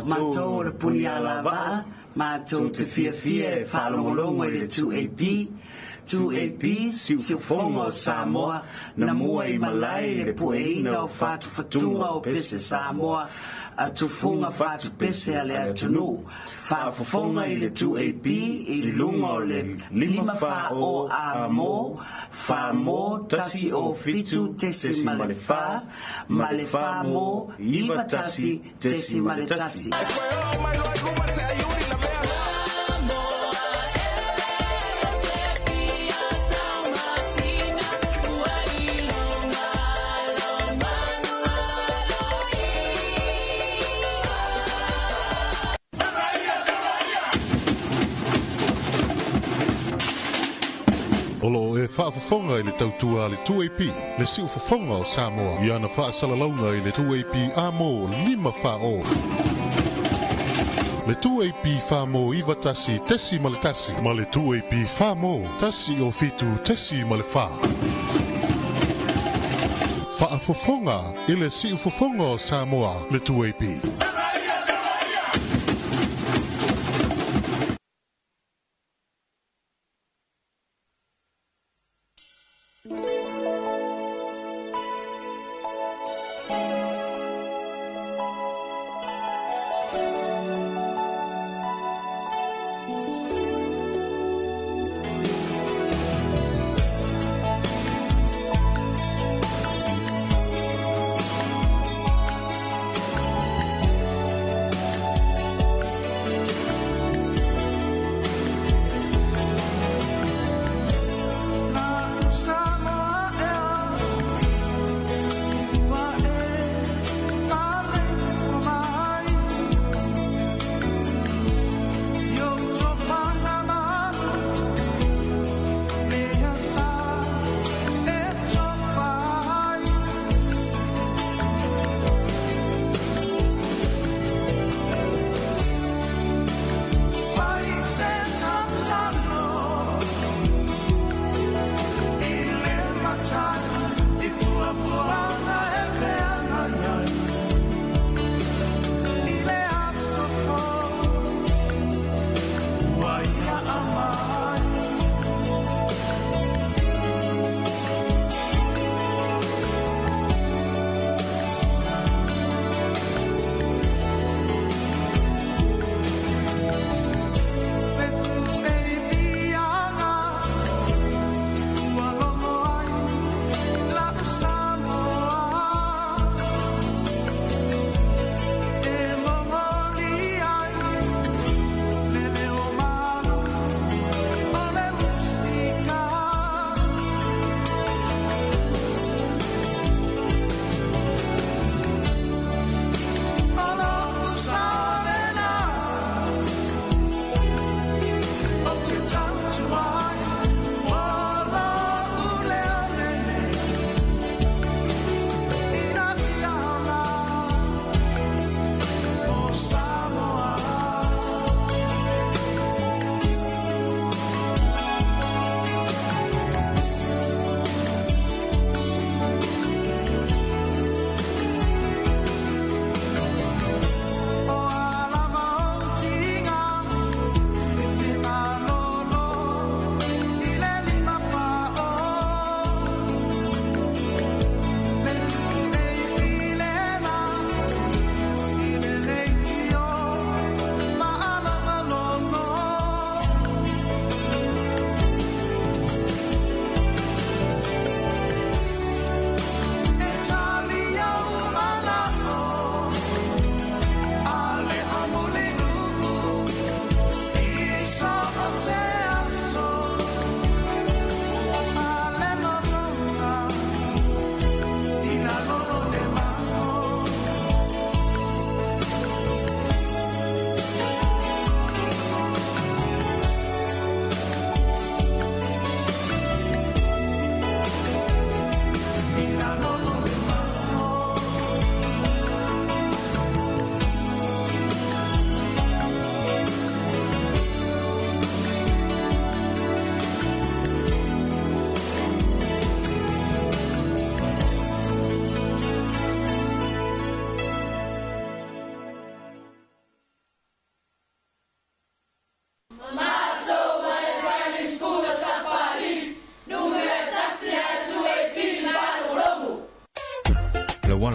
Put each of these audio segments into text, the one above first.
Matou le punia lava, matou te fia whalongolongo i le 2AP. 2AP, siu fongo Samoa, na mua I malai le pueina o fatu fatunga o pese Samoa, a tufunga fatu pese ale atunu. Whaafofonga I le 2AP, I lunga o le lima wha o amo, wha mo tasi o fitu tesi malefa, malefa mo, iwa tasi tesi maletasi. Olo e whaafafonga I le tautua le 2AP, le siu fafonga o Samoa. Ia na whaasalalaunga I le 2AP amo lima whao. Le 2AP whamo iwa tasi tesi ma le tasi. Ma le 2AP whamo tasi o fitu tesi ma le wha. Whaafafonga I le siu fafonga o Samoa, le 2AP.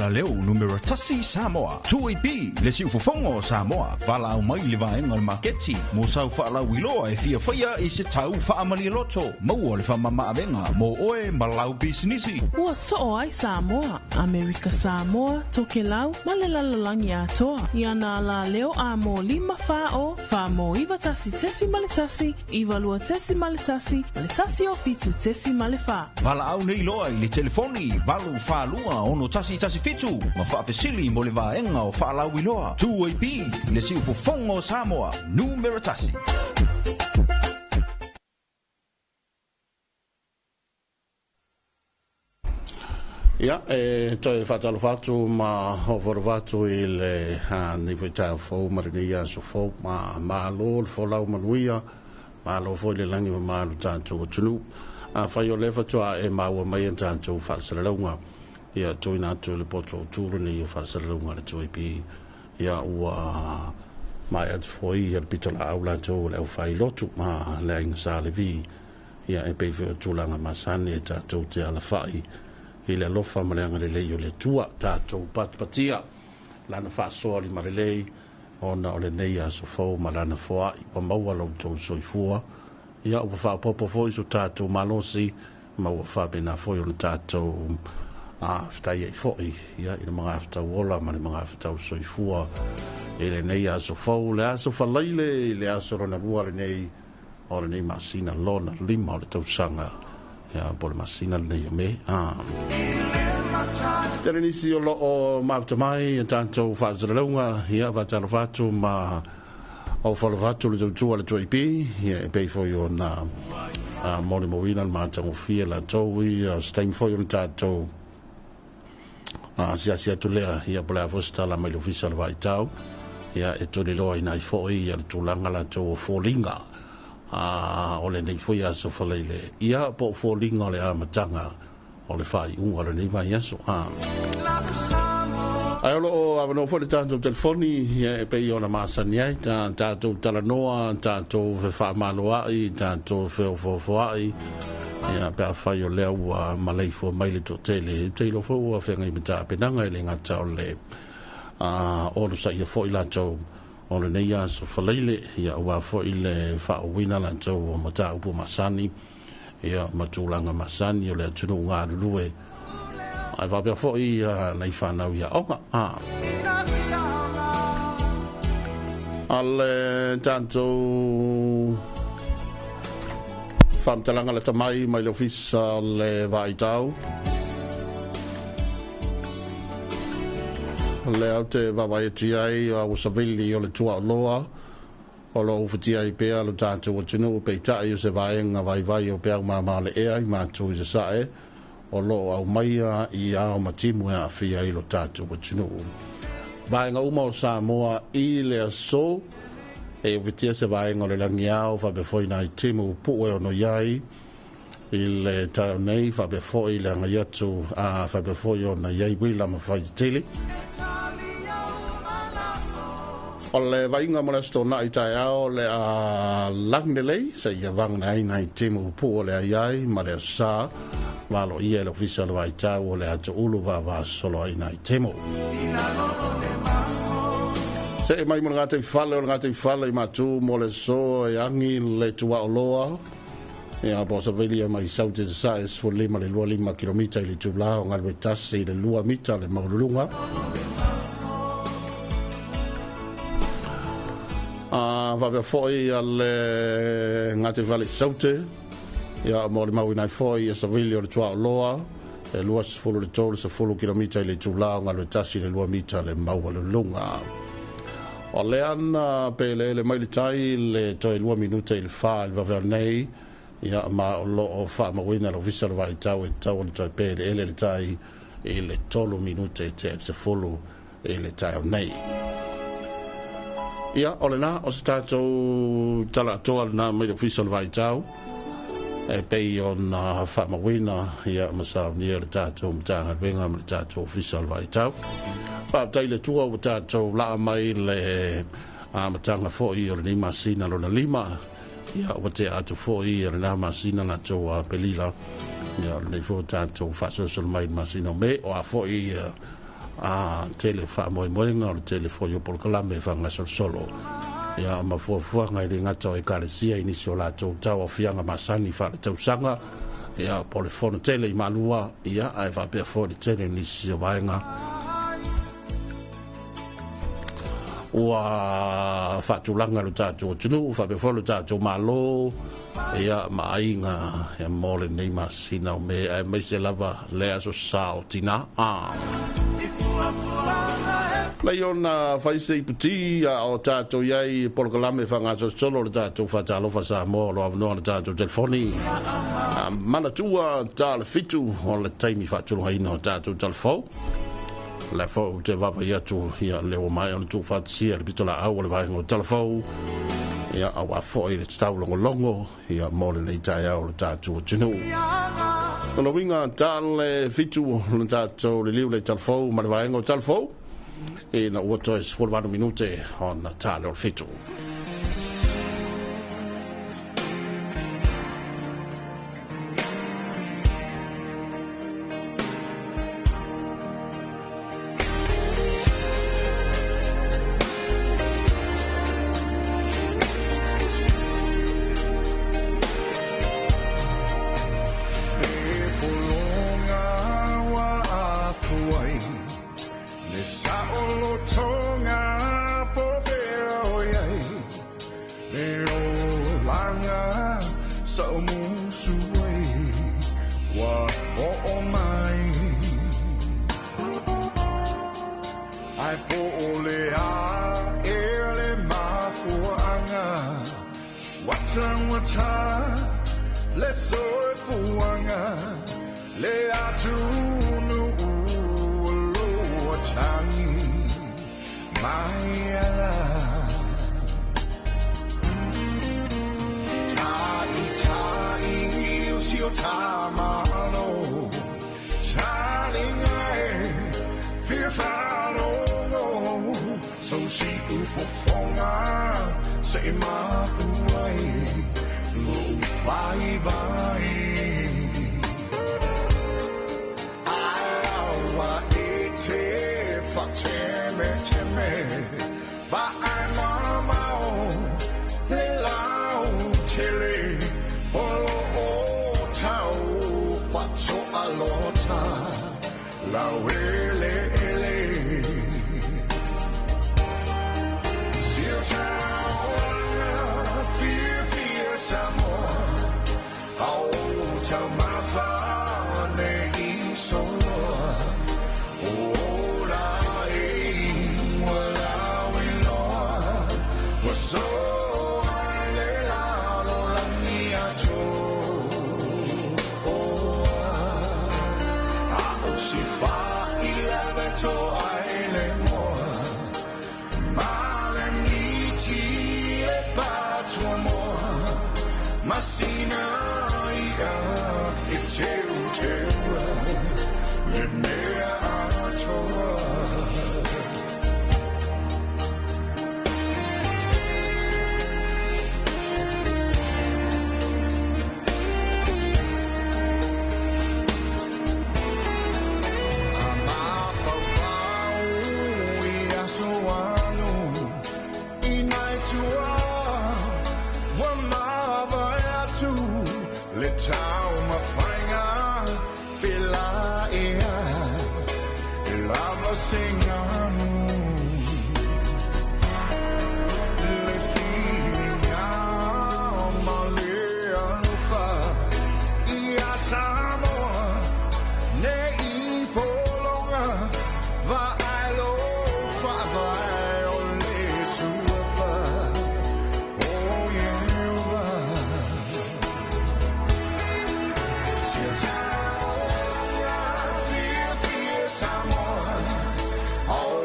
la leo numero tasi Samoa. 2AB le si ufofongo Samoa. Vala au mai le vaenga le marketi. Mo sau whaala wiloa e fia whaia i se tau whaamali loto. Maua le whamama avenga. Mo oe malau bisinisi. Ua soo ai Samoa. Amerika Samoa, Tokelau, malelalalangi atoa. Iana la leo a mo 5 fao. Fa mo iwa tasi tesi maletasi. Iwa lua tesi maletasi. Maletasi o fitu tesi malefa. Vala au nei loa i le telefoni. Valu whaalua ono tasi fitu. Ma whaafesili mo le vaenga o whaalau iloa. 2AB le si ufofongo Samoa. Numero tasi. Ia, toi whatalo whatu ma hoforo watu i le ni whaitai whau marinia so whau ma lo le wholau manuia ma lo whoi le langi ma lo tātou o tunu whai o lewa tua e maua mai an tātou whaasaralaunga ia toi nātou le poto o tūru ni o whaasaralaunga le toi pi ia ua mai at whoi ia pito la au lātou le au whai lotu ma le inga sa le vi ia e peiwhi o tūlanga masane e tātou te ala whai i le alofa maleanga le lei o le tua tātou patpatia lana whaasoa li marelei ona o le nei a so fau malana foa i pa maua lau tau soifua ia upa whaapopo foi so tātou malosi maua whaapena foi o le tātou whitai ei foi ia i le mga whitau ola ma le mga whitau soifua i le nei a so fau le aso whalaile i le aso rona bua le nei o le nei masina lona lima o le tausanga ia po le masina le nei o me Tere nisi o loo maftamai e tātou whaasaralaunga ia whatalo whatu ma o whalo whatu le tautua le tuaipi ia e pei foi o na mone moina le mātango fia la tau ia stein foi o na tātou sia tulea ia pole a fosta la mailo fisa le vaitau ia e tole loa ina i foi ia le tūlanga la tau o fōlinga o le nei foi a so whaleile ia po fōlinga o le amatanga o le whai unga le nei mai aso ai olo o avano fo le tātou telefoni e pei ona masani ai tātou talanoa tātou whamaloa ai tātou whewhawhai ia pe a whai o lea ua malei fo mai le to tele teilo fo ua whengai mita penanga i le ngata o le ono sa ia fo i lātou o le nei aso whaleile ia ua fo i le whaowina lātou o mata upu masani ia matulanga masani o le atunu ngā rurue ai wapea fo i nei whanau ia onga ale tātou whamtalanga le tamai mai le ofisa le vaitau le au te wawai ai a usavili o le tua loa o lo ufatia i pea lo tātou o tunu o peitai o se vaenga vai o pea ma le ea i mātou i se sae o lo au maia i ao matimu e a fia i lo tātou o tunu vaenga uma o Samoa i le aso e ufatia se vaenga o le langi ao whabefoina i timu puwe o no iai i le tau nei whabefoi le anga yatu a whabefoi o na iai wila ma whai tili o le vainga mo le stona i tai ao le a langnelei se ia vangna aina i timu upu o le aiai ma le sa walo ia le ofisa le vaitau o le ato ulu va solo aina i timu se e mai mo ngate i whale i matu mo le so e angi le tua o loa e a bosa velia mai saute te sa e sfurlima le 5 kilomita i le tubla o ngalwe tasi le 2 mita le maululunga Vabea foi al ngate vale saute ia mo le mau nai foi e savili o le tua loa e lua se fulu le tolu se fulu kilomita i le tula nga le tasi le 2 mita le mau le lunga o le ana pe le mai le tai le toi 2 minuta il fa il va nei ia ma lo o fa ma wina lo visa lo vai tau e tau le toi pe le tai e le tolu minuta e te se fulu e le tai nei ia ole na o se tātou tala atoa na mai le official vai tau e pei o na whamawina ia masau ni le tātou mtanga venga le tātou official vai tau pa tai le tua o tātou la mai le matanga foi o ni masina lo na lima ia o te atu foi o na masina na toa pelila ia le fo tātou faso sol mai masina me o a foi tele fa mo ngol tele fo yo por kalame fa nga solo ya ma fo ngai le ngata e kalesia ini sola to tawa fianga masani fa to sanga ya por fono tele i malua ya ai va pe fo tele ni si vainga wa fa tulanga lo tato tunu fa pe fo lo tato malo ya mainga e mole nei masina me ai me se lava le aso sao tina Leona faise iputi o tato iai polkalame whangaso solo le tato whatalo whasa mo lo avanoa le tato telefoni. Mana tua tala fitu o le taimi whatulu haina o tato telefo. Le fo te wapa iatu ia leo mai o le tu whatsia le pitola au le vaingo o telefo. Ia awa fo i le tau longo ia mo le nei tai au le tato tinu. Kono winga tala fitu le tato le liu le telefo ma le vaingo o telefo. E na ua toi 4 minute on tale o fitu. Samoa, oh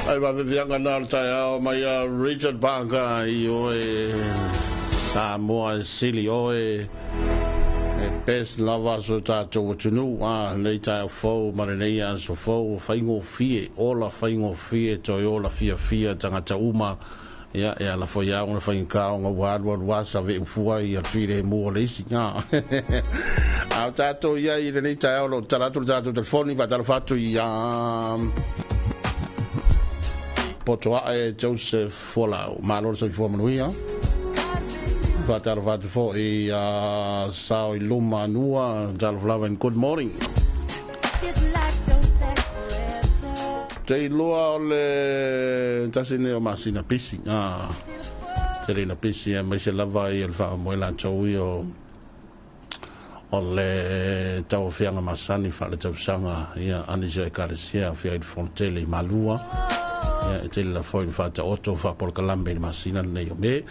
Ai va vianga na tai mai Richard Banga I o Samoa Sili o best lava so tatou tunu nei tai fo marinea so fo faingo fie ola faingo fie toyola fia tangata uma ya la fo ya ona fain ka ona wa sa ve fua I fire mo le singa a tatou ya I nei tai o tatou telefoni va tal fatto ya Potoa Joseph Folau malo so fo manuia Vatar fo sao I luma nua dal flaven good morning Te loa le tasine o masina pisi Terina pisi mai se lava I fa mo la choi o le tau fianga masani fa le tau sanga ia anise kalesia fia I fontele malua ya te la foi fata auto fa por calambe masina nei o me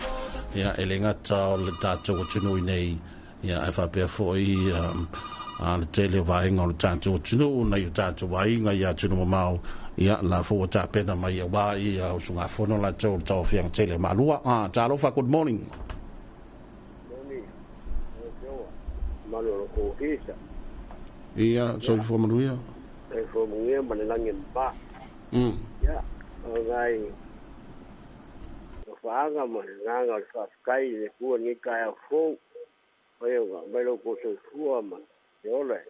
ya elengata o le tatou tunu nei ya fa pe foi le tele vai ngol tatou tunu nei tatou vai nga ya tunu mau ya la fo ta pena mai wa I sunga fono la tau fiang tele malua talo fa good morning Malo ko kisa ia so fo maluia fo mungia manangin ba ya ngai faanga mananga fa kai le ku ni kai fo oyo melo ko so fuama yole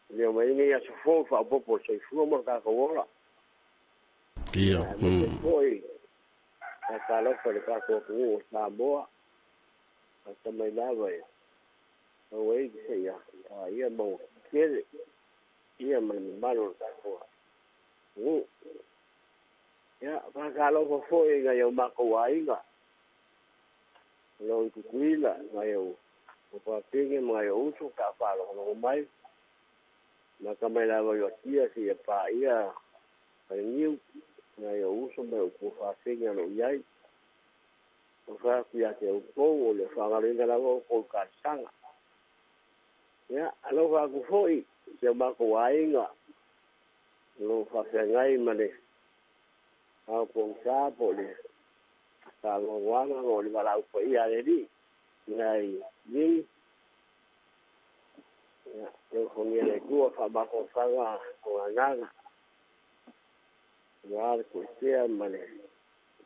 le mai ni ya so fo fa popo so fuama ka ko wala ia foi ka lo fa le ka ko ku sa boa ka mai lava away ya ia mo kele ia man malo ka ko ya ka lo fo nga yo ma ko ai nga lo ku kuila nga yo ko pa pinge nga yo uso ka pa lo mai na ka mai la yo tia si pa ia pa niu nga yo uso me ko fa pinge no yai ko fa pia ke ko le fa nga le nga ko ka sanga ya alo va ku foi se ma ko ai nga lo fa ngai mane a po sa po le sa lo wa ngo le bala ko ia le di ngai ni ya lo ko ni le ku fa ba ko sa ga ko nga ya ko sia mane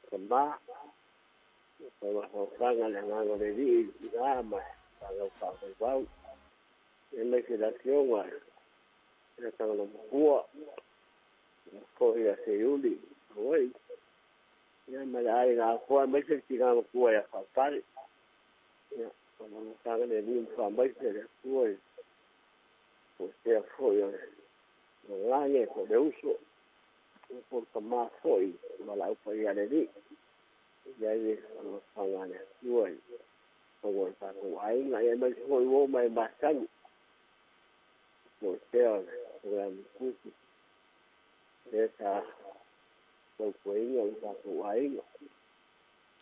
ka ba ko sa ga le nga le di ga ma sa lo fa ba en la ciudad ya están los buos ya se yuli hoy ya me da la cual me se tira los buos ya faltar ya como no saben de ni fa me se de buos pues ya fue no añe por de uso por kama foi malau pai ada ni jadi pangane tuai pangor ta ko ai ngai mai foi wo mai masan mo tel ram ku esa ko koi ngai ta ko ai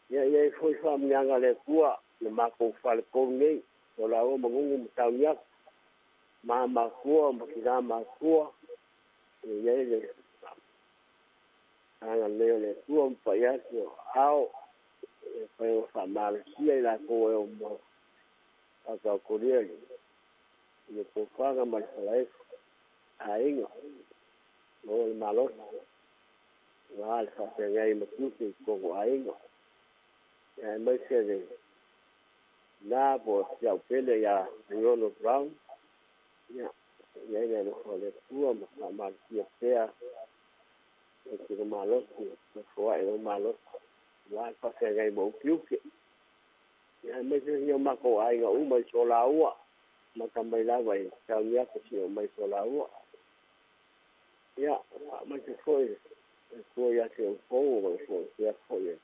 ye foi fam nyanga le kua le mako fal ko nei o la o mangungu taunya ma kua makina ma kua ye ana le tuam pa ya ko ao pa o fa mal sia la ko o mo aka ko rie ye ko fa ga mal sai ai no malo wal fa se ngai mo ku ko ai no ya me se de na bo ya pele ya yo no brown ya ya no le tuam ma mal sia sea que lo malo que fue lo malo va a pasar que bo piu que ya me dice yo ma ko ai ngo mai so la u ma kam mai la vai ka ya ko si mai so la u ya ma que foi ya que o povo foi ya foi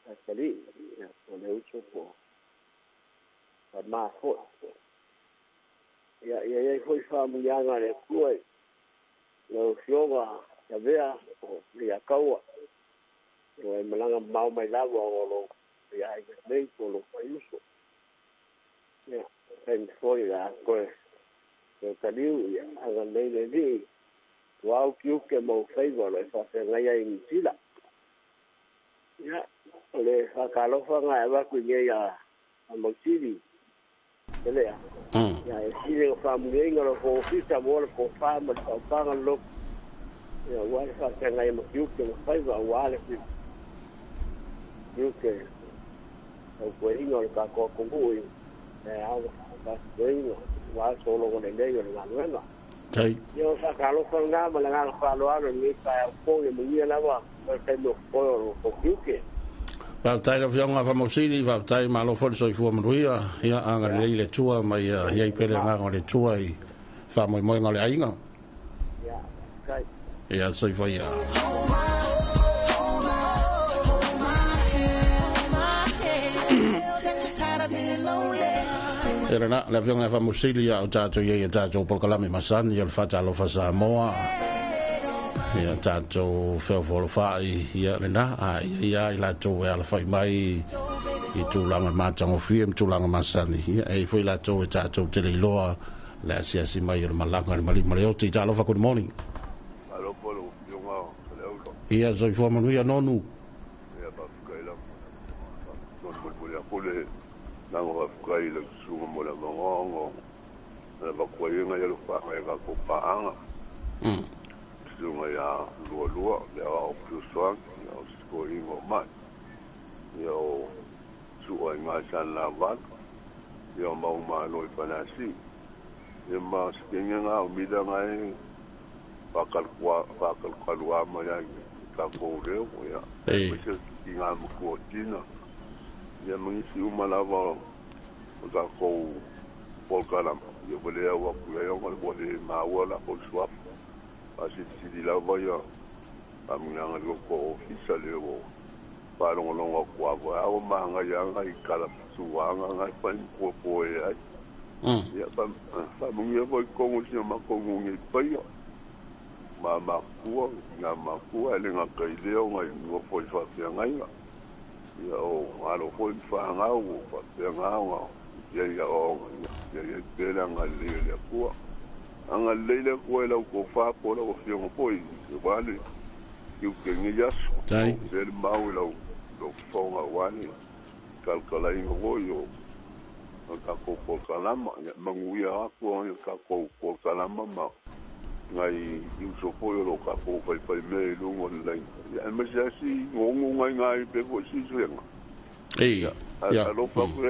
hasta ali ya con el uso po ma foi ya foi familiar ngale foi lo yoga ya vea o ya kaua o e malanga mau mai lava o lo ya ai nei ko lo faiuso ya en foi la ko e kaliu ya aga nei le di wow più che mo favor e fa se ngai ai sila ya le fa kalo fa ngai va ku ye ya mo sili ele ya ya e sili fa mo ngai ngalo ko fita mo ko fa mo fa ngalo ya wale fa se ngai mo più che mo favor wale più che o ko ingo ka ko ko ngui e au ka ingo wa solo con el medio de la nueva yo sacarlo con nada me la falo a mi pa po e mi la va per lo po più che va tai la fianga fa mosili va tai ma lo fo so fu mo ia ia anga le tua ma ia ia pele nga le tua i fa mo mo ngale ainga ya sai ia so fa ia era na la fianga fa mosili ya o tato ia tato por kalame masani il fata lo fa Samoa ia tato fe fo fa ia na ia la to ala fa mai i tulanga matango fiem tulanga masani ia e foi la to tato te loa la sia si mai il malanga mali o ti talo fa good morning alo polo yonga ia so fo mo ia nonu ia ba kaila non mo ya pole na ngo kaila sumo mo la ngo na ba ko yenga ya lo fa ga ko paanga sunga ya lua le o plusuan ya ko ingo mai yo su ai ma san la va yo ma no panasi yo ma skinga nga umida ngai pakal kwa ma ya ka ko re ya pues inga mo ko tina ya mo si uma la va ka ko polkalam yo bole ya wa ku ya ko bole ma wala ko swap asi di la voya amuna ngo ko officially o para ngo ngo kwa wa o manga ya ngai kala suanga ngai pan ko ya ya pa munye boy ko ngo ma ko ngi payo ma ku na ma ku ale nga kai leo ngai ngo po fa ya ngai ya o alo po fa nga o pa ya nga ya o ya bela ngai le ku anga leile ko ela ko fa ko la ko fiong ko i vale que ngi jas del mau lo fonga wani kalkala ingo yo ka ko kalama manguia ko ka ko kalama ma ngai yu so ko lo ka ko fa me lo online ya me si ngongu ngai pe ko si suenga ya alo pa ko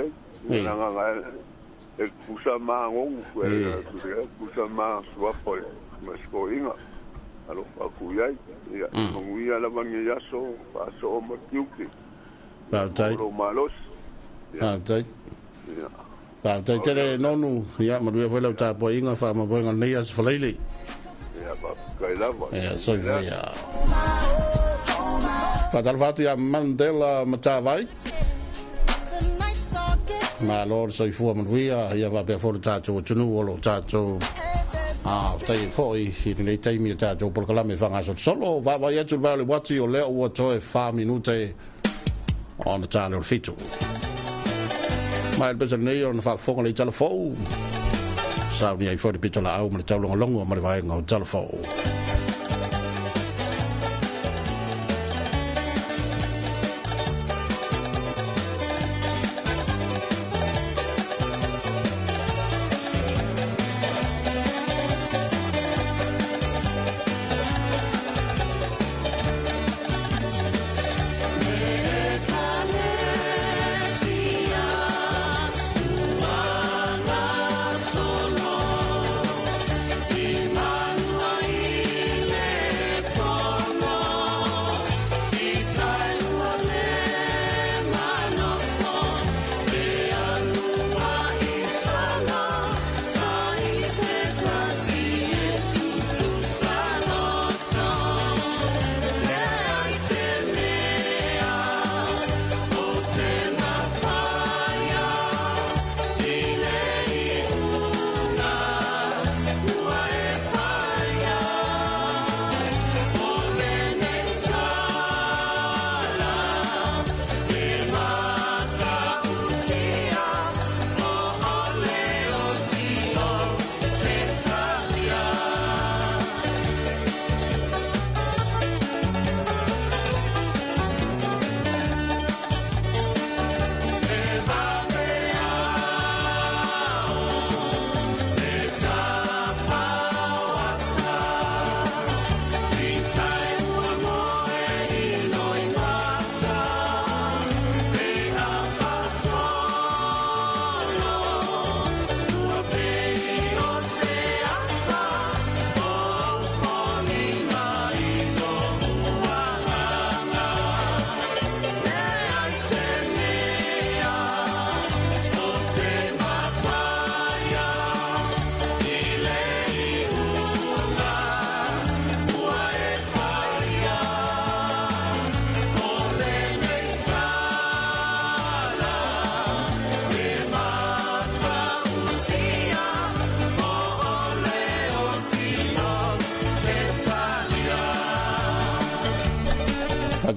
nga e kusa ma ngongu kusa sua foi mas ko inga alo fa ku ya ngongu ya la bangi ya so pa so mo tiuki ba tai lo malos ba tai tele nonu ya ma du foi la ta po inga fa ma bo ngai as falele ya ba e so ia fatal fatu ia Mandela Matavai ma lor so fu manuia ia va pe for tato tunu lo tato tai foi nei tai mi tato por kala me fanga solo va ia tu vale wati o le o to e fa minute on the talo fitu ma il beso nei on fa fonga le telefo sa mi ai fuori pitola au ma talo longo ma vai ngau telefo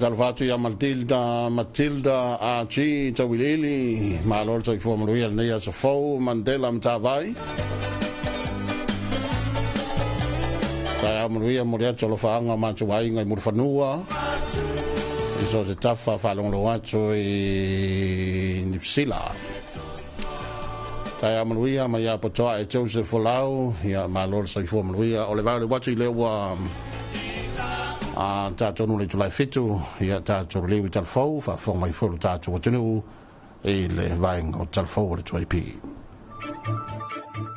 Talvatu ia Matilda Achi Tawilili malor tai fo manuia nei so fo Mandela Matavai ta manuia moria tolo faanga matuai ngai murfanua iso se tafa falongo atu i Nipsila ta manuia mai apotoa e Joseph Folau ia malor tai fo manuia o le vale watu le wa tato no le tulai fitu ia tato le vital fo fa fo mai fo tato tenu e le vai ngo tal fo le tuai pi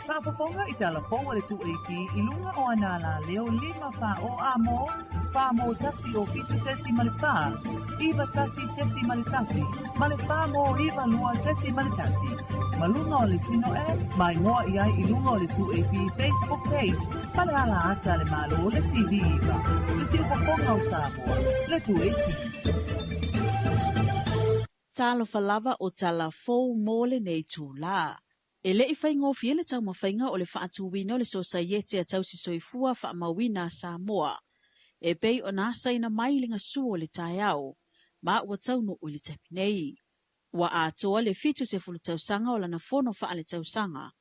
fa fonga i tala fo le tuai pi ilunga o anala leo lima fa o amo fa mo tasi o fitu tesi malfa iva tasi tesi maltasi malfa mo iva lua tesi maltasi malunga o le sino e mai moa ia ilunga o le tuai pi Facebook page Palala ata le malo le TV iva le silfa fonga o Samoa le tuai pi talo falava o tala fou mole nei tula. E le i whaingo fiele tau mawhainga o le whaatuwina o le sosaiete a tau si soifua whaamawina Samoa. E pei o nāsaina mailinga su o le tai au, ma ua tau no o le tepi nei. Ua atoa le fitu se fulu tau sanga o lana fono wha le tau sanga,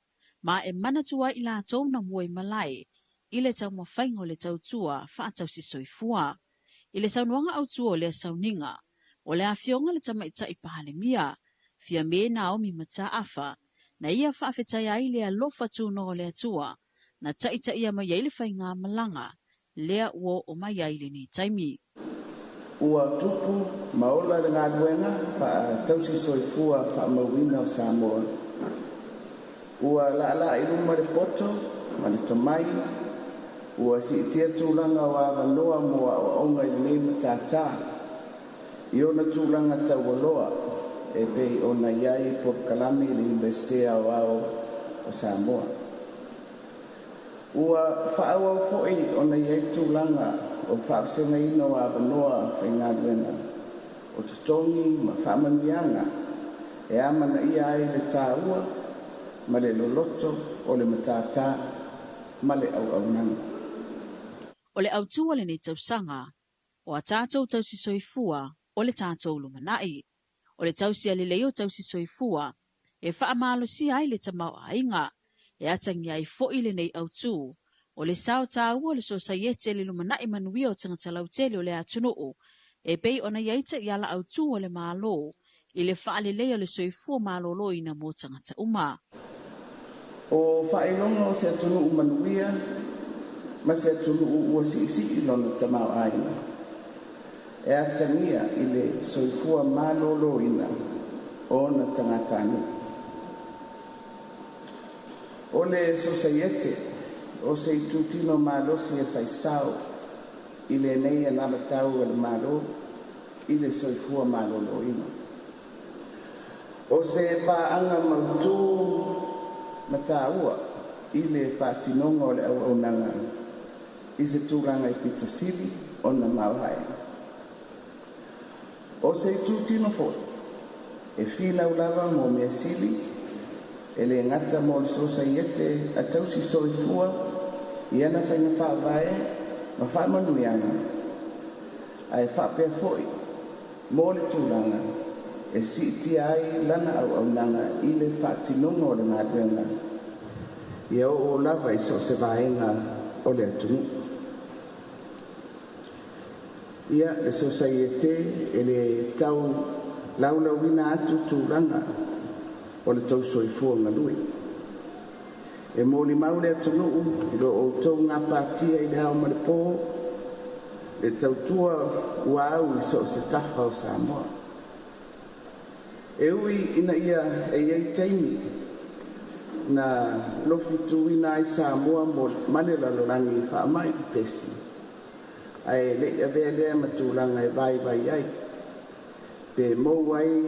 ma e manatua i la tau na muai malai, i le tau mawhainga o le tau tua wha tau si soifua. I le saunuanga au tua o le sauninga, o le afionga le tamaita i pahale mia, fia me na o mi mata afa, na ia whaafetai ai lea lofa tūno o lea tua, na taita ia mai ai le whainga malanga, lea ua o mai ai le ni taimi. Ua tupu maola le ngā luenga, wha tausi soifua wha mawina o Samoa. Ua la i luma le poto, ma le tomai, ua si itia tūlanga o awanoa moa o onga i mei matata. I ona tūlanga tau aloa, e pei ona iai por kalami le investea o ao o Samoa. Ua whaawau fo'i o na iei tūlanga o whaasenga ino a wanoa whaingaduena. O tutongi ma whaamanuianga e amana ia ai le tāua ma le loloto o le matātā ma le au nanga. O le au tua le nei tausanga, o a tātou tausi soifua o le tātou lumanai. O le tausi ale leo tausi soifua, e whaamalo si ai le tamau ainga, e atangi ai fo'i le nei au tū, o le sao tāua le sosaiete le lumanai manuia o tangatalau tele o le atunuu, e pei ona iaita i ala au tū o le mālo, i le whaale leo le soifua mālolo ina mō tangata uma. O whaelonga o se atunuu manuia, ma se atunuu ua si lona tamau ainga. E atangia i le soifua mālolo ina o na tangatani. O le sosaiete, o se itutino mālosi e whaisao i le nei anama tau e le mālo i le soifua mālolo ina. O se pāanga mautū na tāua i le pātinonga o le au nanga i se tūranga i pitasili o na mauhae. O se tūtino fo, e whina ulawa mō mea sili, e le ngata mō le sosaiete a tausi soifua, i ana whainga whaavae, ma whaamanuianga. Ai whapea foi, mō le tūranga, e si iti ai lana au nanga i le whaatinonga o le ngātuenga. Ia o lava i so se vaenga o le atunu. Ia le sosaiete e le tau laulauina atu tūranga o le tau soifua ngalui. E mōli maule atunuu i lo o tau ngā pātia i le hao maripo le tautua ua au i so se tafa o Samoa. E ui ina ia e iei taimi na lofi tuina i Samoa mo male lalorangi i whaamai i pesi. Ai le avea matulanga e vai ai. Pe mou ai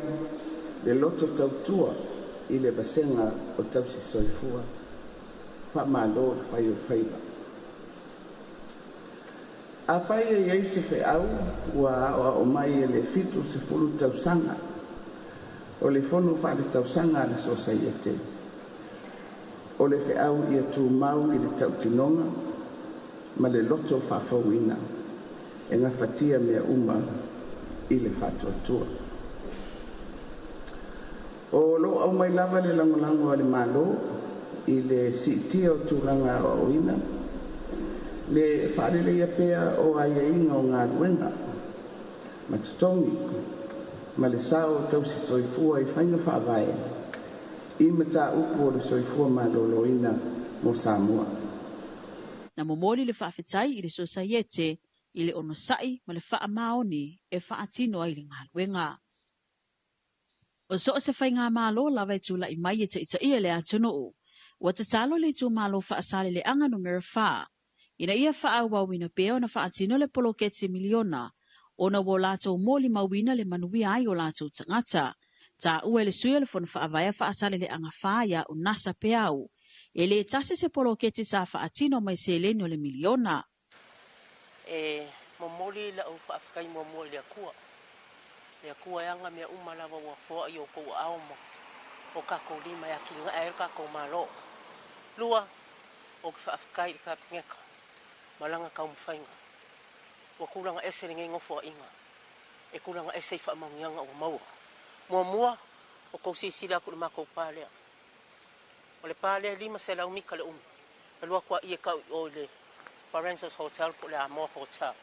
le loto tautua i le basenga o tausi soifua. Whamalo le whai o whaiba. A whai e iei se whi au ua o mai e le fitu se fulu tausanga. O le whonu whare tausanga le sosaiete. O le whi au i a tū mau i le tautinonga ma le loto whawhauina. E ngā whatia mea uma i le whatua tua. O lo au mai lava le langolango a le malo i le sitia o tūranga o oina. Le whaarele ia pea o aia inga o ngā ruenga. Ma tutongi, ma le sao tausi soifua i whainga whaavae. I mata upu o le soifua malolo ina mo Samoa. Na momoli le whaafetai i le sosaiete i le ono sai ma le wha maoni e wha atino ai le ngā luenga. O so se whai ngā mālo lawa e tūla i mai e te ita ia le atunuu. Wa te talo le tū mālo wha asale le anga numero wha. Ina ia wha au wawina peo na wha atino le poloketi miliona. Ona wo lātou mōli mawina le manuia ai o lātou tangata. Tā ua le suia le whona wha avaya wha asale le anga wha ia o nasa peau. E le tase se poloketi sa wha atino mai se le no le miliona. E momoli la u whaafikai momoli le akua. Le akua yanga mea umalawa ua fua i o kou aomo. O kako lima ya kinga e kako malo. Lua o ki whaafikai le kapingeka. Malanga kau mwhainga. Ua kulanga ese ringe ngofua inga. E kulanga ese i whaamaungianga o maua. Mua o kou sisila ku le mako pālea. O le pālea lima se lau mika le E lua kua ia kau o le Parentos Hotel po le Amor Hotel.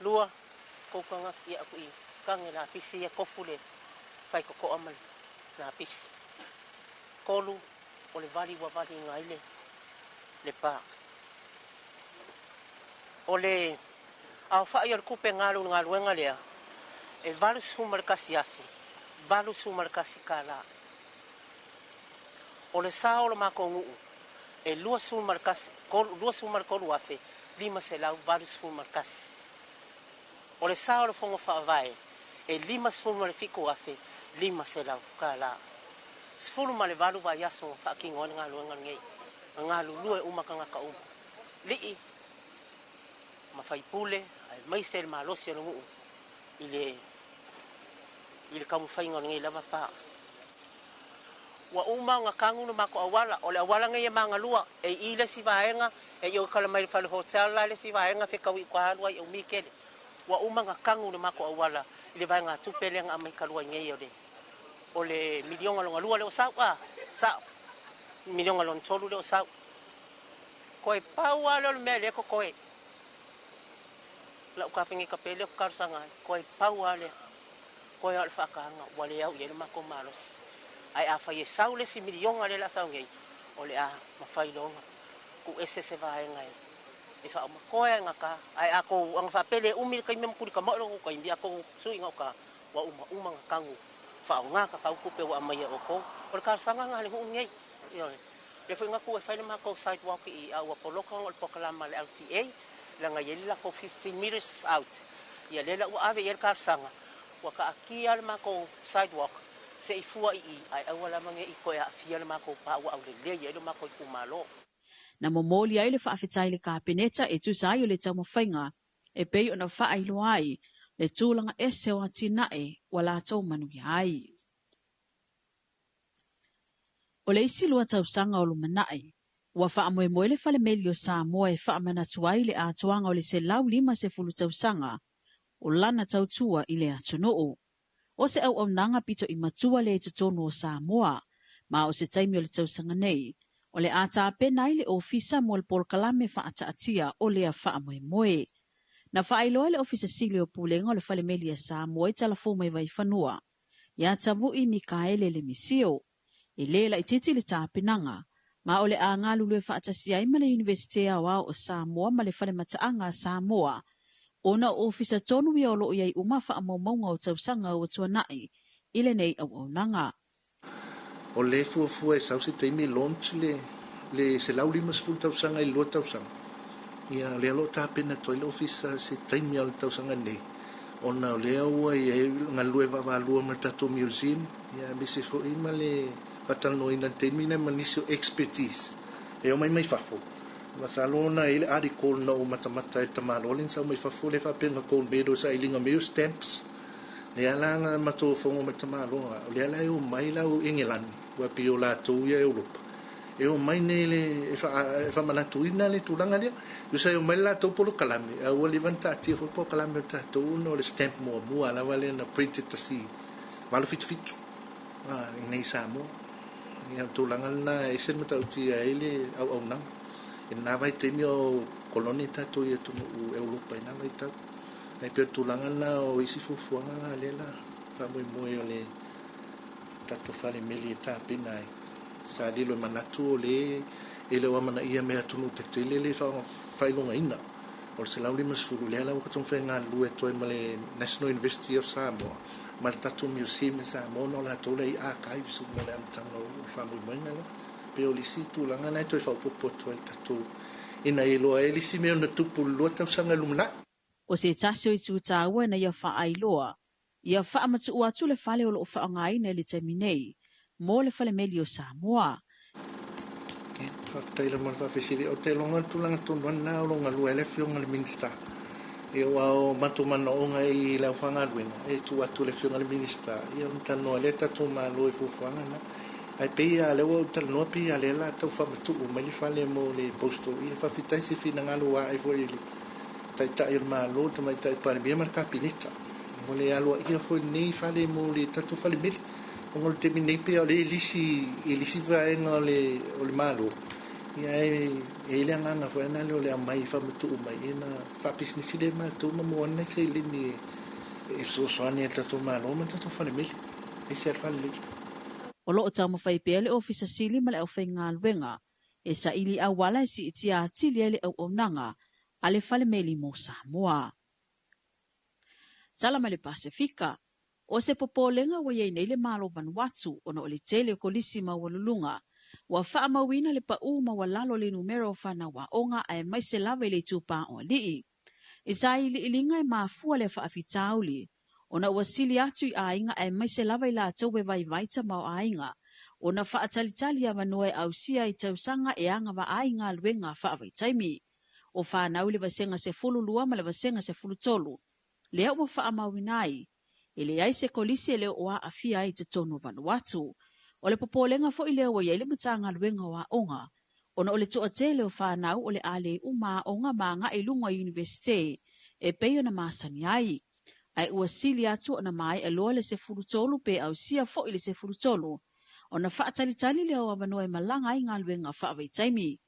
Lua, koukanga ia aku i kange la pisi ia kofu le whai koko amal la pisi. Kolu o le wali wa wali ngaile le pā. O le au whai ar kupe ngalu ngaluenga lea e valu sumarkasi afi, valu sumarkasi kāla. O le sao lo mako nguu e lua sumar kolu afe, lima se lau valu sumar kasi. O le sao le fongo whaavae, e lima sumar fiku afe, lima se lau ka la. Sfulu ma le valu wa yaso whakingon ngā luenga ngei. Ngā lulu e umaka ngā ka uma. Lii, mawhaipule, ai maise le malosi anu nguu. Ile kamu whainga o ngai lava pā. Wa uma ngā kangu na mako awala, o le awala ngai e mga lua, e ile si vaenga, e iau kalamai whale hotel la le si vaenga, whekawi kwa halua i au mikele. Wa uma ngā kangu na mako awala, ile vai ngā tupele ngā amai kalua ngai o le milionga longa lua le o sau, sau, milionga longa tolu le o sau. Koe pau ale o le mea leko koe. La ukapingi ka pele ko karusanga, koe pau ale, koe ale whakanga, wale au yele mako malos. Ai a whai e saule si milionga le la sau ngei, o le a mawhai longa, ku ese se vaenga e. E wha oma koe ngā ka, ai a kou ang whapele umil kai mem kuri ka mauro ko kai mbia kou sui ngau ka, wa uma ngā kangu, wha o ngā ka kau kupe wa amaya o kou, o le karusanga ngā le ngu ngei. Le whi ngā ku e whaile mā kou sidewalk i au apoloka o le pokalama le LTA, la ngā yeli la kou 15 meters out. Ia lela ua ave i le karusanga, wa ka akia le mā kou sidewalk, se i fua i ai awala mange i koe a fia le mako pa ua au le lea i le mako i kumalo. Na momoli ai le whaafetai le kāpeneta e tusai o le tau mawhainga e pei o na whaailoa ai le tūlanga ese o atinae wa lātou manuia ai. O le isi lua tau sanga o lumanae, ua whaamoe moe le whale meli o Samoa e whaamanatu ai le ātuanga o le se lau 5 tau sanga o lana tau tua i le atunoo. O se au nanga pito i matua le tutonu o Samoa, ma o se taimi o le tausanga nei, o le ata apena i le ofisa mo le polkalame whaata atia o lea whaamoe moe. Na whaailoa le ofisa sili o pulenga o le whale meli a Samoa i talafo mai vai whanua. Ia tavu i Mikaele le misio, e lela i titi le tāpenanga, ma o le a ngā lulu e whaata siaima le Universite Awao o Samoa ma le whale mataanga Samoa, ona ofisa tonu i olo iai umafa a maunga o tausanga o tuanai, ile nei au nanga. O le fuafua e sausi teimi launch le se lau 5 tausanga i lua tausanga. Ia le alo tāpena toi le ofisa se teimi al tausanga nei. Ona le aua i e ngalue wavalua ma tato museum, ia bese fo ima le fatano ina teimi na manisio expertise. E o mai fafo. Masalona ele article no matamata e tamalolin sa mai fafole fa penga ko bedo sa ilinga meu stamps le alanga mato fongo matamalonga le ala o mai la o England wa piola to ya Europe e o mai nele e fa manatu ina le tulanga dia yo sai o mai la to polo kalame a o levanta ti fo polo kalame ta to no le stamp mo ala vale na printed to see valo fit nei samo ya tulanga na e sen mata uti ele au na e na vai temi o koloni tatu ia tu Europa ina vai tatu ai pe tulanga na o isi fufuanga na lela fa moi o le tatu fale meli ta pinai sa dilo manatu le ele o mana ia me atu te tele le fa ilonga ina o se lauli mas fulu le ala o katon fenga lu e toi male National University of Samoa mal tatu museum sa mono la tole i archive su male amtanga o fa moi na pe o lisi tulanga na toi fa popoto tatu ina ilo elisi me ona tupu lo tausanga lumna o se tasio i tutaua na ia whaailoa ia whaamatu atu le whale o lo whaangai na le teminei mo le whale meli o Samoa whakataila man whawhesiri o te longa tulanga tonu ana o longa lua ele fionga le minister e o ao matu mana onga i lau whangaruenga e tu atu le fionga le minister ia mtano le tatu malo e fufuanga na ai pia le o tal no pia le la tau fa tu o mai fale mo le posto i fa fitai se fina ngalo ai foi tai tai ma lo to mai tai para bia marca pinita mo le alo i foi nei fale mo le tatu fale mil o le terminei pia le lisi va en o le malo i ai le ngana foi na le mai fa tu mai na fa business le ma tu mo ne se le ni e so so ani tatu malo ma tatu fale mil e ser fale mil o loo tau mawhai pea le ofisa sili ma le au whainga luenga, e sa ili au wala e si itia atili ele au onanga, a le whale meli mo Samoa. Tala ma le Pasifika, o se popolenga wa yei nei le malo Vanuatu, ona o le tele o kolisi ma walulunga, wa wha mawina le pa ma wa lalo le numero whana wa onga ai mai se lawe le tupa o lii. E sa ili ilinga e maafua le wha afitauli, ona ua sili atu i ainga e mai se lawa i la towe vai vaita mau ainga, o na whaatalitali a manua au sia I tausanga e anga wa ai ngā luenga whaavaitaimi. O whanau le vasenga se fulu lua ma le vasenga se fulu tolu. Lea ua wha mawinai. E le ai se kolisi e leo oa a fia ai te tonu Vanuatu. O le popolenga fo I leo wa ile matanga luenga wa onga. Ona o le toa te leo whanau o le ale uma onga ma nga ilunga universite. E peio na masani ai. Ai ua sili atu ona mai e loa le se fulu tolu pe au sia fo I le se fulu tolu. Ona whaatalitali leo a manua malanga ai ngā luenga whaavaitaimi.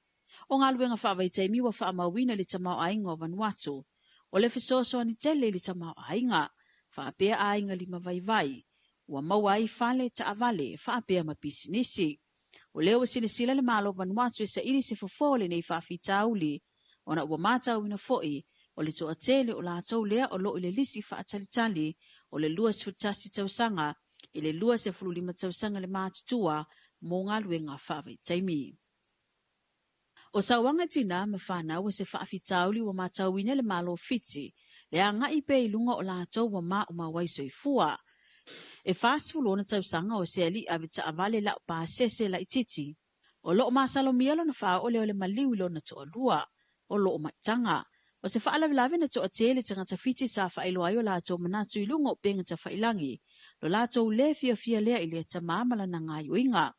O ngā luenga whaavaitaimi wa whaamawina le tamau ainga o Vanuatu. O le fisoso ni tele le tamau ainga. Whaapea ainga lima vai. Ua maua ai fale ta avale whaapea mapisinisi. O leo sila le malo Vanuatu e sa ili se fofole nei whaafitauli. Ona ua mātau ina foi. O le toa tele o la tau lea o lo I le lisi whaatalitali. O le lua se futasi tausanga. I le lua se fulu lima tausanga le mātutua. Mō ngā luenga whaavaitaimi. O sauanga tina ma whanau se whaafitauli wa mātauina le malo fiti. Le anga I pe ilunga o la tau wa ma o mawaiso I fua. E whaasfulu ona tausanga o se ali avita avale la pa sese la ititi. O lo masalomia lo na wha o leo le maliu lo na toa lua. O lo maitanga. O se whaalavilavi na toa te le tangata fiti sa whaeloai o la tau manatu ilunga o penga ta whailangi. Lo la tau le fia lea I le tamamala na ngā yuinga.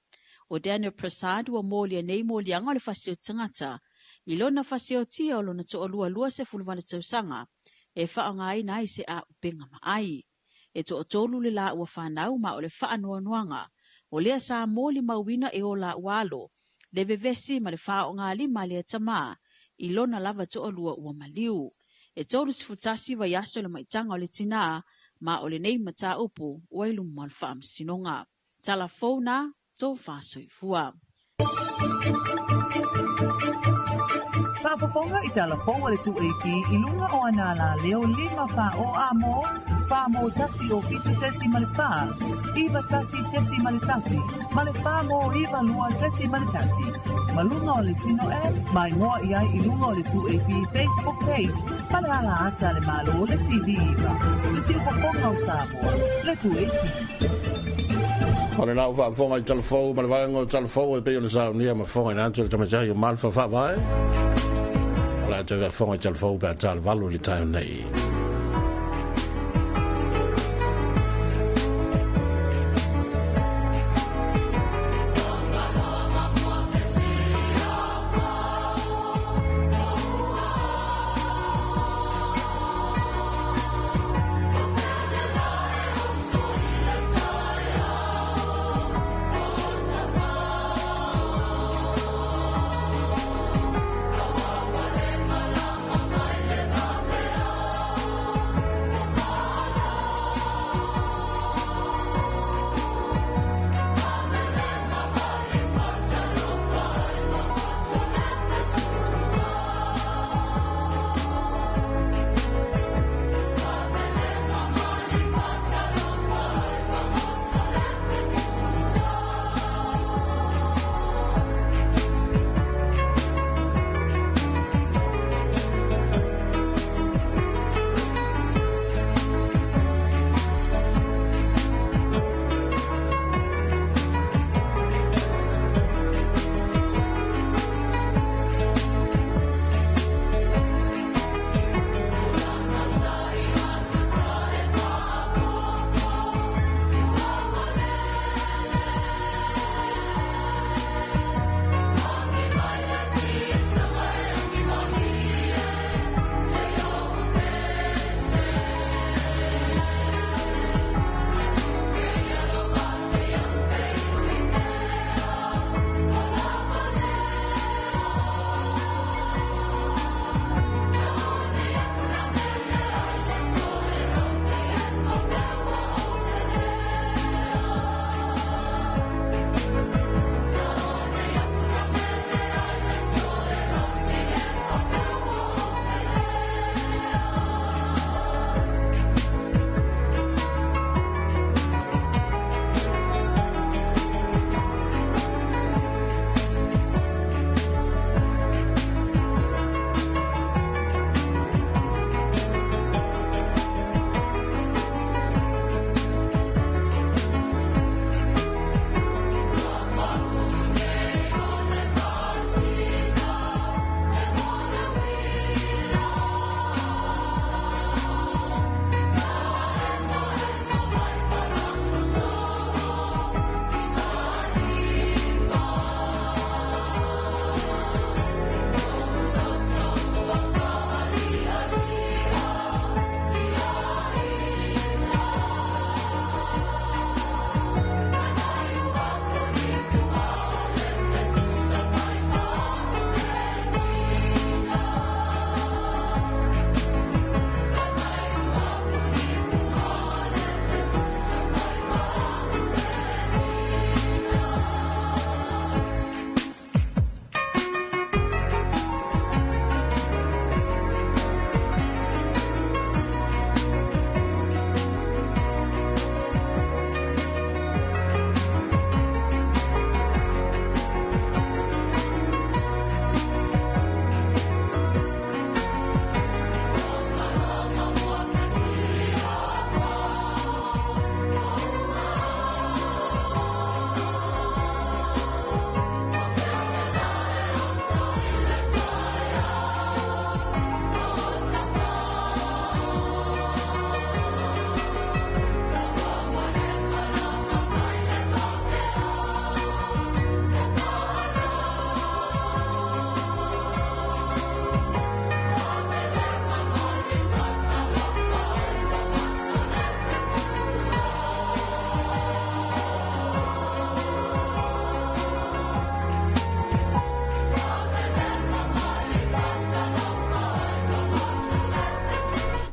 O Daniel Prasad wa mōlia nei mōlianga o le whasio tangata. I lo na whasio tia o lo na toa lua se fulwana tausanga. E whaongai nai se a upenga maai. E toa tolu le la ua whanau ma o le whaanoanuanga. O lea sa mōli mauina e o la ualo. Le vevesi ma le whaongali ma lea tamaa. I lo na lava toa lua ua maliu. E tolu sifutasi wa yaso le maitanga o le tina. Ma o le nei mata upu wailu malfa sinonga. Talafona to whasoifua. Whaafafonga I talafona le 2AP I lunga o anala leo 5 wha o amo, wha mo tasi o fitu tesi male wha, iwa tasi tesi male tasi, male wha mo iwa lua tesi male tasi. Malunga o le sino e, mai ngoa I ai I lunga o le 2AP Facebook page, pale ala ata le malo le TV iwa. Le silfafonga o Samoa, le 2AP. O le nau whaafonga I talafou, ma le vaenga o talafou e peo le saunia ma fonga I nantu le tamatai o malfa whaavai. O la te whaafonga I talafou pe a talavalu le taio nei.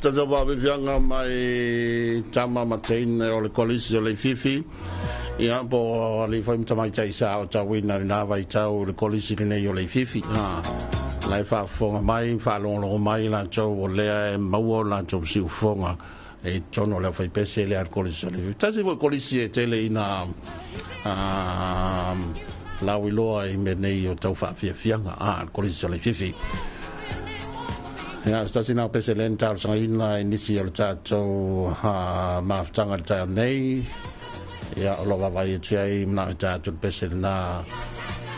tata wa vianga mai tama matain o le kolisi o le fifi ia po le fai mta mai tai sa o tawina na vai tau le kolisi nei o le fifi lai fa fonga mai fa longo mai la tau o le mau la tau si fonga e tono le fai pese le kolisi o le fifi tasi vo kolisi e tele ina la wiloa i me nei o tau fa fianga kolisi o le fifi. Ja, stasi na pese lenta sa ina inisi o tato maftanga ta nei ya lo va vai chai na tato pese na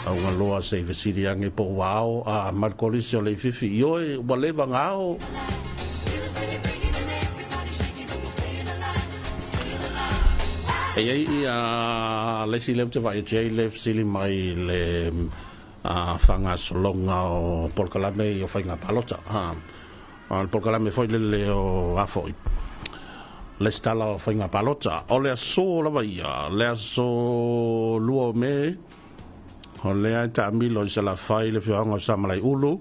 au loa se vesidi ange po wao marcolisi o le fifi yo wa leva ngao e le si le te vai chai le sili mai le fanga solonga o porkalame o fainga palota al porkalame foi le o afoi le stala o fainga palota o le so la vaia le so luo me o le ta milo se la fai le fianga samalai ulu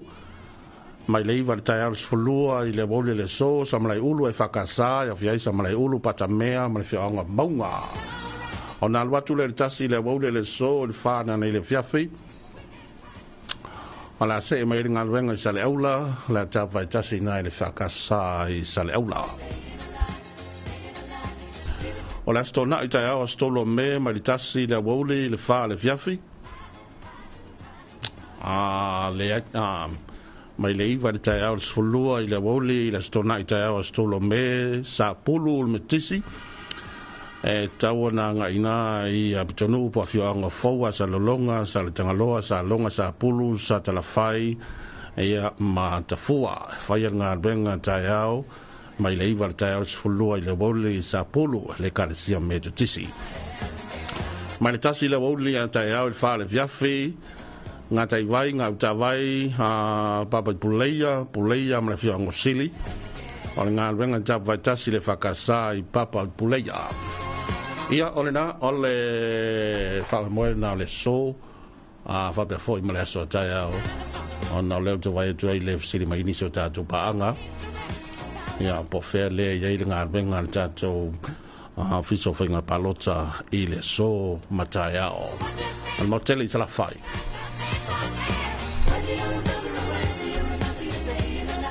mai le iva ta al sfulua i le vole le so samalai ulu e fakasa ya fiai samalai ulu patamea mai fianga maunga ona alwatu le tasi le vole le so le fana nei le fiafi ala se mai ringa wenga sale aula la tapa tasi nai le fakasa i sale aula ola sto na ita ya sto lo me mai tasi le woli le fa le fiafi le mai le iva ita ya sfulua i le woli le sto na ita ya sto lo me sa pulu me tisi e tawana nga ina i apitonu po afioanga foua sa lolonga sa le tangaloa sa longa sa pulu sa talafai ia ma tafua fai nga benga tayao mai le iwa tayao sfulua i le wole sa pulu le kalesia me tisi mai le tasi le wole a tayao il fa le viafi nga taiwai nga utawai papa puleia ma le fioanga sili o nga benga tasi le fakasa i papa puleia ia ole na ole fa mo na le so fa pe foi me le so ta ona le to vai to le sili mai ni so ta to paanga ia po fe le ia i nga benga ta to fi so fa nga palota i le so mataya o al motel i la fai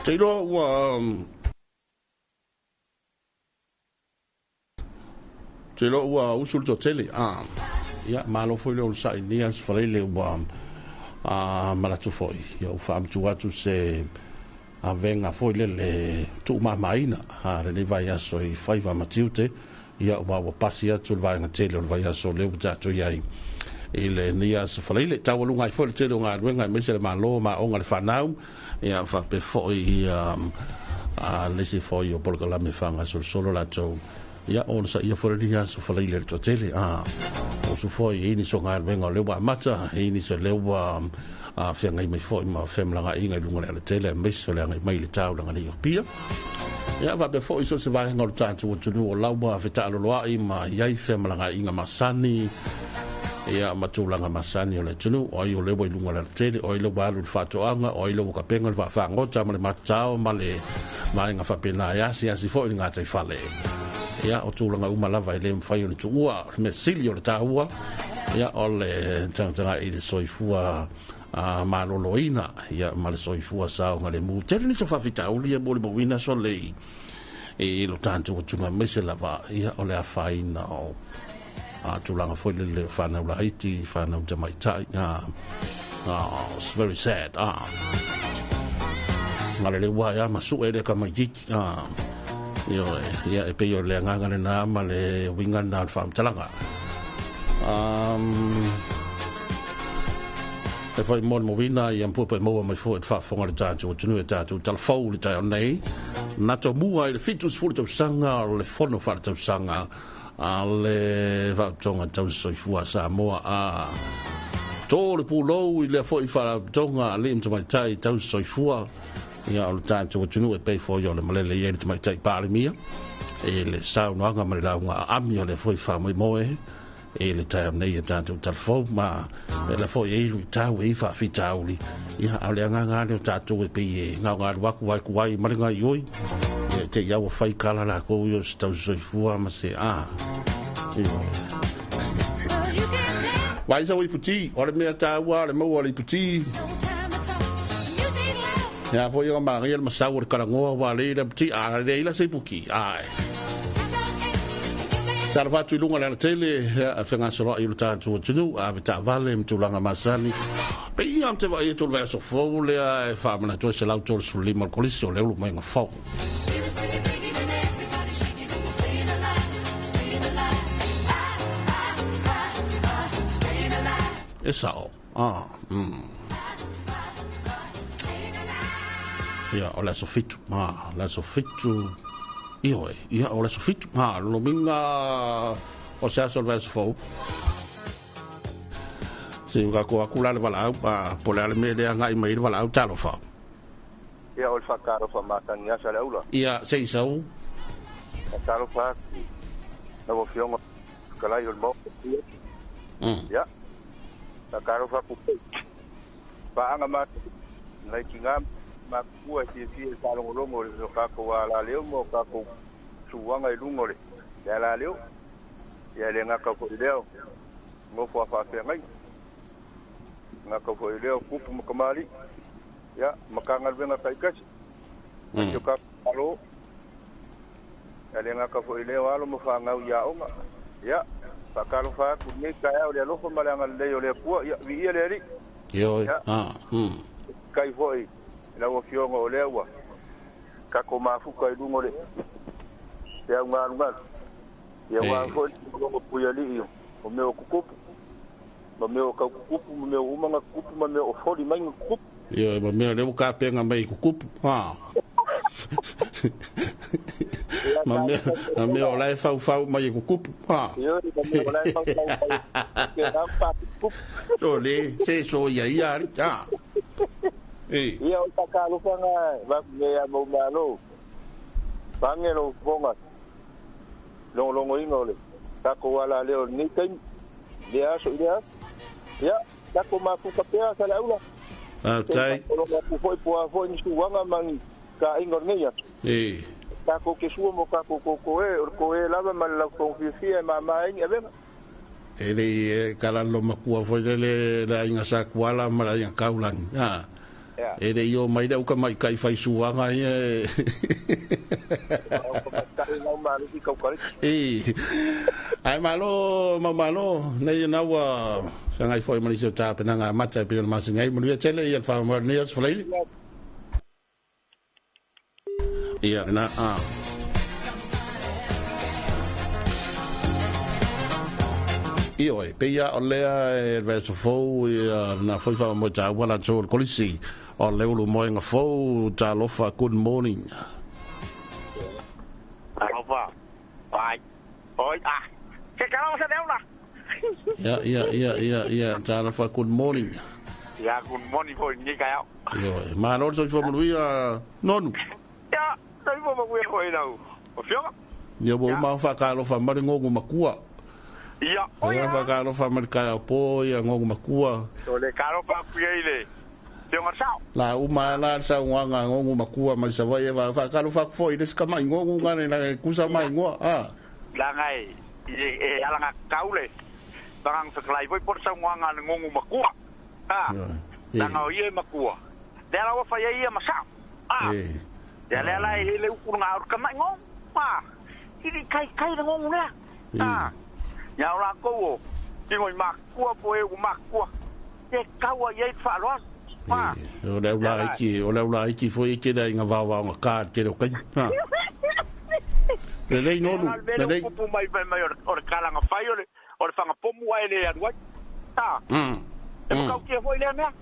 te lo te lo ua usul to tele ia malo foi le sa ni as fale le malatu foi ia fam tu atu se avenga foi le tu mamaina le vai aso i faiva matiute ia wa pasia tu vai na tele vai aso le uta to ia ile ni as fale le tawalunga foi le tele nga wenga mesele malo ma onga le fanau ia fa pe foi le si foi o porque la me fanga solo la to ia on sa ia fora dia so fala ile to tele o so foi ini so ngal venga le wa mata ini so le wa fenga mai foi ma femla nga inga lunga le tele mai so le mai le tau nga ni pia ia va be foi so se va ngol tanto o tunu o lawa feta lo ai ma ia femla nga inga masani ia matulanga masani o le tunu o i le wa lunga le tele o le wa lu fatoanga o le ka penga va fa ngota ma le matao ma le mai nga fa pena ia si foi nga tai fale ia o tūlanga umalava i le mwhai o le tuua me sili o le tāua ia o le tangtanga i le soifua maloloina ia ma le soifua sao nga le mu tere ni so whawhita uli e mo le mawina so le i lo tāntu o tunga mese lava ia o le awhaina o tūlanga foi le whanau la Haiti whanau Jamaitai it's very sad nga le wai masu e le ka mai jiki yo ia e pe yo le nganga le na ma le winga na fam talanga e fai mon movina ia po pe mo mai fo fa fonga le tatu o tunu e tatu telefon le tai nei na to mua le fitus fu to sanga le fono fa to sanga le va tonga tau so fu sa mo to le pulo le fo fa tonga le mto mai tai tau so fu ia o tanto o tunu e pay for yo le malele ye te mai tai pale mia e le sau no nga mala nga ami o le foi fa mai moe e le tai nei tanto telefon ma le foi e lu ta we fa fitauli ia ale nga le tanto e pe nga waku wai mali nga yoi e te iau fai kala la ko yo sta so fua ma se Wai sa wi puti, ora me ta wa le mo wi puti. Ya foi o Maria ma sa ur kala ngo wa le puti le la se puki. Tara fatu lunga la tele a fenga solo i luta tu tunu a ta vale mtulanga masani. Pe i am te va i tu verso fo le a fa mana to se l'auto sul limo colisso le lu mai fo. Esau. Ya, ola sofitu. La sofitu. Ia, ola sofitu. Lo minga o se aso verso fo. Se nga ko akula le vala pa polale me de nga i mai vala talo fa. Ia ol fakaro fa matan ya sala ula. Ia, se isau. Talo fa. Na vo fiongo kala yo mo. Ya. Takaro fa ku pa anga ma lai kinga ma ku si sa longo le ka ko ala leo mo ka ko suanga i lungo le ya la leo ya le nga ka ko leo mo fa fa ngai nga ka ko leo ku mo kamali ya makangal venga kai kachi yo ka alo ya le nga ka ko leo alo mo fa ngau ya o ya Pakalo fa ku ni kaya o le lo ma le ngal le o le ku ya vi le ri yo kai foi la o fiongo o le wa ka ko ma fu kai lungo le ya ngal ya wa ko ko pu ya li yo o me o ku ma me o ka ku ma me o ma ku ma me o fo di mai ku yo ma me le ka pe nga mai ku Mame o lai fau mai ku kupu. Yo mame o lai fau ke na pa kupu. So le se so ia ya. Ia o takalo fanga va me ya mo malo. Bangelo bonga. Longo ino le. Tako wala le ni kai. Dia so dia. Ya, tako ma ku ka pea sala ula. Tai. Ko foi ni suanga man ka ingor ngia. Ta ko ke suo mo ka ko e lava mal la confia ma ai ave ele kala lo makua foi le la inga sa kuala mara yang kaulan ele yo mai da ka mai kai fai suanga ai malo nei na wa sangai foi mali se ta penanga mata pe ma singai mo ia tele ia fa mo nias flei Ia na Io pe ia o lea verso fo na foi fa mo ta wala so kolisi o le lu mo nga fo ta lofa good morning. Alofa. Pai. Oi Ke kala sa deula. Ja ta lofa good morning. Ja good morning foi ni kaya. Io ma no so fo mo nonu. JaTai mo mo ko ina o fio. Ia bo ma fa ka lo fa ma ngo makua. Ia. Ia fa ka lo fa ma ka po ia ngo makua. So le ka lo fa ku ile. Te ngo sao. La u ma la sa nga ngo makua ma sa vai fa ka lo fa fo ile ska mai ngo ngane na ku sa mai ngo La ngai ala nga kaule. Bang sa klai voi por sa nga ngo makua. La nga ie makua. Dela wa fa ia ma sao. Ya la ele ku nga ur kama ngong ini kai ngong le ya ora ko ki ngoi mak ku po e mak ku e kawa ye fa lo o le la iki foi ke da nga va nga ka ke ro kai le no le ku mai or kala nga fai or fa nga pomu wa ele ya wa e ka ke foi le na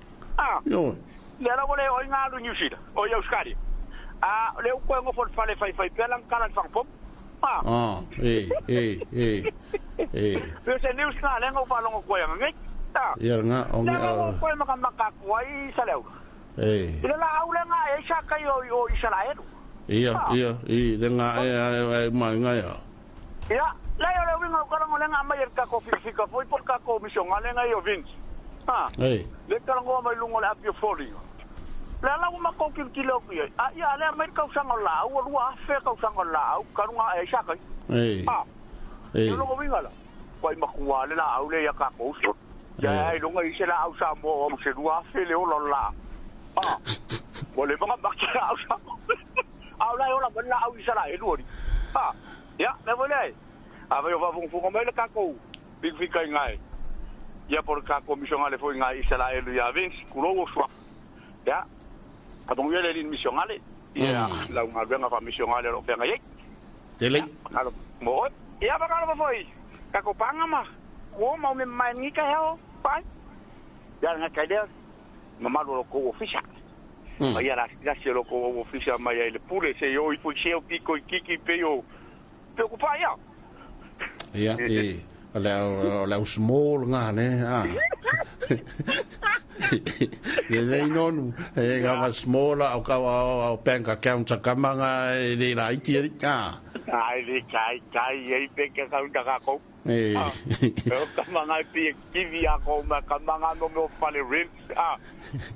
yo le la vole o nga lu nyusida o ya uskari le ko ngo for fale fai pelang kalan fang pom Pero se news na lengo fa longo ko yang ngai ta ya nga o nga ko maka ko ai saleu ila la aula nga e sa kai o Israel ia le nga ma nga ya la yo le winga ko ngo lenga mai ka ko fika foi por ka ko mission nga lenga yo vin le ka ngo mai lungo la pio foli la la ma ko kilo ki ia le mai ka usanga la o lua fe ka usanga la o ka nga e saka lo ko vingala ko ma kuwa le la au le ya ka ko so ya lo nga ise la au sa mo o se lua fe le o la mo le ba ba ka au sa au la o la ba la au isa la e lo ni ya me vole a ve va fu ko me le ka ko big fika ngai ya por ka comisión ale foi ngai isa la e lo ya ven kulo o so ya a donc il y a une mission allée il y a là on a bien la mission allée on fait rien tele alors bon il y a pas quand foi ka ko panga ma o ma me mani ka heo pai ya nga ka dia mama lo ko official ma ya la se lo ko official ma ya le pure se yo i fu che o pico kiki pe yo preocupa ya ya la small nga ne le non e ga smola o ka o penka account kamanga le la iki ai le kai e penka ka ko o kamanga pi via ko ma kamanga no me fale rent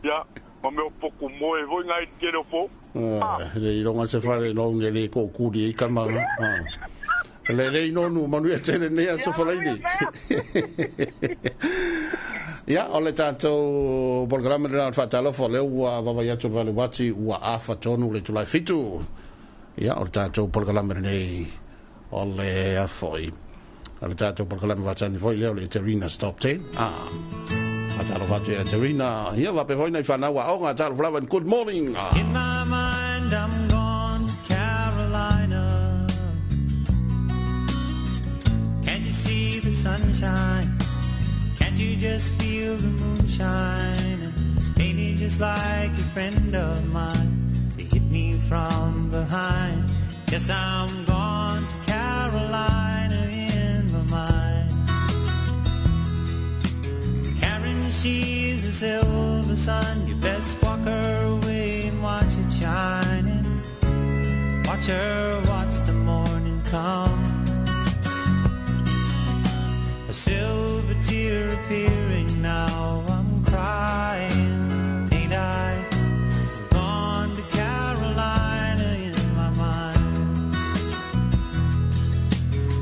ya mo me poco mo e voi ngai ke no po le ronga se fale no le ko ku di kamanga le no manu e tele ne so fale di ya ole tanto programa de fatalo fole wa va ya to vale wati wa afa tonu le to la fitu ya ole tanto programa ne ole afoi ole tanto programa vatani foi le Terina Stop 10 atalo vati Terina ya va pe foi na fana wa o atalo flava good morning in my mind I'm gone to Carolina, can't you see the sunshine? Can't you just feel the moonshine? Ain't it just like a friend of mine to hit me from behind? Yes, I'm gone to Carolina in my mind. Karen, she's a silver sun. You best walk her away and watch it shining. Watch her watch the morning come. A silver tear appearing now. I'm crying, ain't I? Gone to Carolina in my mind.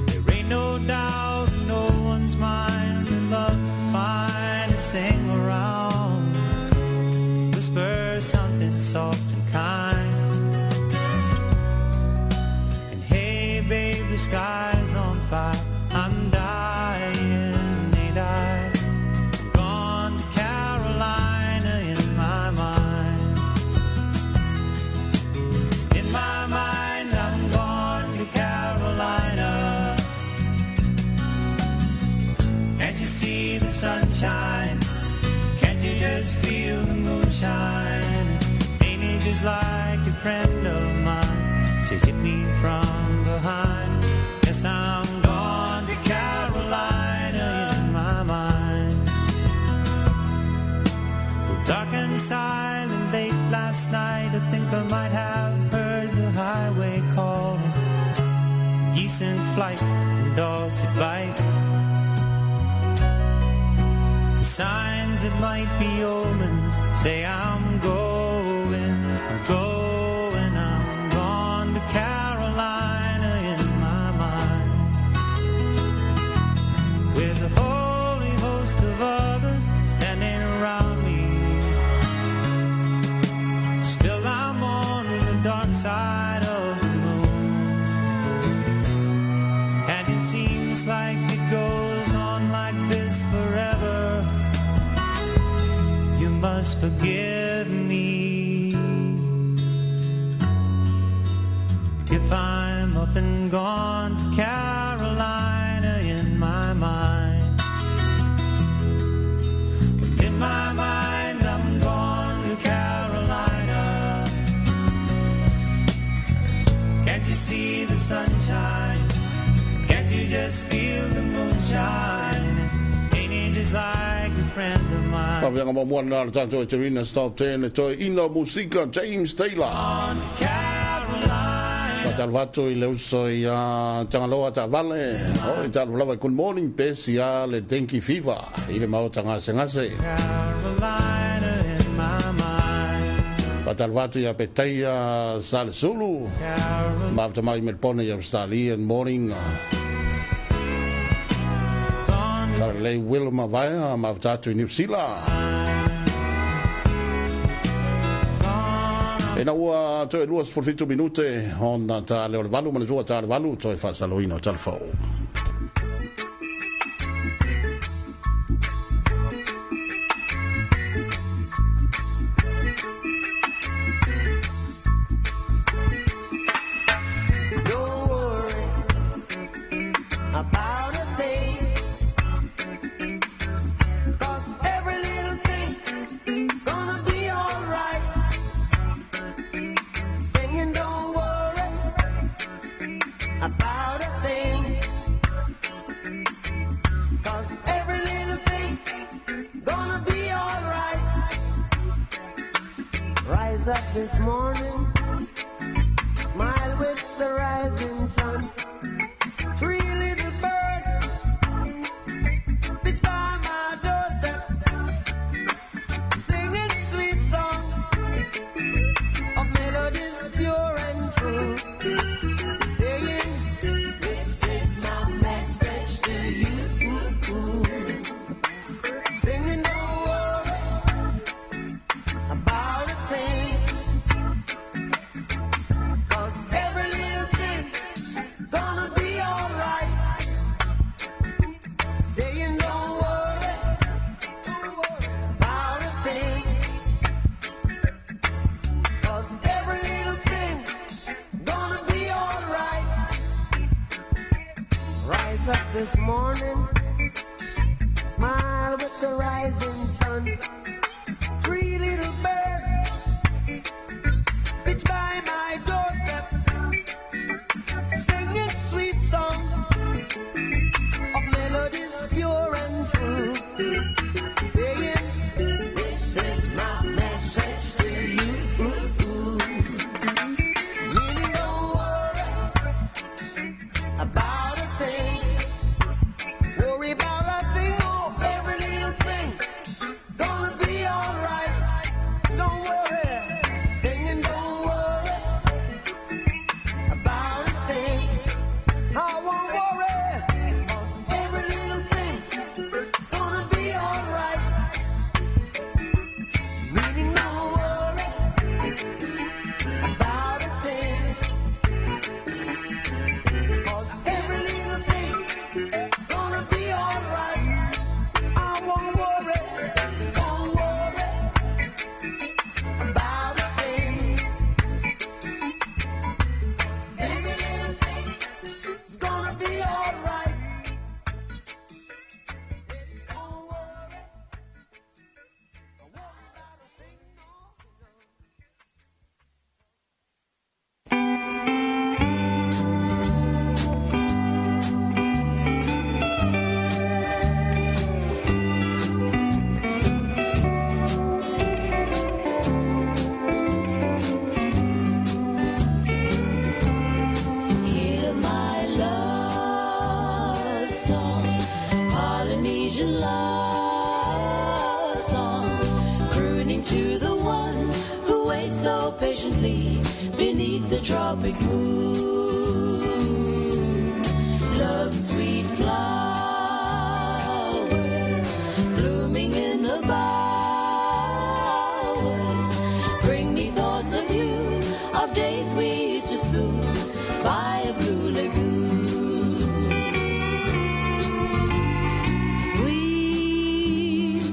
There ain't no doubt in no one's mind that love's the finest thing around. Whisper something soft and kind. And hey babe, the sky's on fire. I'm dying, ain't I? Gone to Carolina in my mind. In my mind, I'm gone to Carolina. Can't you see the sunshine? Can't you just feel the moonshine? Ain't it just like a friend of mine to hit me from behind? Yes, I'm gone to Carolina in my mind. Dark and silent late last night, I think I might have heard the highway calling. Geese in flight and dogs that bite. The signs that might be omens say I'm going, I'm going, I'm gone to Carolina in my mind. With a holy host of others standing around me, still I'm on the dark side of the moon. And it seems like it goes on like this forever. You must forgive me if I'm up and gone to Carolina in my mind. In my mind, I'm gone to Carolina. Can't you see the sunshine? Can't you just feel the moonshine? Ain't it just like a friend of mine? Pavianga mo mwana tanto Terina Stop 10 to ino musica James Taylor. Talvato I leuso I tangaloa ta vale. O I talvalava good morning pesia le denki fever. I le mau tanga sengase. Carolina in my mind. Fatalvatu ia peteia Salsulu. Mavtamai Melpona ia Australia morning. Tarlei Wilma Vaia Mavtatu New Zealand. E na ua toe 2 minute on ta le valu manzua ta valu toe fa saloino telefo. This morning, smile with the rising sun. 3 little birds pitch by my doorstep, singing sweet songs of melodies pure and true, saying, "This is my message to you." Singing, "Don't worry about a thing." This morning, smile with the rising sun. 3 little birds pitch by my doorstep, singing sweet songs of melodies pure and true, saying, "This is my message to you." Meaning, don't worry about a thing. About a thing, oh, every little thing gonna be alright. Don't worry, singing, don't worry about a thing. I won't worry, 'cause every little thing gonna be alright. Meaning, don't worry about a thing, 'cause every little thing gonna be alright. I won't worry, don't worry about a thing. Every little thing is gonna be alright. Don't worry. Hear my love song, Polynesian love song, crooning to the one who waits so patiently beneath the tropic moon. Love's sweet flowers blooming in the bowers bring me thoughts of you, of days we used to spoon by a blue lagoon. Weave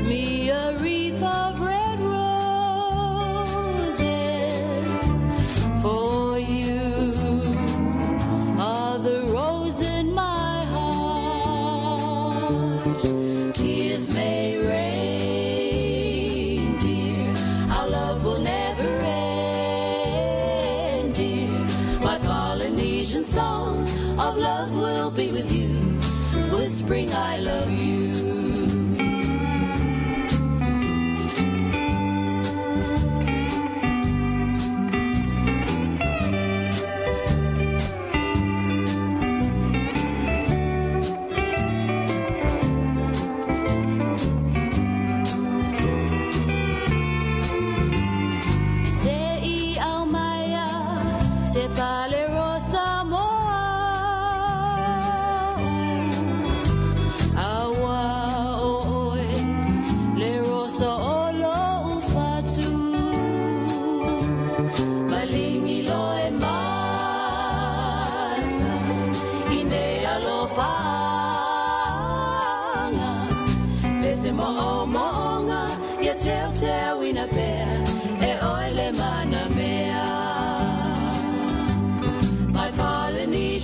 me a wreath of red roses for you, are the rose in my heart. Tears may rain, dear, our love will never end, dear. My Polynesian song of love will be with you, whispering I love you.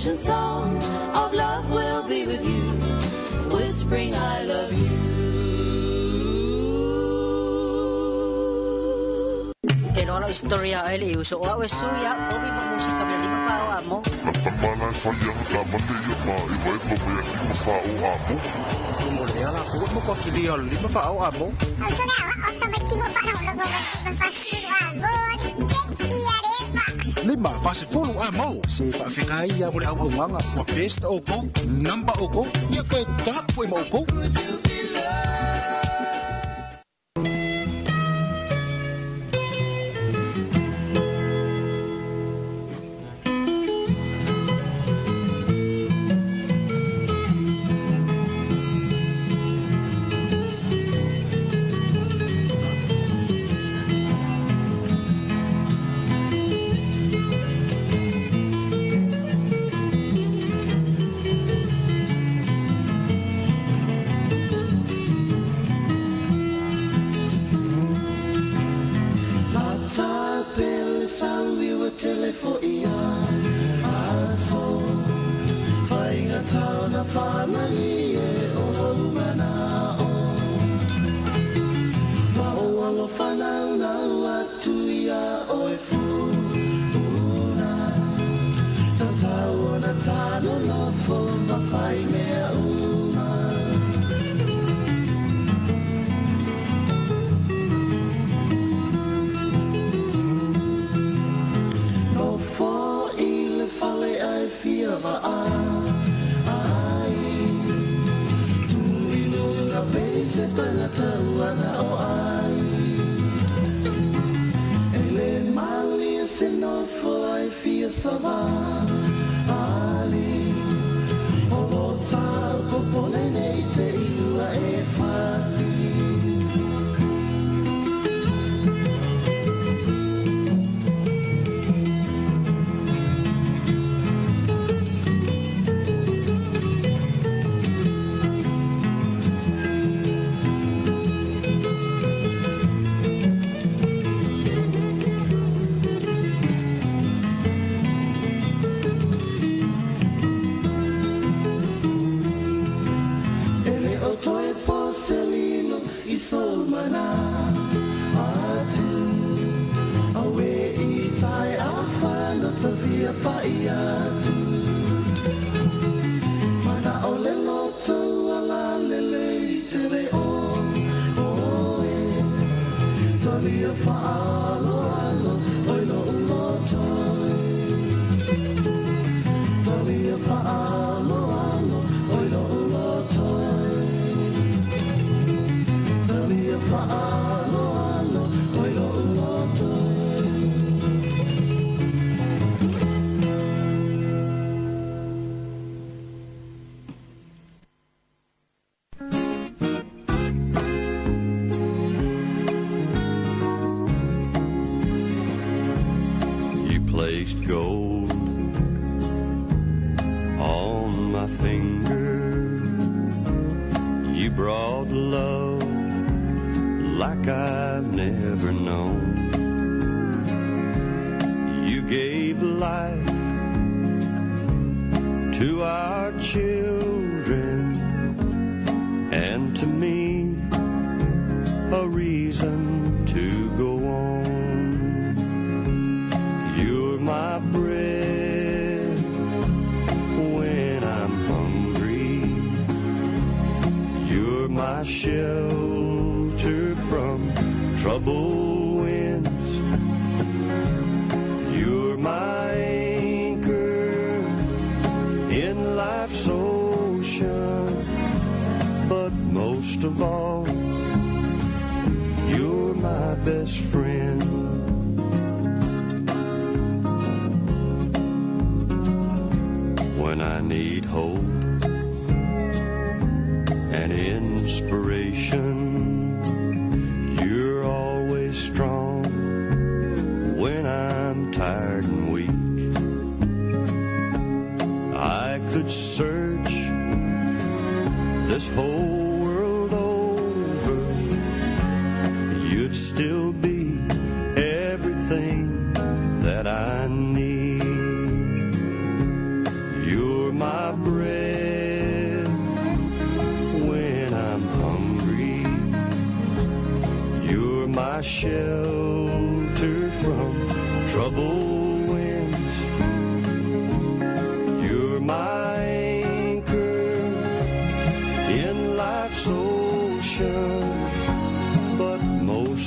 ocean song of love will be with you, whispering I love you. Kenono istorya eli uso wa wesuya obi mo musika bila di mafawa mo. Natamana fayang tamande ya ma iwai mo ya di mafawa mo. Mole ala ko mo ko kili al di mafawa mo. Asuna automatic mo fa na logo mafawa mo. Lima fase fulu amo se fa fikai ya mole au nganga wa best oko number oko ya ke tap foi mo oko.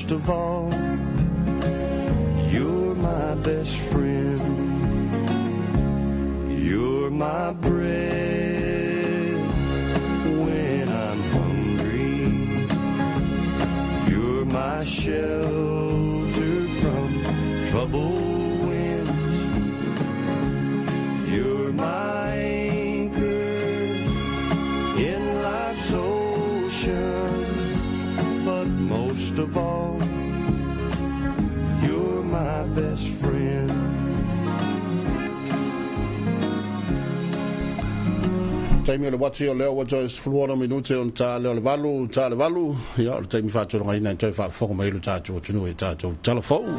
most of all, you're my best friend. You're my bread when I'm hungry. You're my shelter from troubled winds. You're my anchor in life's ocean. But most of all, you're my best friend. Taimi o le wati o leo wato es fluora minute on ta leo le valu ya le taimi fato ngai na toi fa fonga mai lu tato tunu e tato telefone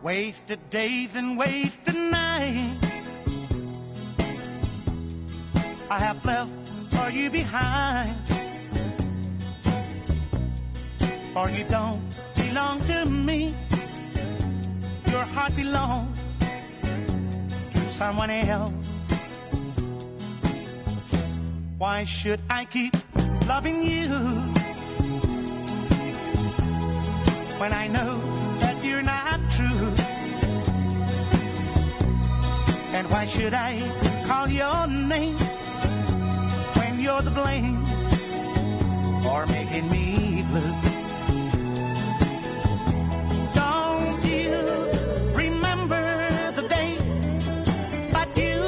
Wasted days and wasted nights I have left for you behind. For you don't belong to me. Your heart belongs to someone else. Why should I keep loving you when I know that you're not true? And why should I call your name when you're the blame for making me blue? Don't you remember the day that you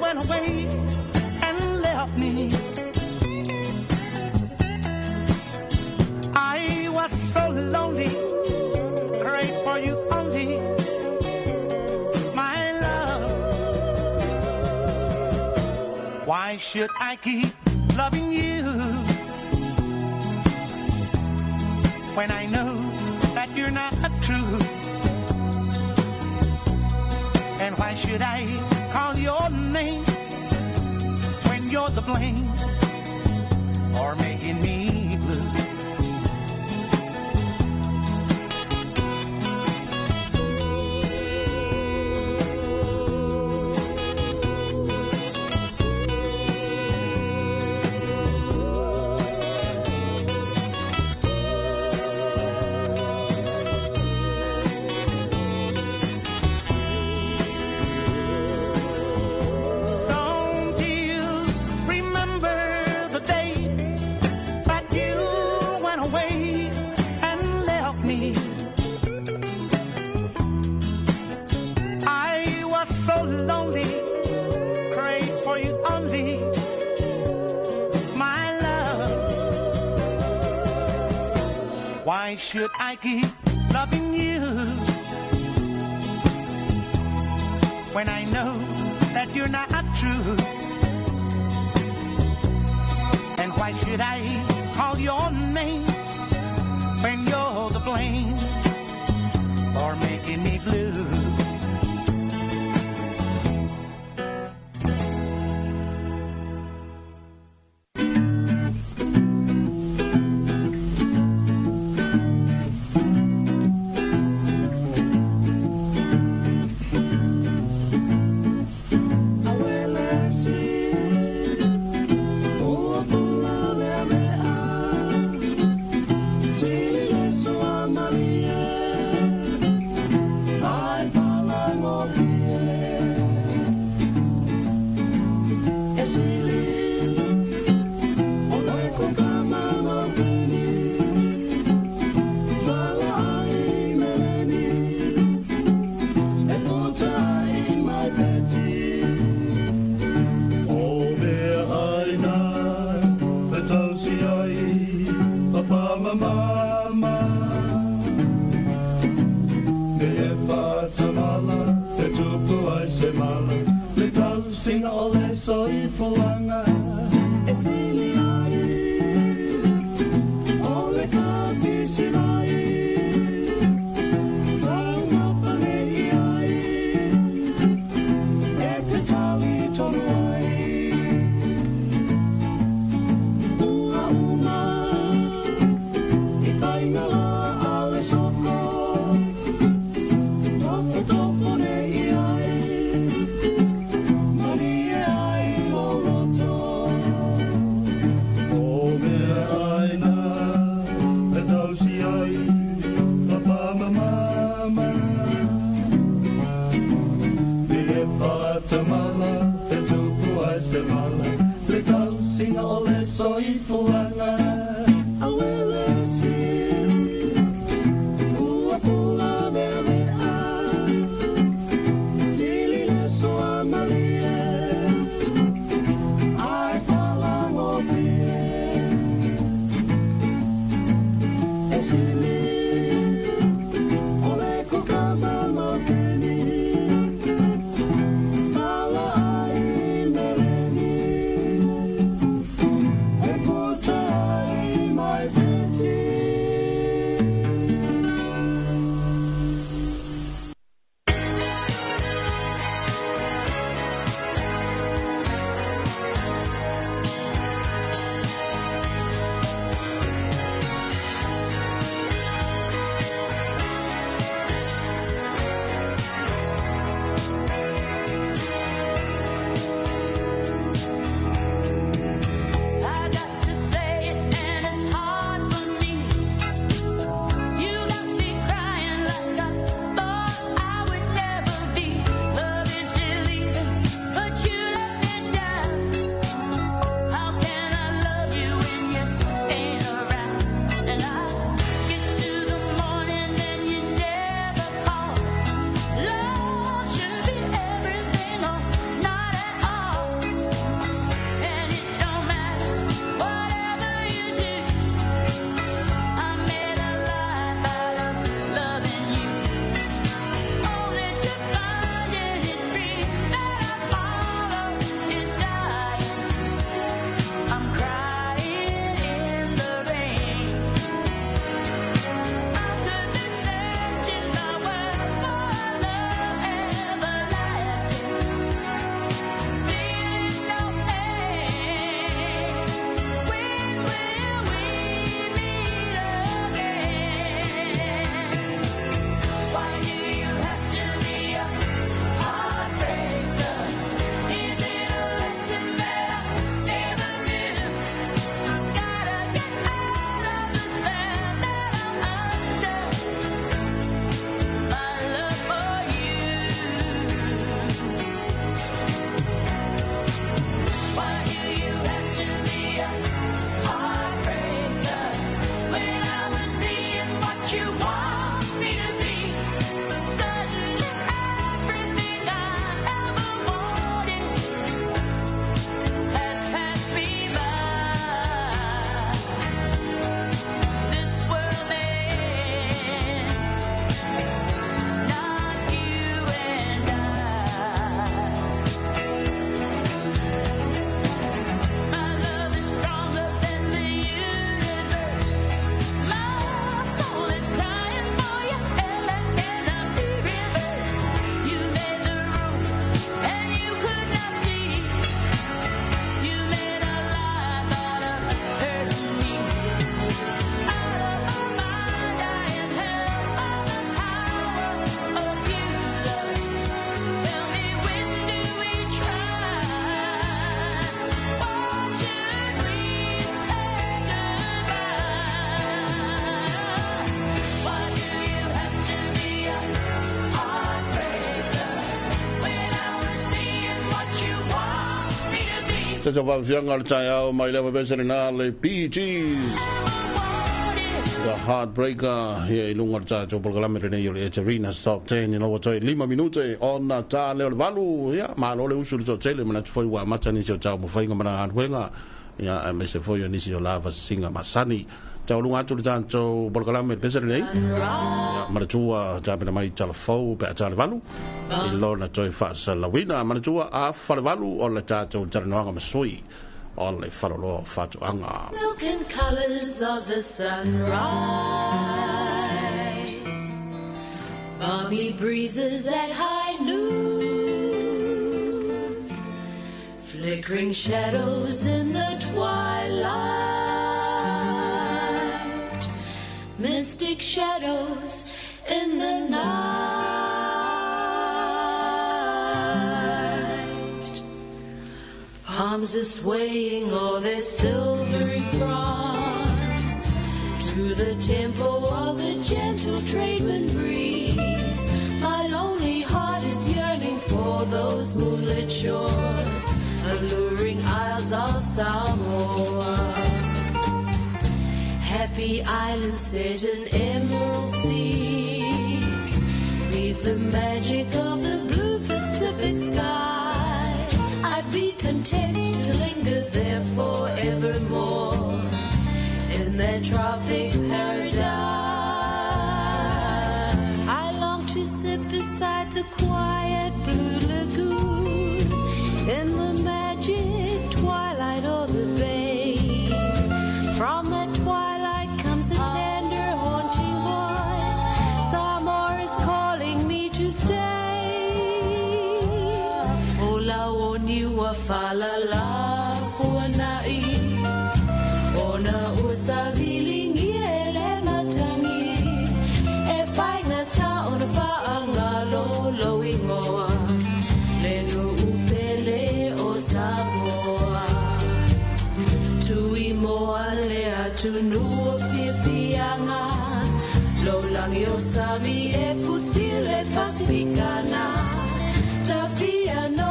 went away and left me? I was so lonely, prayed for you only. Why should I keep loving you when I know that you're not true? And why should I call your name when you're the blame for making me blue? Why should I keep loving you when I know that you're not true? And why should I call your name when you're the blame for making me blue? Time Te te whawhianga le tai au mai lewa besere nā le PGs. The Heartbreaker here in lunga cha cho programa re nei le Serena's Top 10 you know what 5 minute on na ta le valu ya ma lo le usu cho tele mana foi wa mata ni cho cha mo fainga mana hanwenga ya me se foi ni si lava singa masani cha lunga tu cha cho programa besere nei ya ma tua cha pena mai cha fo pe cha le valu i lo na toi fa sa la wina ma tua a fa le valu o la cha cho cha no nga soi all le farolo fatu anga Silken colors of the sunrise, balmy breezes at high noon, flickering shadows in the twilight, mystic shadows in the night. Palms are swaying all their silvery fronds to the tempo of the gentle tradewind breeze. My lonely heart is yearning for those moonlit shores, alluring isles of Samoa. Happy islands set in emerald seas, beneath the magic of the blue Pacific sky. I'd be content to linger there forevermore in that tropic paradise. I long to sit beside the quiet blue lagoon in the magic twilight of the bay. From the twilight comes a tender, haunting voice. Samoa is calling me to stay. Niwa falala fuanai ona usavilingi ele matangi e faina ta ona faanga lo ingoa leno upele o Samoa tui moa lea tunu o fianga lo langi o sami e fusile pacificana tafia no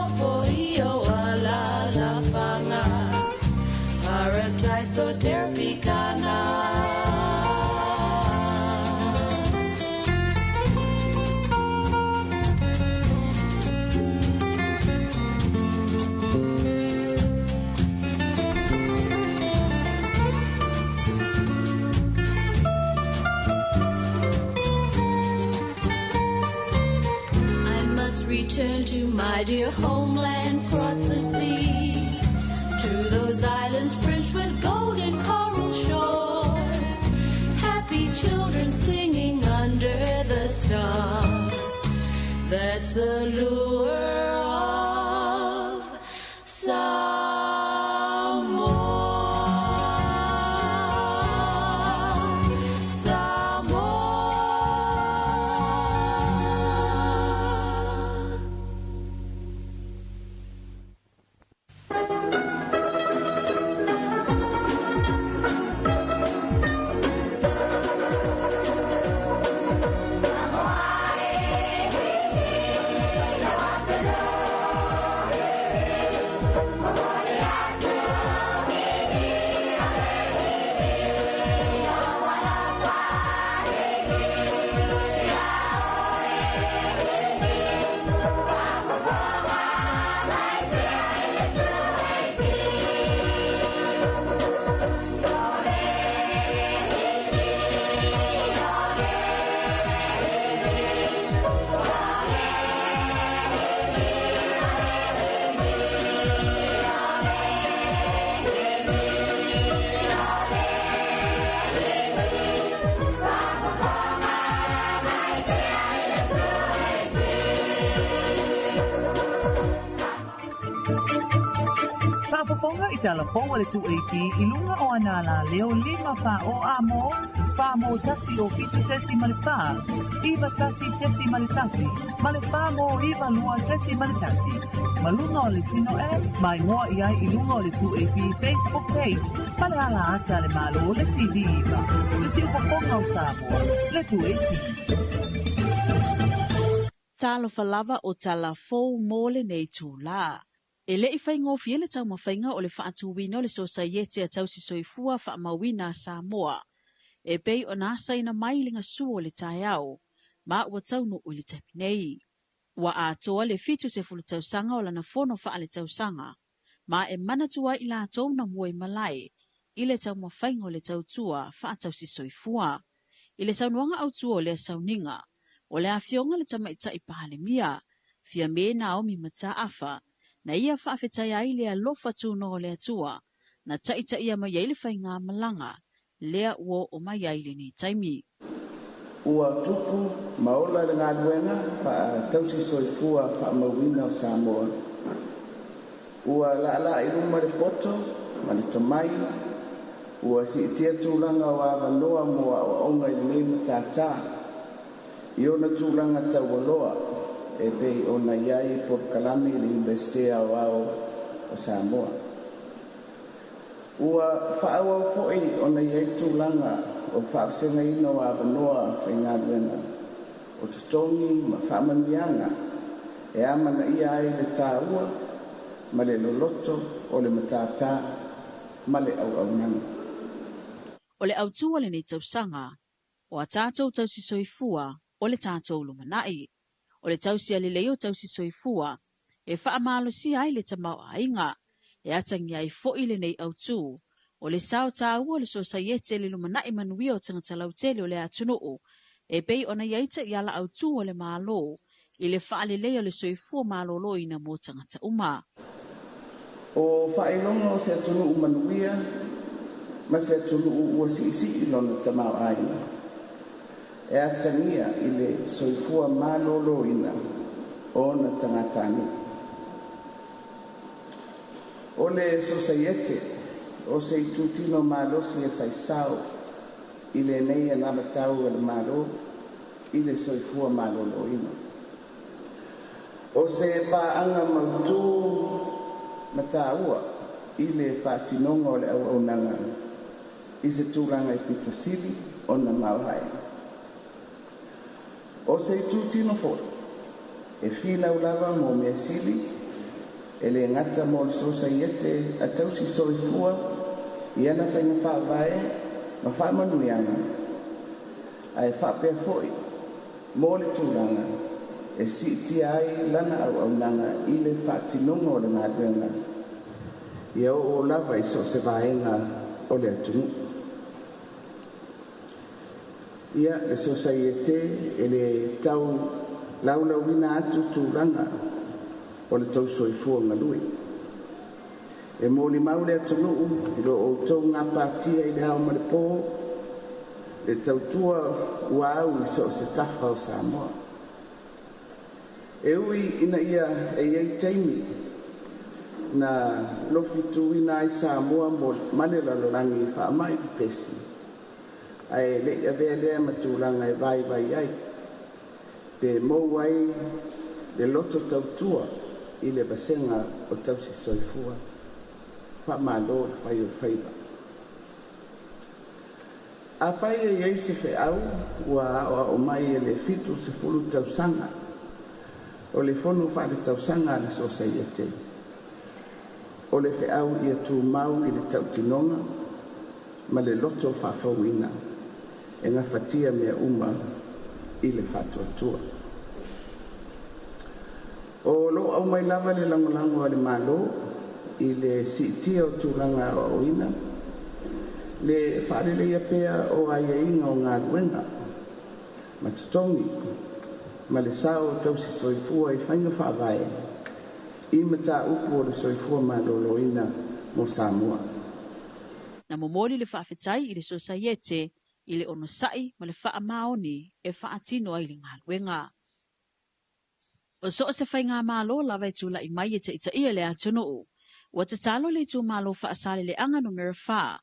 paradise or Terpicana. I must return to my dear homeland, cross the sea, to those islands fringed with golden coral shores, happy children singing under the stars. That's the lure of Whaafafonga I talafonga le 2AP I lunga o anala leo 5 wha o amo, wha mo tasi o fitu tesi male wha, iwa tasi tesi male tasi, male wha mo iwa lua tesi male tasi. Malunga o le sino mai ngoa iai I lunga o le 2AP Facebook page, male ala ata le malo o le TV iwa, le si whafonga o Samoa, le 2AP. Talofa lava o talafou mo le nei tūlā. E le i whaingofi le tau mawhainga o le whaatuwina o le Society a tausi soifua whaamawina Samoa. E pei o nasa ina mailinga suo le taiao, ma ua taunu o le tapinei. Ua atoa le fitu se fulu tausanga o lana fono wha le tausanga, ma e manatua i la tau na muai malai, i le tau mawhainga o le tautua wha tausi soifua. I le saunuanga au tua o le sauninga, o le afionga le tamaita i pahalemia, fia me na omi mata afa, na ia whaafetai ai lea lofa tūno o lea tua, na taita ia mai ai le whainga malanga, lea ua o mai ai le ni taimi. Ua tupu maola le ngā duenga wha tausi soifua wha mawina o Samoa. Ua la i ruma le poto, ma le tamai, ua si itia tūlanga o awanoa mua o onga i mei matata. I ona tūlanga taualoa, e pei ona iai por kalami le investea o ao o Samoa. Ua whaau fo'i ona iai tūlanga o whaasenga ina o awanoa whaingaduenga. O tutongi ma whaamanianga e amana ia ai le tāua, ma le loloto o le matata, ma le au nanga. O le autua le nei tausanga, o a tātou tausi soifua o le tātou lumanai. O le tausi a le leo tausi soifua, e whaamalo si ai le tamau ainga, e atangi ai fo'i le nei autu, o le sao tāua le Society le lumanai manuia o tangata lautele o le atunuu, e pei ona iaita i ala autu o le malo, i le whaale leo le soifua malolo ina mo tangata uma. O whaelonga o se atunuu manuia, ma se atunuu ua si lona tamau ainga. E atangia i le soifua malolo ina o na tangatani. O le Society o se itutino malosi e whaisao i le nei a namatau e le malo i le soifua malolo ina. O se paanga mautu na tāua i le whātinonga o le au nanga i se tūranga i pita sili o na mauhai. O se tūtino fo, e whina ulawa mo mea sili, e le ngata mo le Society a tausi soifua, i ana whainga whaavae, ma whaamanuianga, a e whapea foi, mo le tūranga, e siti ai lana au nanga i le whātinonga o le ngātuenga, i au o lava i so se vaenga o le atunu. Ia le Society e le tau laulauina atu tūranga o le tau soifua ngalui. E mōli mau le atunuu i lo o tau ngā pātia i le hao maripo, le tau tua ua au i so se tafa o Samoa. E ui ina ia e iei teimi na lofi tuina i Samoa mo mane lalorangi i whaamai i pesi. Ai le avea lea matūranga e vai ai. Pe mou ai le loto tautua i le basenga o tausi soifua. Whamalo le whai o whaiva. A whai e iei se whe au, ua o mai e le fitu se fulu tausanga. O le whonu whare tausanga le Society. O le whe au i a tū mau i le tautinonga, ma le loto whawhauina. E ngā whatia mea uma i le whatuatua. O lo au mai lava le langolango a le malo i le sitia o tūranga o oina, le whaarele ia pea o aia inga o ngā ruenga, ma tutongi, ma le sao o tausi soifua i whainga whaavae, i mata upu o le soifua maloloina mo Samoa. Na momoli le whaafetai i le Society, i le ono sai ma le wha maoni e wha atino ai le ngā luenga. O so se whai ngā malo lawa e tūla i mai e te ita ia le atunuu. Wa te talo le tū malo wha asale le anga numera wha.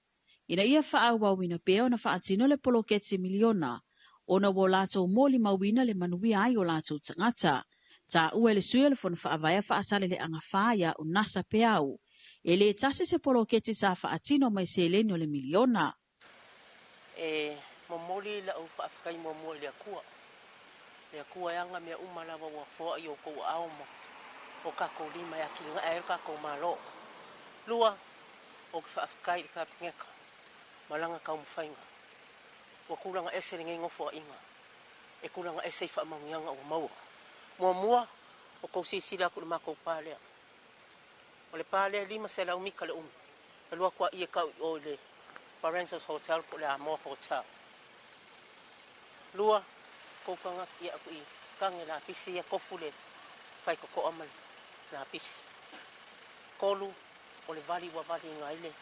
Ina ia wha au wawina peo na wha atino le poloketi miliona. Ona wo lato moli mawina le manuia ai o lato tangata. Ta ue le suia le fona wha avaya wha asale le anga whaia o nasa peau. E le tase se poloketi sa wha atino mai se eleni o le miliona. E momoli la o whaafikai momoli le akua. Le akua yanga mea umalawa wa fōa i o kou aoma. o kako lima ya ki nga e kako malo lua o fa kai ka ngeka malanga ka mfainga wa kulanga ese ngai ngofo inga e kulanga ese fa mangyanga o mau mua o ko sisila ku mako pale o le pale lima se la umika le lua kwa ia ka o le Parenzo's Hotel ko le Amor Hotel lua ko panga ia ku i kangela pisi ya kofule fai ko amal na pisi kolu o le vali wa vali ngaile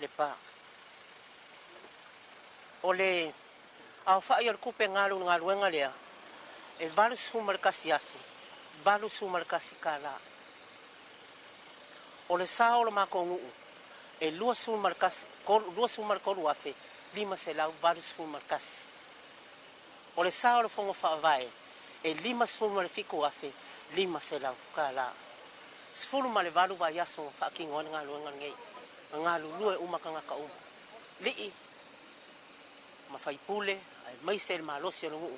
le pa o le au fa ia kupe ngalu ngaluenga lea e valu sumar kasiafi valu sumar kasikala o le sao lo makongu e lua sumar kas lua sumar kolu afe lima se lau valu sumar kas o le sao lo fongo fa vai e lima sumar fiku afe lima se lau kala sfulu male valu va yaso fa kingon ngaluenga ngei ngalu lue umakanga ka li mafai pule ai mai sel malosi no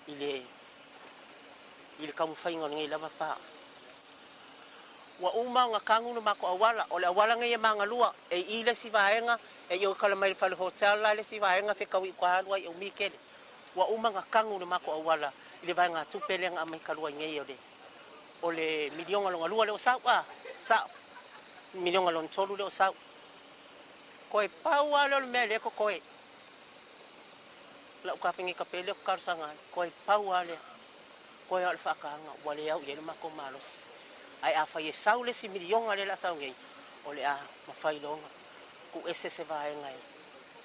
ile kamu fai ngon ngai lava pa wa uma nga kangu no mako awala ole awala ngai manga lua e ile si vaenga e yo kala mai fa hotel la le si vaenga fe kawi kwa lua o mikele wa uma nga kangu no mako awala ile vaenga tu pelenga mai kalua ngai ole milion alonga lua le o sa milion alon tolu le o sa koe paua le mele ko koe la ka pingi ka pele ko karsanga koe paua le koe al fakanga wale au ye ma ko malos ai afa ye saule si milion ale la saunge ole a ma fai longa ku ese se vai ngai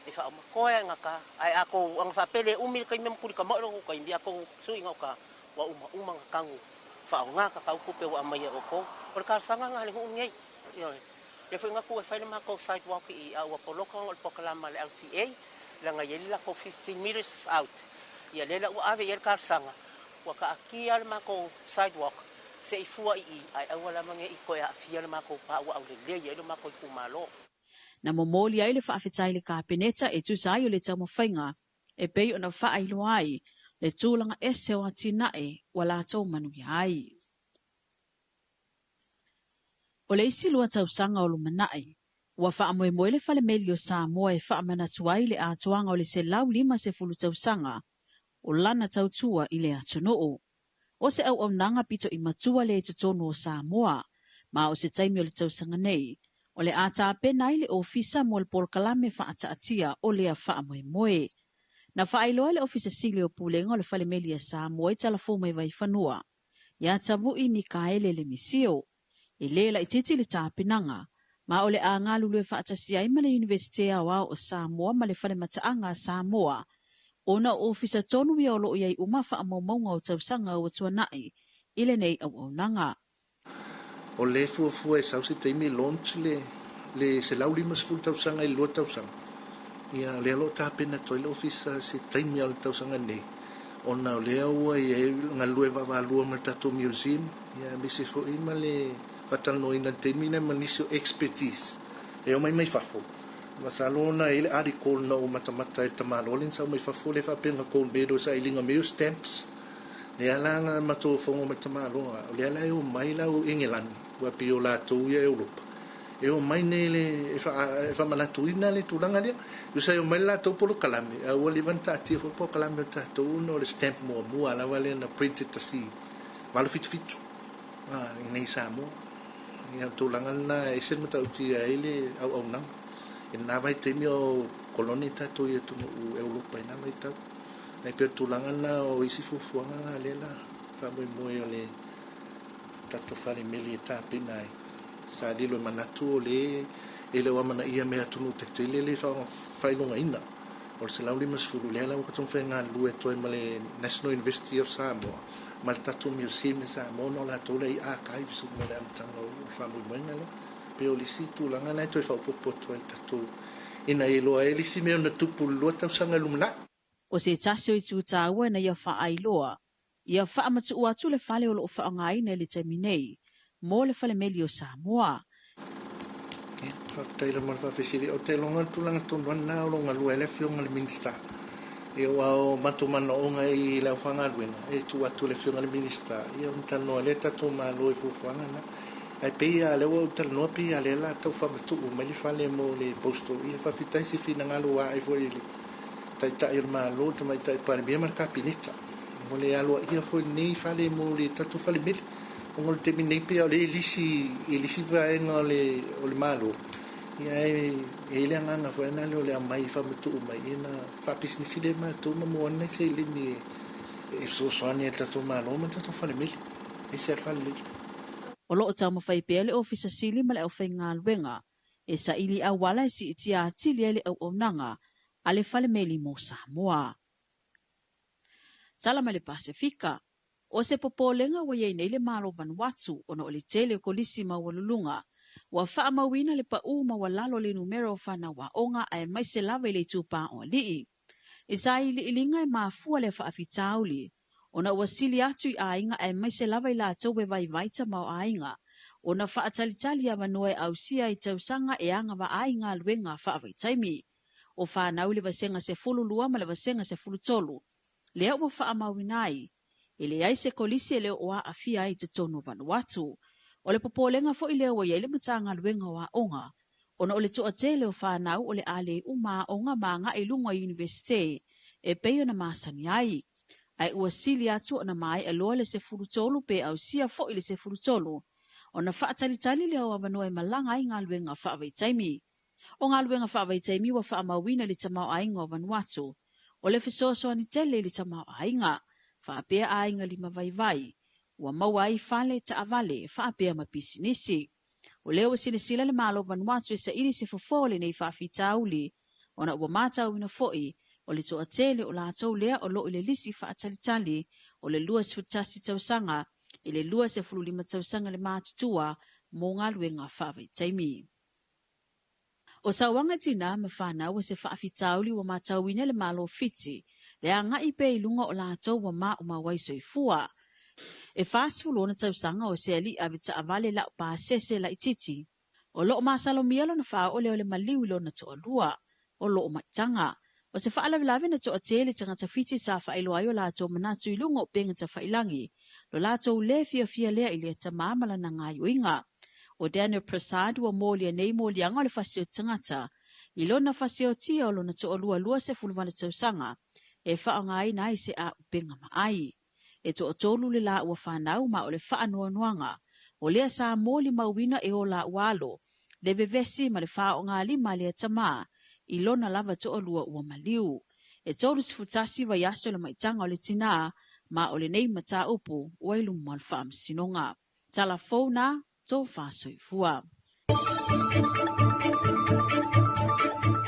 e fa ma koe ngaka ai ako ang fa pele umil kai mem kuri ka mo ro ko india ko sui ngaka wa uma kangu fa ngaka ka ku pe wa mai o ko por karsanga ngali ngai yo e foi ngaku e fai ma ko sidewalk I a poloka ngol pokalama le LTA la nga yela ko 15 meters out ya lela u ave yer karsanga wa ka akia ma ko sidewalk se ifua ai awala mange I ko ya fia ma ko pa wa le ye ma ko kumalo na momoli ai le faafetai le kapeneta e tu sai o le tamo fainga e pei ona fa ai loai le tūlanga ese o atina wala tau manu ai o le isi lua tausanga o lumanai, ua whaamoemoe le whale meli o Samoa e whaamanatuai le atoanga o le se lau 50 tausanga o lana tautua I le atunoo. O se au nanga pito I matua le tutonu o Samoa, ma o se taimi o le tausanga nei, o le ata pena I le ofisa mo le polkalame whaataatia o le a whaamoemoe. Na whaailoa le ofisa sili o pulenga o le whale meli a Samoa I talafo mai vai whanua, ia tavui Mikaele le misio, e lela I titi le tāpinanga, ma ole a ngā lulu e whaatasi ai ma le Universite Awa o Samoa ma le whale mataanga Samoa, ona ofisa tonu I olo iai uma whaamaumaunga o tausanga o tuanai, ile nei au nanga. O le fuafua e sausi teimi launch le se lau 50 tausanga I lua tausanga. Ia le alo tāpina toi le ofisa se teimi al tausanga nei. Ona o le au e ngalue wavalua ma tato museum, ia bisi fo ima le patano ina temina manisio expertise e o mai fafo masalona ele article no matamata tamalolin sa mai fafo le fa penga ko bedo sa ilinga meu stamps le alanga mato fongo matamalo le ala o mai la o England wa piola to ia Europa e o mai nele e fa manatuina le tulanga dia yo sai o mai la to polo kalame o levanta ti fo polo kalame tato no le stamp mo ala vale na printed to see vale fit nei Samoa ia tulangan na isen mata uti ele au nang ina vai temi o koloni tatu ia tu Europa ina vai tau ai per tulangan na o isi fufuanga lela fa moi le tatu fare meli ta pinai sa dilo manatu le ele wa mana ia me atu te tele le fa no ina o se lauli mas fulu lela o katon fenga lue to male National University of Samoa mal tatu museum sa mono la tole I archive su mo am tango famu mengale pe o lisi tu langa na to fa popo to tatu ina ilo ele si me na tupu lo ta sanga lumna o se tasio I tu tawa na ia fa ailoa ia fa amatu atu le fale o lo fa ngai na le terminei mo le fale meli o Samoa fa taila mo fa fisiri o te longa tu langa tu na o longa lu ele fio ngal minsta e o matu mana onga I leo whangaruenga e tu atu le whiunga le minista ia mtanoa le tatu malo e fufuanga na ai pia le o tanoa pia le la tau whamatu o mai le whale mo le posto ia whawhitai si whina ngalo wa ai fwoi le tai tai o malo te mai tai pare bia marka pinita mo le alo ia fwoi nei whale mo le tatu whale mele o ngol te minei pia o le elisi vaenga o le malo ia e le nganga fo na le mai fa mutu mai ina fa business le ma tu mo na se le ni e so soani ta to ma no ma ta to fa le mil e se fa le o lo ta mo fai pele office sili ma le ofenga lwenga e sa ili a wala si tia tili ele o nanga ale fa le meli mo Samoa tala ma le Pasifika o se popolenga wa ye nei le malo Vanuatu ona o le tele ko lisi ma walulunga wa faa mawina le pau ma walalo le numero fana wa onga ai mai se lava le tupa o lii. Isai li ilinga e mafua le faa fitauli. Ona wasili atu I ainga ai mai se lava la tobe vai vaita mau ainga. Ona faa talitali a manoe au sia I tausanga e anga wa ainga luenga faa vaitaimi. O faa nauli vasenga se fulu lua ma le vasenga se fulu tolu. Lea ua faa mawinai. Ele ai se kolisi ele oa afia I te tonu Vanuatu. O le popolenga fo I leo wa yele matanga luenga wa onga. Ona o le toa tele o whanau o le ale uma onga maanga I lunga universite e peio na masani ai. Ai ua sili atu ona mai aloa le se furutolu pe au sia fo I le se furutolu. Ona whaatalitali leo wa manoe malanga I ngā luenga whaavaitaimi. O ngā luenga whaavaitaimi wa whaamawina le tamau ainga o Vanuatu. O le fisoso ni tele le tamau ainga. Whaapea ainga lima vai. Ua mawai fale ta avale whaapea ma pisinisi. O leo sinisila le malo Vanuatu e sa ili se fofole nei whaafitauli. Ona ua matau ina foi, o le toa tele o la tau lea o lo ile lisi whaatalitali, o le lua se futasi tausanga, I le lua se fululima tausanga le mātutua, mō ngā luenga whaavaitaimi. O sawanga tina me whanau o se whaafitauli wa matauina le malo fiti, le anga I pe ilunga o la tau wa maa o mawai soifua. E whaasifulu na tausanga o se ali avita avale la pa sese la ititi. O loo masalo mielo na wha ole ole maliu ilo na toa lua. O loo maitanga. O se whaalavilavi na toa tele tangata fiti sa whailo ayo la toa manatu ilunga o penga ta whailangi. Lo la toa le fia lea ili ta mamala na ngā yuinga. O Daniel Prasad wa molia nei molianga o le fasio tangata. Ilo na fasio tia o lo na toa lua se fuluvana tausanga. E wha ngai nai se a upenga maai. E to tolu le la ua whanau ma o le whaanoanuanga. O lea sa moli mauwina e o la ualo. Le vevesi ma le wha o ngā lima lea tamaa. I lona lava to olua ua maliu. E tolu sifutasi wa yaso le maitanga o le tina. Ma o le nei mata upu wailu malfa sinonga. Tala fauna to whasoifua.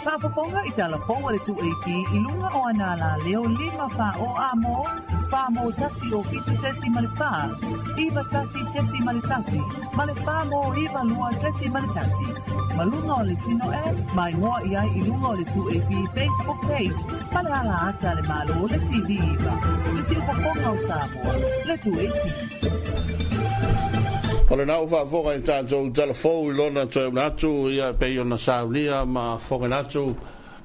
Whaafafonga I talafou le 2AP I lunga o anala leo 5 wha o amo, wha mo tasi o fitu tesi ma le wha, iwa tasi tesi ma le tasi, ma le wha mo iwa lua tesi ma le tasi. Ma lunga o le sino mai ngoa I lunga o le 2AP Facebook page, ma le ala ata le malo o le TV iwa. Le si whafonga o Samoa, le 2AP. Ole na ufa foga I tātou telefou I lona toi unatu ia pei ona saunia ma foga natu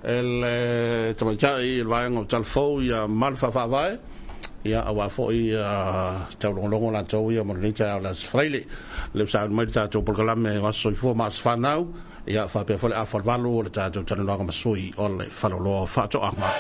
ele tamaitai il vaenga o telefou ia malfa whawai ia awa foi taulongolongo la tau ia monita o las freile le saun mai tātou proglame waso I fua mas whanau ia whapea fole a whalwalu o le tātou tanunanga masui o le whaloloa whato ahma.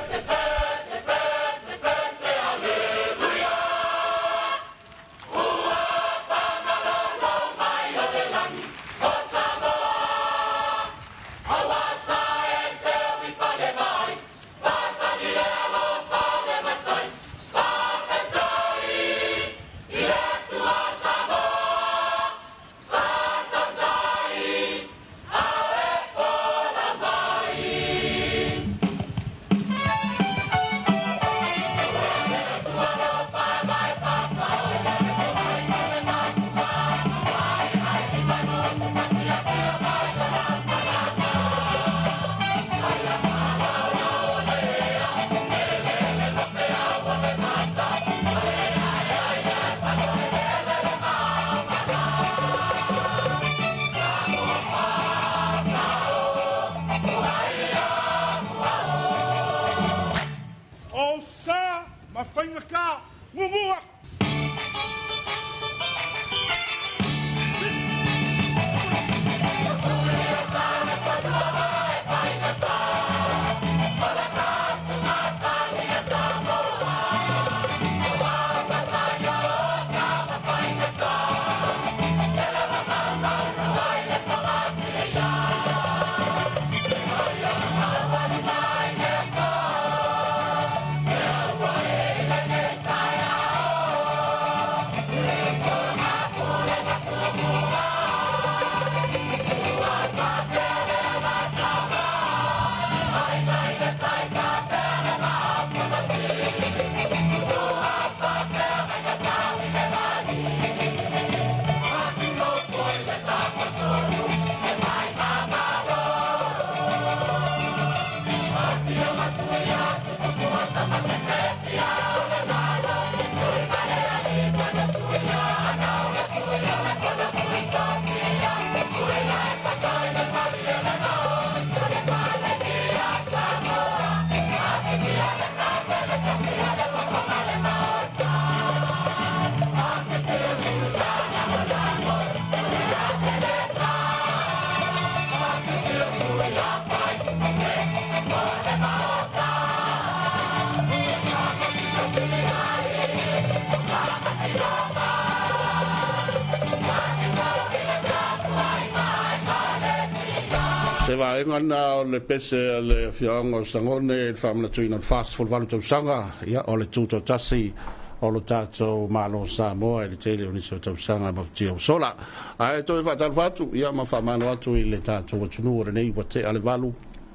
Se va ngana le pese le fiango sangone famna tuina fast for valu sanga ia o le tuto tasi o lo tato malo Samoa le tele oni so sanga ma tio sola ai to fa tal fatu ia ma fa mano atu le tato tunu re nei wate ale valu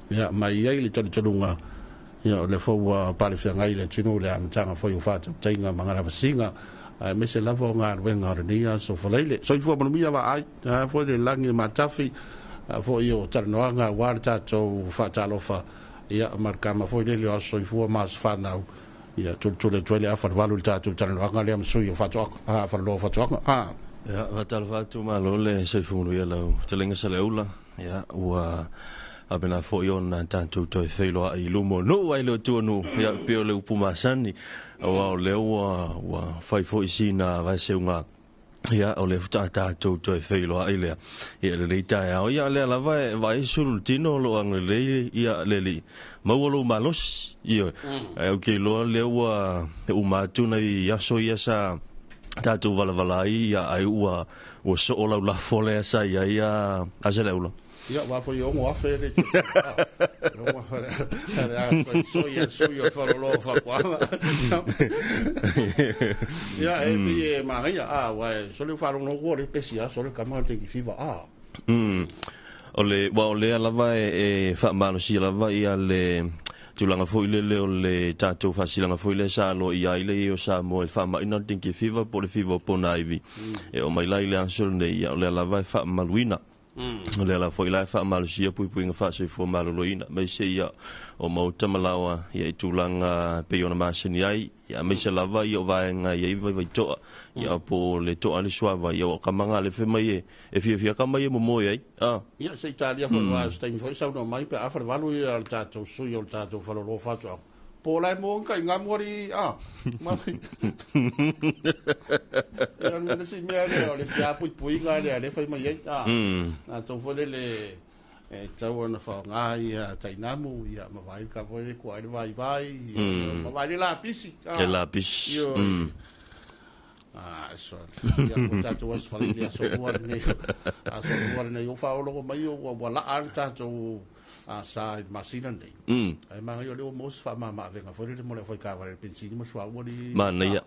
ia mai ai le tolunga ia le fo pale fianga ile tunu le amtanga fo fatu tainga mangara vasinga ai me se lavo nga wenga ria so folele so fo mo mia va ai fo le langi matafi fo io tarnoanga warta to fa talofa ia marka ma fo le so fo mas fa now ia tu le tuele a farvalu tatu tarnoanga le am sui fa to a farlo fa to a ia va talva tu malo le so fo ia lo telenga sale ula ia wa abena fo io na tanto to felo ai lumo no ai lo tu no ia pe le upumasani wa le wa fai fo isina va se unga ia o le futata to felo ai le ia le ta ia le la vai sul tino lo ang le ia le li mawolo malos ia okay lo le wa uma tu na ia so ia sa tatu vala ia ai wa so la fole sa ia azele ulo ia va fo io mo afere no mo afere so io fa lo fa qua ia e bi maria wa so le fa no go le pesia so le camante ki fiva ole ala vai e fa mano si ala vai ale tulanga foi le tato fasilanga foi le sa lo ia ile o sa mo fa ma ina tinki fiva po le fiva po naivi e o mai lai le ansol ne ia ole ala vai fa maluina le la foi la fa malusia pui nga fa se fo maluina me se ia o mo tamalawa ia tulanga pe ona masini ai ia me se lava ia va nga ia vai to ia po le to ale suava ia o kamanga le fe mai e fia kama ia mo ai ia se Italia foi va stain foi sa no mai pe a fa valu ia tato su ia tato fa lo fa to po la mo ka ngamori ma ia me se me ale se a pui nga le foi mai na to fo le tau na fa nga ia tainamu ia ma vai ka voi ko ai vai ma vai la pisi so ia ko tatu was fa ia so war ne yo fa lo mai yo wala alta to sa masina nei ai ma yo le mos fa ma venga fo le mo le foi ka va le pensini mo swa wori mana ia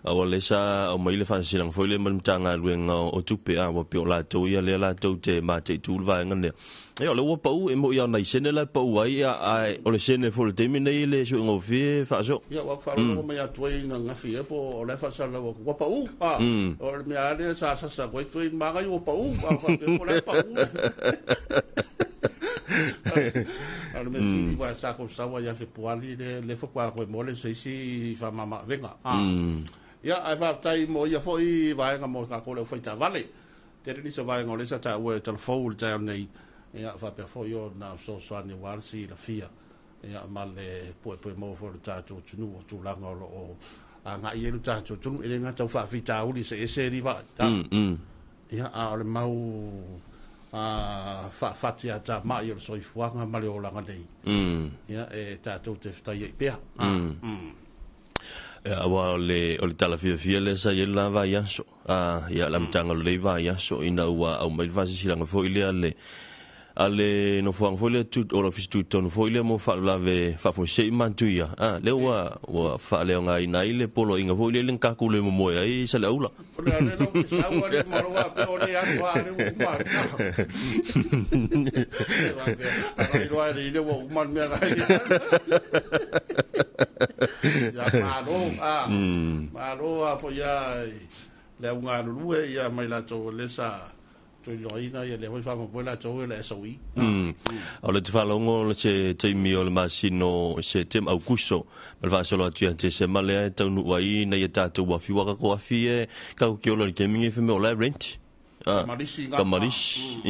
awale sa o mai le fa silang foi le mo tanga luenga o tupe a wa pio la to ia le la to te ma te tu va ngane e o le wa pau e mo ia na sene la pau ai ai o le sene fo le temi nei le so ngo fi fa so ia wa fa lo mai atu ina nga fi e po o le fa sa lo wa pau o le mi ale sa ko tu ma ga yo pau fa ke po le pau al mesi va sa ko sa wa ya fe poali le fo kwa ko mo le se si fa mama venga ya ai va tai mo ya fo I va nga mo ka ko le fo ta vale te ni so va nga le sa ta we telefon ta nei ya fa per fo yo na so ni war si la fia ya male po mo fo ta tu tu la nga lo nga ye lu ta tu ele nga ta fa fi ta uli se ri va ya al mau fatia ta mai o so fuanga male o langa dei ia e tatou te ftai pe wa le tala fia le sa ye la va ya so ia la mtanga le va ya so ina wa au mai va si langa fo ile ale no fuang fo le tu o office tu ton fo ile mo fa la ve fa fo se mantuia le wa fa le nga ina ile polo inga fo ile len ka ku le mo ai sa le ula le no sa wa le mo wa pe o le ya wa le u ma ai lo ai le wo ma me ga ya maro fo ya le nga lu ya mai la to le sa loina ia le fa mo pola to le soi o le tfalongo le se te mi o le masino se tem augusto mal va solo tu ante se male ta nu wai na ia tatu wa fi wa ko fi ka ki o le ke mi fe mo la rent kamarish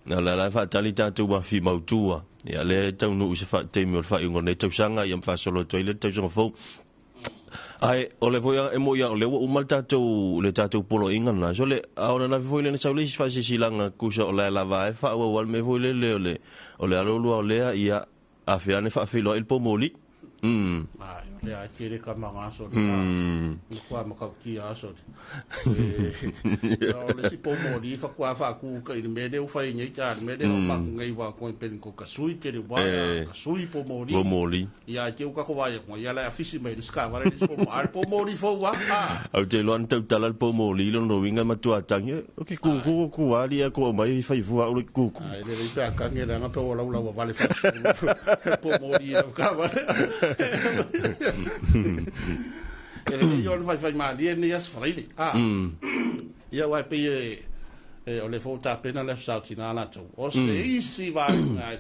na la fa tali tatu wa fi mau tua ia le ta nu se fa te mi o fa ngone tu sanga ia fa solo toilet tu so fo ai o le voia e moia o le o maltato le tato polo ingana so le ahora na foi le na saule fa si silanga kusa o la lava e fa o me foi le o le alo o le ia a fiane fa filo il pomoli le a kere ka manga so kwa makauti aso le si po mo di fa kwa fa ku ka ni me de u fa ni ka me de o pa ngai wa ko pen ko ka sui ke de wa ka sui po mo li ya ke u ka ko wa ya mo ya la fisi me ska wa le po mo li fo wa au te loan tau tala po mo li lo no winga ma tu atangi o ke ku wa li ko mai fa fu wa ku ai le ta ka nge nga pe wa la wa le fa po mo li ka wa ele yo fai mali ni as fraile ia wa pe o le fota pena le sautina na to o se isi va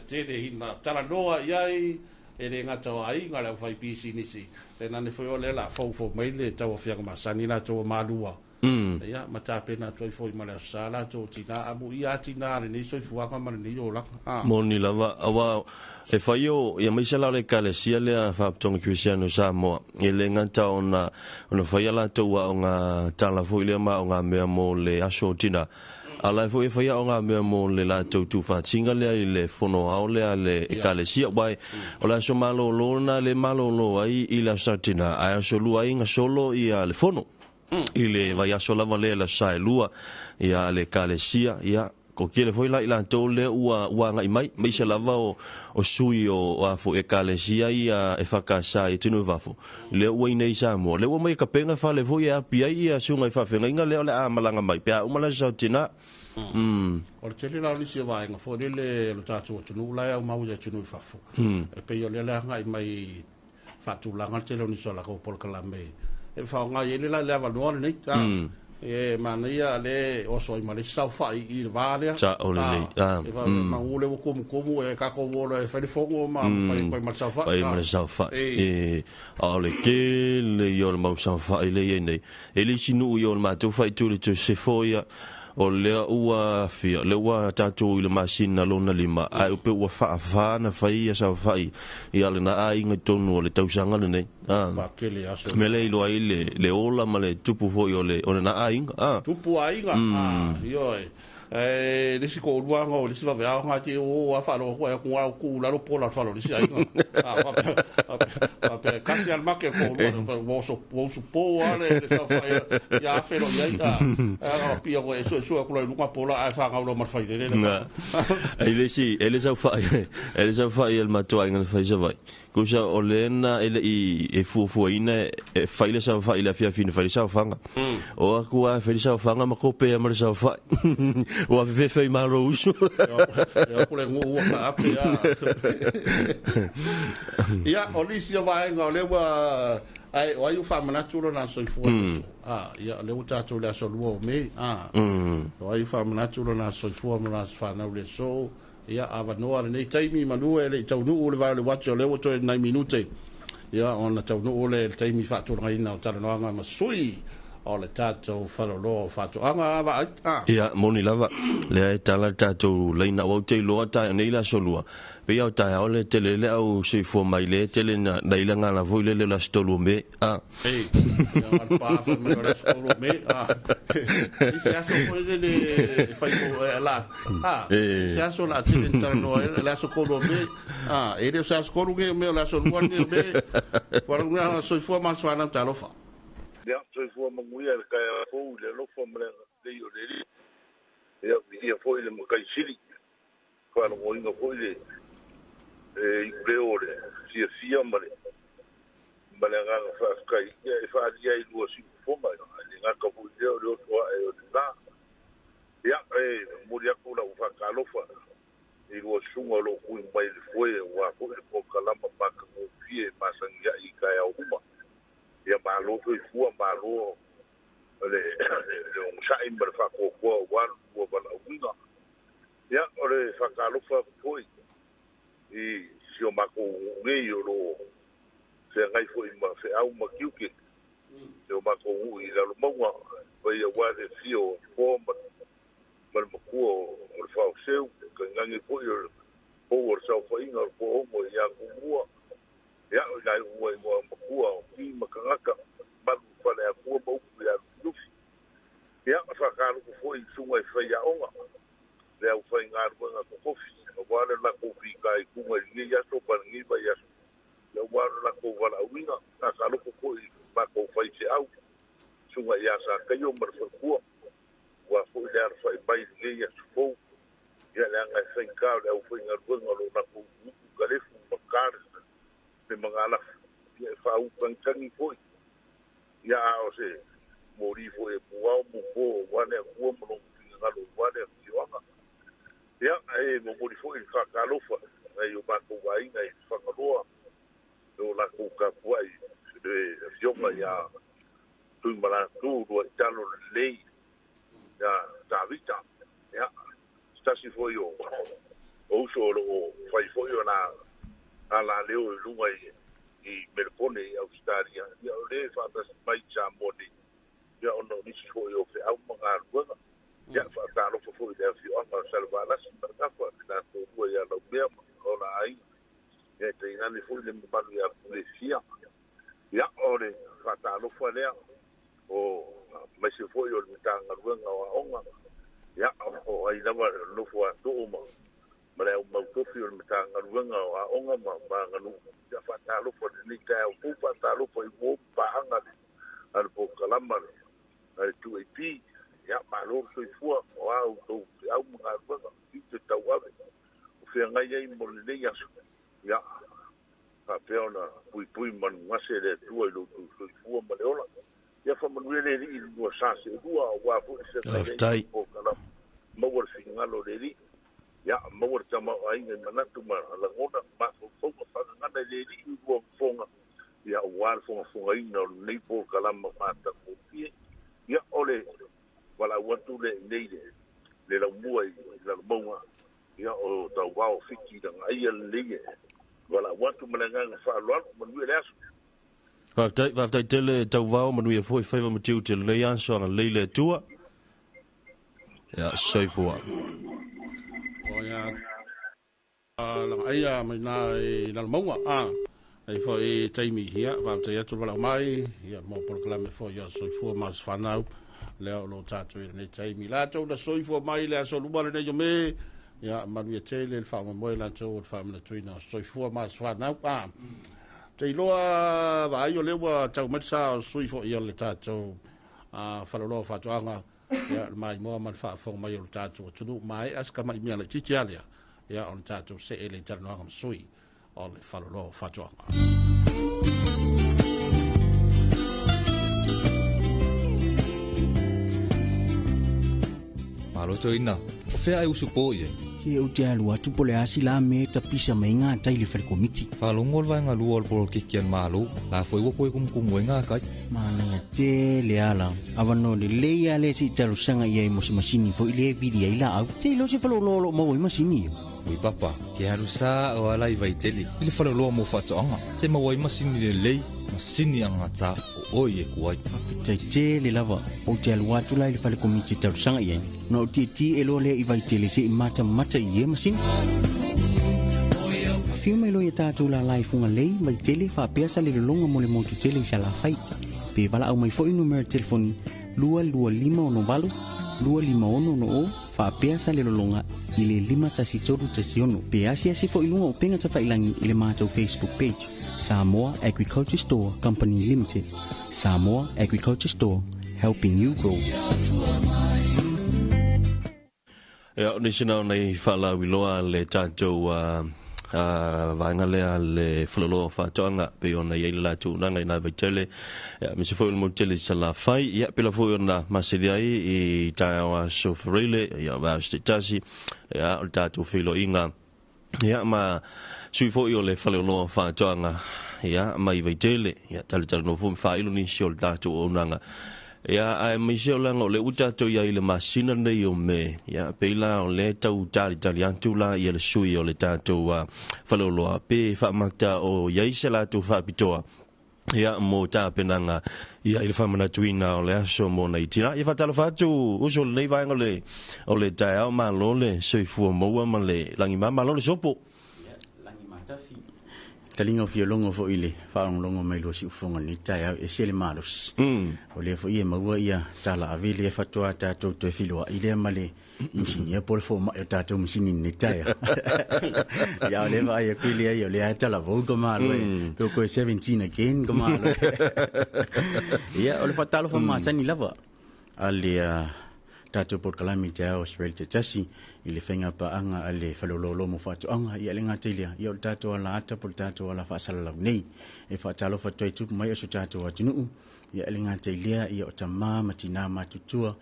te de hina tala noa iai ele ngata ai ngala fai pisi ni si le na ne foi o le la fo mai le tau fia ma sanina to malua ia mata pena to foi ma le sala to tina abu ia tina ni so fu ka ma ni yo la moni lava awa e faio ia mai sala le kalesia le fa tong Cristiano Samoa ele ngata ona faia la to wa nga tala foi le ma nga me mo le aso tina ala foi faia nga me mo le la to tu fa singa le fono au le kalesia bai ola so malo lona le malo lo ai ila satina ai so lu ai nga solo ia le fono ile vai aso lava le la sai lua ia le kalesia ia ko kile foi la to le ua ngai mai se lava o sui o afo e kalesia ia e fakasa i tinu vafo le ua nei Samoa le ua mai ka penga fa le foi a pia ia sunga fa fenga inga le a malanga mai pia umala sa tina o tele la ni se vai nga fo le lo tatu tunu la ya mau ya tunu fafo e pe yo le ngai mai fatu la nga tele ni so la ko por kala me e fa nga yele la leva no ni ta e mania le o so ma le sa fa i vale sa o le e fa ma ule como e ka ko volo e fa le fogo ma fa ko ma sa fa ma sa fa e ale ke le yo ma sa fa ile ye e le sinu yo ma tu fa tu le se foia o le ua fia le ua tatu ile masina lona lima ai pe ua fa na fai sa fai ia le na ai ngatonu le tausanga le nei ba kele aso me le ilo ai le ola ma le tupu fo yo le ona na ai tupu ai yo le si ko lua ngo le si va va nga ti o a fa lo ku la lo pola fa lo si ai pa kasi al make ko mo so po ale le sa fa ya fe lo ya ta pia ko eso ko lo nga pola a fa nga lo mar fa de ele sa fa el mato ai nga fa ja vai kusa olena ele i fu ina fa ile sa fa ile fia fina fa sa fa nga o ku a fa sa fa nga ma ko pe ma sa fa o fe ma rouge eu por um ape ia olisia vai nga lewa ai o ai fa mana tulo na so fu ia le uta to le so luo me o ai fa mana tulo na so fu na fa na le so ia ava no ale nei taimi manu ele tau no le vale watch le to 9 minute ia ona tau no le taimi fa to ngai na tala no nga masui o le tato falolo fatu anga va ia moni lava le tala tato leina o te loa ta nei la solua pe ia ta o le tele le au se fo mai le tele na leila nga la voile le la stolo me ia mal pa fa me la stolo me se aso ko de fai ko la se aso la tele interno la so ko me e de se aso ko me la so ko me por una so fo ma so na talo fa ya soy fo manguia ka fo le lo fo mle de yo le ya fo le mo kai sili kwa no inga fo le leore si male male nga fa kai ya fa ya lu si fo ma ni nga ka fo le lo to e na ya mo ya ko la fa ka lo fa i lo sunga lo ku mai fo e wa ko ko kala ma ka mo fie ma sang ya i ka ya uma ia malo foi fua malo le un sai per fa ko wan ko bala unga ia ore fa kalo fa foi e si o mako ngai lo se ngai foi ma fe au ma kiuke se o mako i la lo maua vai a wa de fio fo ma ko o fa seu que ngai foi o sa foi inga ko mo ia ko mua ya ga uai mo kua ki makanga ba fa le kua mo ya lufi ya fa ka lu foi sunga fa ya onga le au fa ngar mo na kofi o wale la kofi kai kuma ni ya so pa ni ba ya le wale la ko au foi ngal bunga lo na ku kale fu makar te mangala ia fa u kangi foi ia o se mori foi puao mo po wane ku mo ngalo wane kiwanga ia e mo mori foi fa kalofa ai o ba ko wai ngai fa kaloa lo la ku ka puai de fioma ia tu mala tu do talo lei ya Davita ya stasi foi o solo o fai foi na ala leo lunga i Melbourne Australia ya le fa tas mai chamoni ya ono ni foi o fe au manga ruga ya fa ta lo foi de fi o pa salvala sin ta fa na to ya lo bia o la ai ya te ina ni foi de ba ya policía ya ore fa ta lo foi le o mai se foi o mitanga ruga o onga ya o ai lava lo foi to uma mare o mau to fi o mitanga ruga o onga ma nganu ya fa ta lo foi ni ka o fa ta lo foi o pa anga al po kalama al tu pi ya ma lo so foi o au to au ma ruga te tawabe o fe ngai ai mo le ya pa peona pui man ngase de tu lo tu so foi ma le ola ya fa manuele ri no sase dua wa fu se tai mo wor singalo ri ya mo wor tama ai ngai manatu ma la ngona ma fo fa ngana le ri wo fonga ya wa fonga ino nei po kala ma ta ko pie ya ole wala watu le nei le la mua la bonga ya o ta wa o fiki da ai le wala watu malanga fa lo manuele aso Vaftai tele tau vau manu ia foi faiva matiu te le anso anga leile tua. Ya, soifua. O ya, lang aia mai na maunga, ai foi taimi hia, vaftai atu wala mai, ia mo proklame foi ya soifua mas whanau, leo lo tatu i nei taimi. La tau na soifua mai le aso lumare nei me, ya manu ia tele, le whaama moe lan tau o whaamina tuina, soifua mas whanau, te loa vai o lewa tau matsa sui fo ia le tatou falolo fatoanga ya mai mo man fa fo mai o tatou tunu mai aska mai mia le titialia ya on tatou se ele tano ngam sui o le falolo fatoanga malo to ina o fe ai usupo ye e o te alua tupo le asi la me ta pisa mai ngā tai le whare komiti. Whalongol vai ngā lua alporo kikian mālo, la fwoi wako e kumkumu e ngā kai. Mana te le ala, awano le leia le si taru sanga ia i mosa masini fo i le vidi ai la au, te ilo se whalololo maua i masini yo. Ui papa, ke haru sā o alai vai tele, ili whaloloa mo whatoanga, te maua i masini le lei, masini anga tā o oi e kuai. Tai te le lava, o te alua tu lai le whare komiti taru sanga ia, no o ti e lo le i vai tele se i mata i e masini. Fiu mai lo i tātou la lai funga lei, mai tele wha peasa le longa mo le motu tele i sa la whai. Pe wala au mai fo i numero telefoni 225 251 o wha peasa le longa i le 5 Pe asia se fo i lunga o penga ta whailangi i le mātou Facebook page. Samoa Agriculture Store Company Limited. Samoa Agriculture Store, helping you grow. Ya, ni sina nei fala wiloa le tātou vaenga lea le whalolo whātoanga pe ona i eila tu nanga i nā vaitele. Ya, misi fwoi mo tele sa la whai. Ya, pila fwoi ona masiri ai i tāua sofarile, ya, vāste tasi, ya, o tātou whilo inga. Ya, ma sui fwoi o le whalolo whātoanga, ya, ma i vaitele, ya, tale no fwoi whailo ni si o le tātou o nanga. Ya ai mai se ola ngole uta to ya ile masina nei o me ya peila o le tau tali antula ia le sui o le tato wa faloloa pe fa makta o ya isela tu fa pitoa ya mo ta penanga ia ile fa mana tuina o le aso mo nei tina ia fa talo fa tu uso nei vai ngole o le tai ma lo le sui fu mo wa ma le langi ma lo le sopo talinga fiolongo fo ile faolongo mai lo si ufonga ni tai e sele malos o le fo ia maua ia tala avili e fatua tatou to filo ile male machine e por fo ma tatou machine ni tai ya le vai e kuile ia le tala vo go malo to ko 17 again go malo ia o le fatalo fo ma sani lava alia tatou Port Kalami te Australia te tasi i le whainga paanga a le whalololo mo whatuanga i a le ngata ilia i o tatou ala ata po tatou ala whaasalalau nei e whaatalo whatuai tupu mai aso tatou atunuu i a le ngata ilia i o tamā matina matutua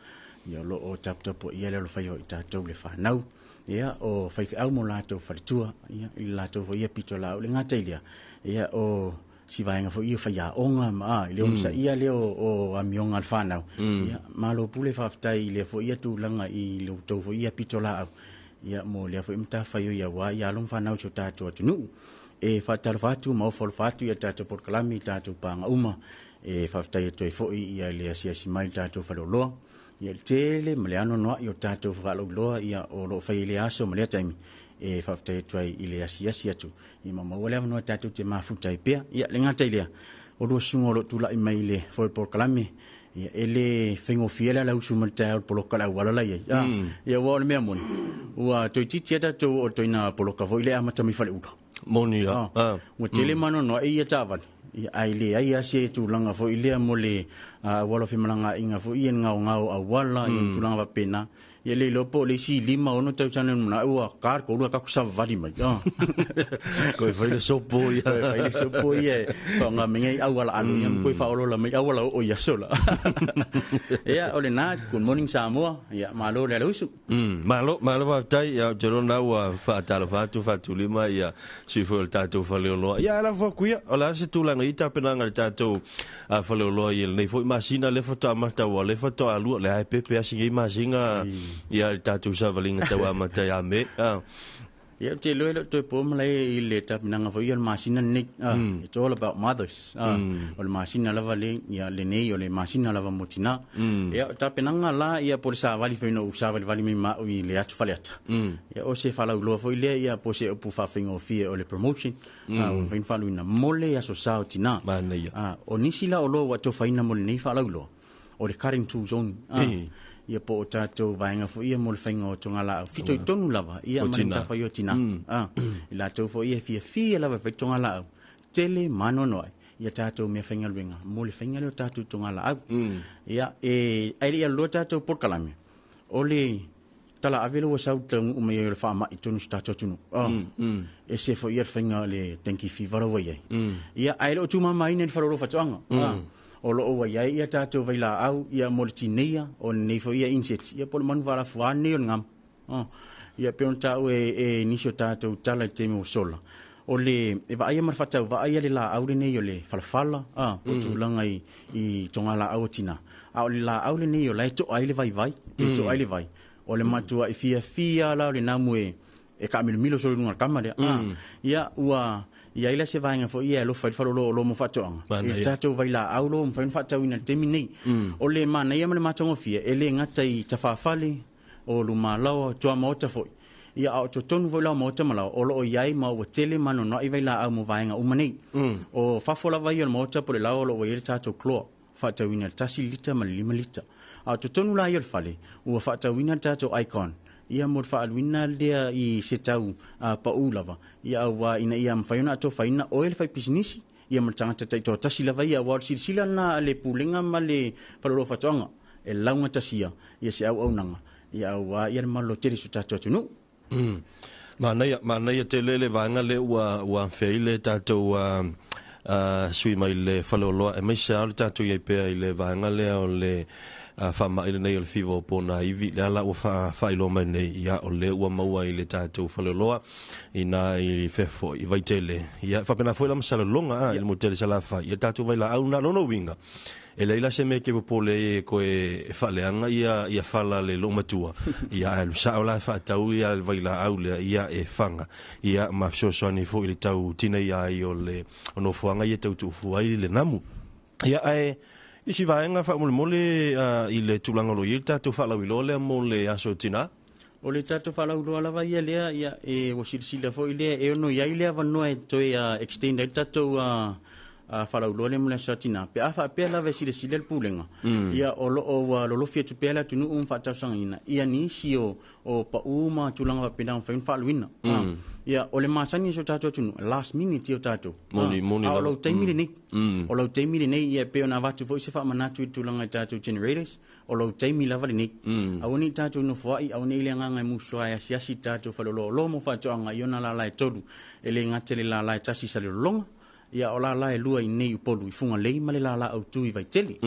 i o lo o tapu i a le whaio i tatou le whanau ia o whaifi au mo latou wharitua ia i latou ia pito lau le ngata ilia ia o si vaenga fo ia faia onga ma le onsa ia le o amionga al whanau ia malo pule whaftai le fo ia tūlanga i le tau fo ia pitola au ia mo le fo imta whaio ia wa ia long whanau so tātou atunu e whatalo whatu mau fol whatu ia tātou Port Kalami tātou panga uma e whaftai toi fo ia le asia si mai tātou whaloloa ia le tele ma le ano noa i o tātou whaloloa ia o lo whai le aso ma le taimi e whaftai tuai i le asi atu i mamawale avanoa tātou te mafutai pia ia le ngata ilea o lua sunga o lo tula i mai le Fort Port Kalami ia ele whengo fiela lau sumatai o poloka lau walala ia wa ole mea moni ua toi titi ata tau o toina poloka vo ile amatami whale uka moni ia ua tele mano noa e ia tāwani ia ai le ai ase tūlanga fo ilea mo le wala whimalanga inga fo ien ngao a wala i tūlanga wa pena ia le lopo le si lima ono tau tane muna ua kar ko ua kaku sava vadi mai koe whaile sopo ia pa ngā mengai awala anu ia koe whaolola mai awala o ia sola ia ole nā good morning Samoa ia malo le usu malo whaftai ia terona ua whaatalo whatu lima ia sifo le tātou whaleoloa ia ala whakuia o la se tūlanga i tāpenanga le tātou whaleoloa ia nei fo i masina le whato amata ua le whato alua le hae pepe asinga i masinga ia tātou savalinga tau amata ia me ia te loe lo toi po malai i le tapinanga fo ia le masina nei it's all about mothers o le masina lava le ia le nei o le masina lava motina ia tapinanga la ia po le savali fo ino savali vali mi ma i le atu fale ata ia o se fala uloa fo ile ia po se upu whawhingo fia o le promotion o whain falu ina mole aso sao tina o nisila o loa wato whaina mole nei fala uloa o le cutting tools on ia po o tātou vaenga fo ia mo le whainga o tonga la fito i tonu lava ia manita whai o tina i la tau fo ia fia lava whai tonga la tele mano noi ia tātou mea whainga luenga mo le whainga leo tātou tonga la ia aile ia loa tātou Port Kalami o le tala avelo wa sau tau umei o le whaama i tonu tātou tunu e se fo ia whainga le tenki whiwara wa iai ia aile o tūmama ina ni wharoro whatoanga o lo o ia ia tātou vaila au ia mo le tineia o nei fo ia inset ia po le manu wala fuane o ngam ia peon tau e nisio tātou tala te me o sola o le e va ia mar fatau va ia le la au le nei o le falafala po tūlanga i tonga la au tina o le la au le nei o lai to ai le vai to ai le vai o le matua i fia la o le namu e ka milo so lunga kamare ia ua ia ila se vainga fo ia lo fai falo lo mo fatoanga e tatou vai la au lo mo fai fatau ina temi nei o le mana ia mane matongo fia ele ngata i tafafali o lu malawa tua mota foi ia au to tonu voi la mota malawa o lo iai ma o tele mano no i vai la au mo vainga umanei o fafola vai o mota po le la o lo ia tatou klo fatau ina tasi lita ma 5 lita au to tonu la ia fale o fatau ina tatou icon ia mo fa'alwina lea i se tau pa ulava ia wa ina ia mfaiona to faina oil fai business ia matanga tai to tasi lava ia wa silsila na le pulinga ma le palolo fatonga e launga tasia ia se au nanga ia wa ia malo teri su tatu tunu mana ia te lele vanga le wa feile tatu sui mai le falolo e mai sa tatu ia pe le vanga le o le fama ile nei o le fivo pona ivi le ala o fa ilo mai nei ia o le ua maua i le tātou whaloloa ina i fefo i vaitele ia whapena foi la masala longa i le motele sala fa ia tātou vai la au na lono winga e leila se me ke popole e koe whaleanga ia whala le lo matua ia e lusa o la whaatau ia le vai la au le ia e whanga ia mafsosoani fo i le tau tina ia i o le ono fuanga ia tau tuufu ai le namu ia e isi vaenga fa mole i le tulanga lo yilta tu fa la wilole mo le aso tina o le tatu fa la ulo la vai le ia e o silsila fo ile e no ia ile va no e to extend el tatu fa la ulo le mo le satina pe afa pe la ve silsila le pulenga ia o lo fia tu pe la tu nu fa ta sangina ia ni si o pa uma tulanga pa pinang fa luina ia o le masani so tatou tunu last minute o tatou moni o lo taimi le nei o lo taimi le nei ia pe ona vatu foi se fa manatu i tulanga tatou generators o lo taimi lava le nei au ni tatou no foi au nei le nganga mu soa ia siasi tatou fa lo mo fa tonga iona la la tolu ele ngatele la la tasi sa le longa ia o la e lua i nei upolu i funga lei male la au tui vai tele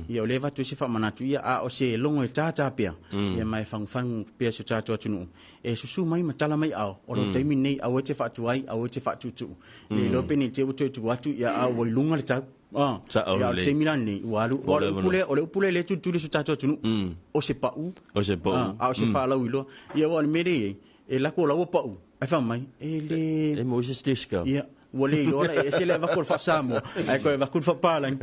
ia o le vatu se fa manatu ia a o se longo e tata pia ia mai fang pia so tatou atunu e susu mai matala mai au o lo taimi nei au te fa tuai au te fa tutu le lo peni te utu tu atu ia a o lunga le tau ia te milani walu o le upule le tu le so tatou atunu o se pau o se fa la wilo ia o mere e la ko la o pau ai fa mai e le e mo se stiska ia wole lora e se leva col fasamo ai ko va col fa palang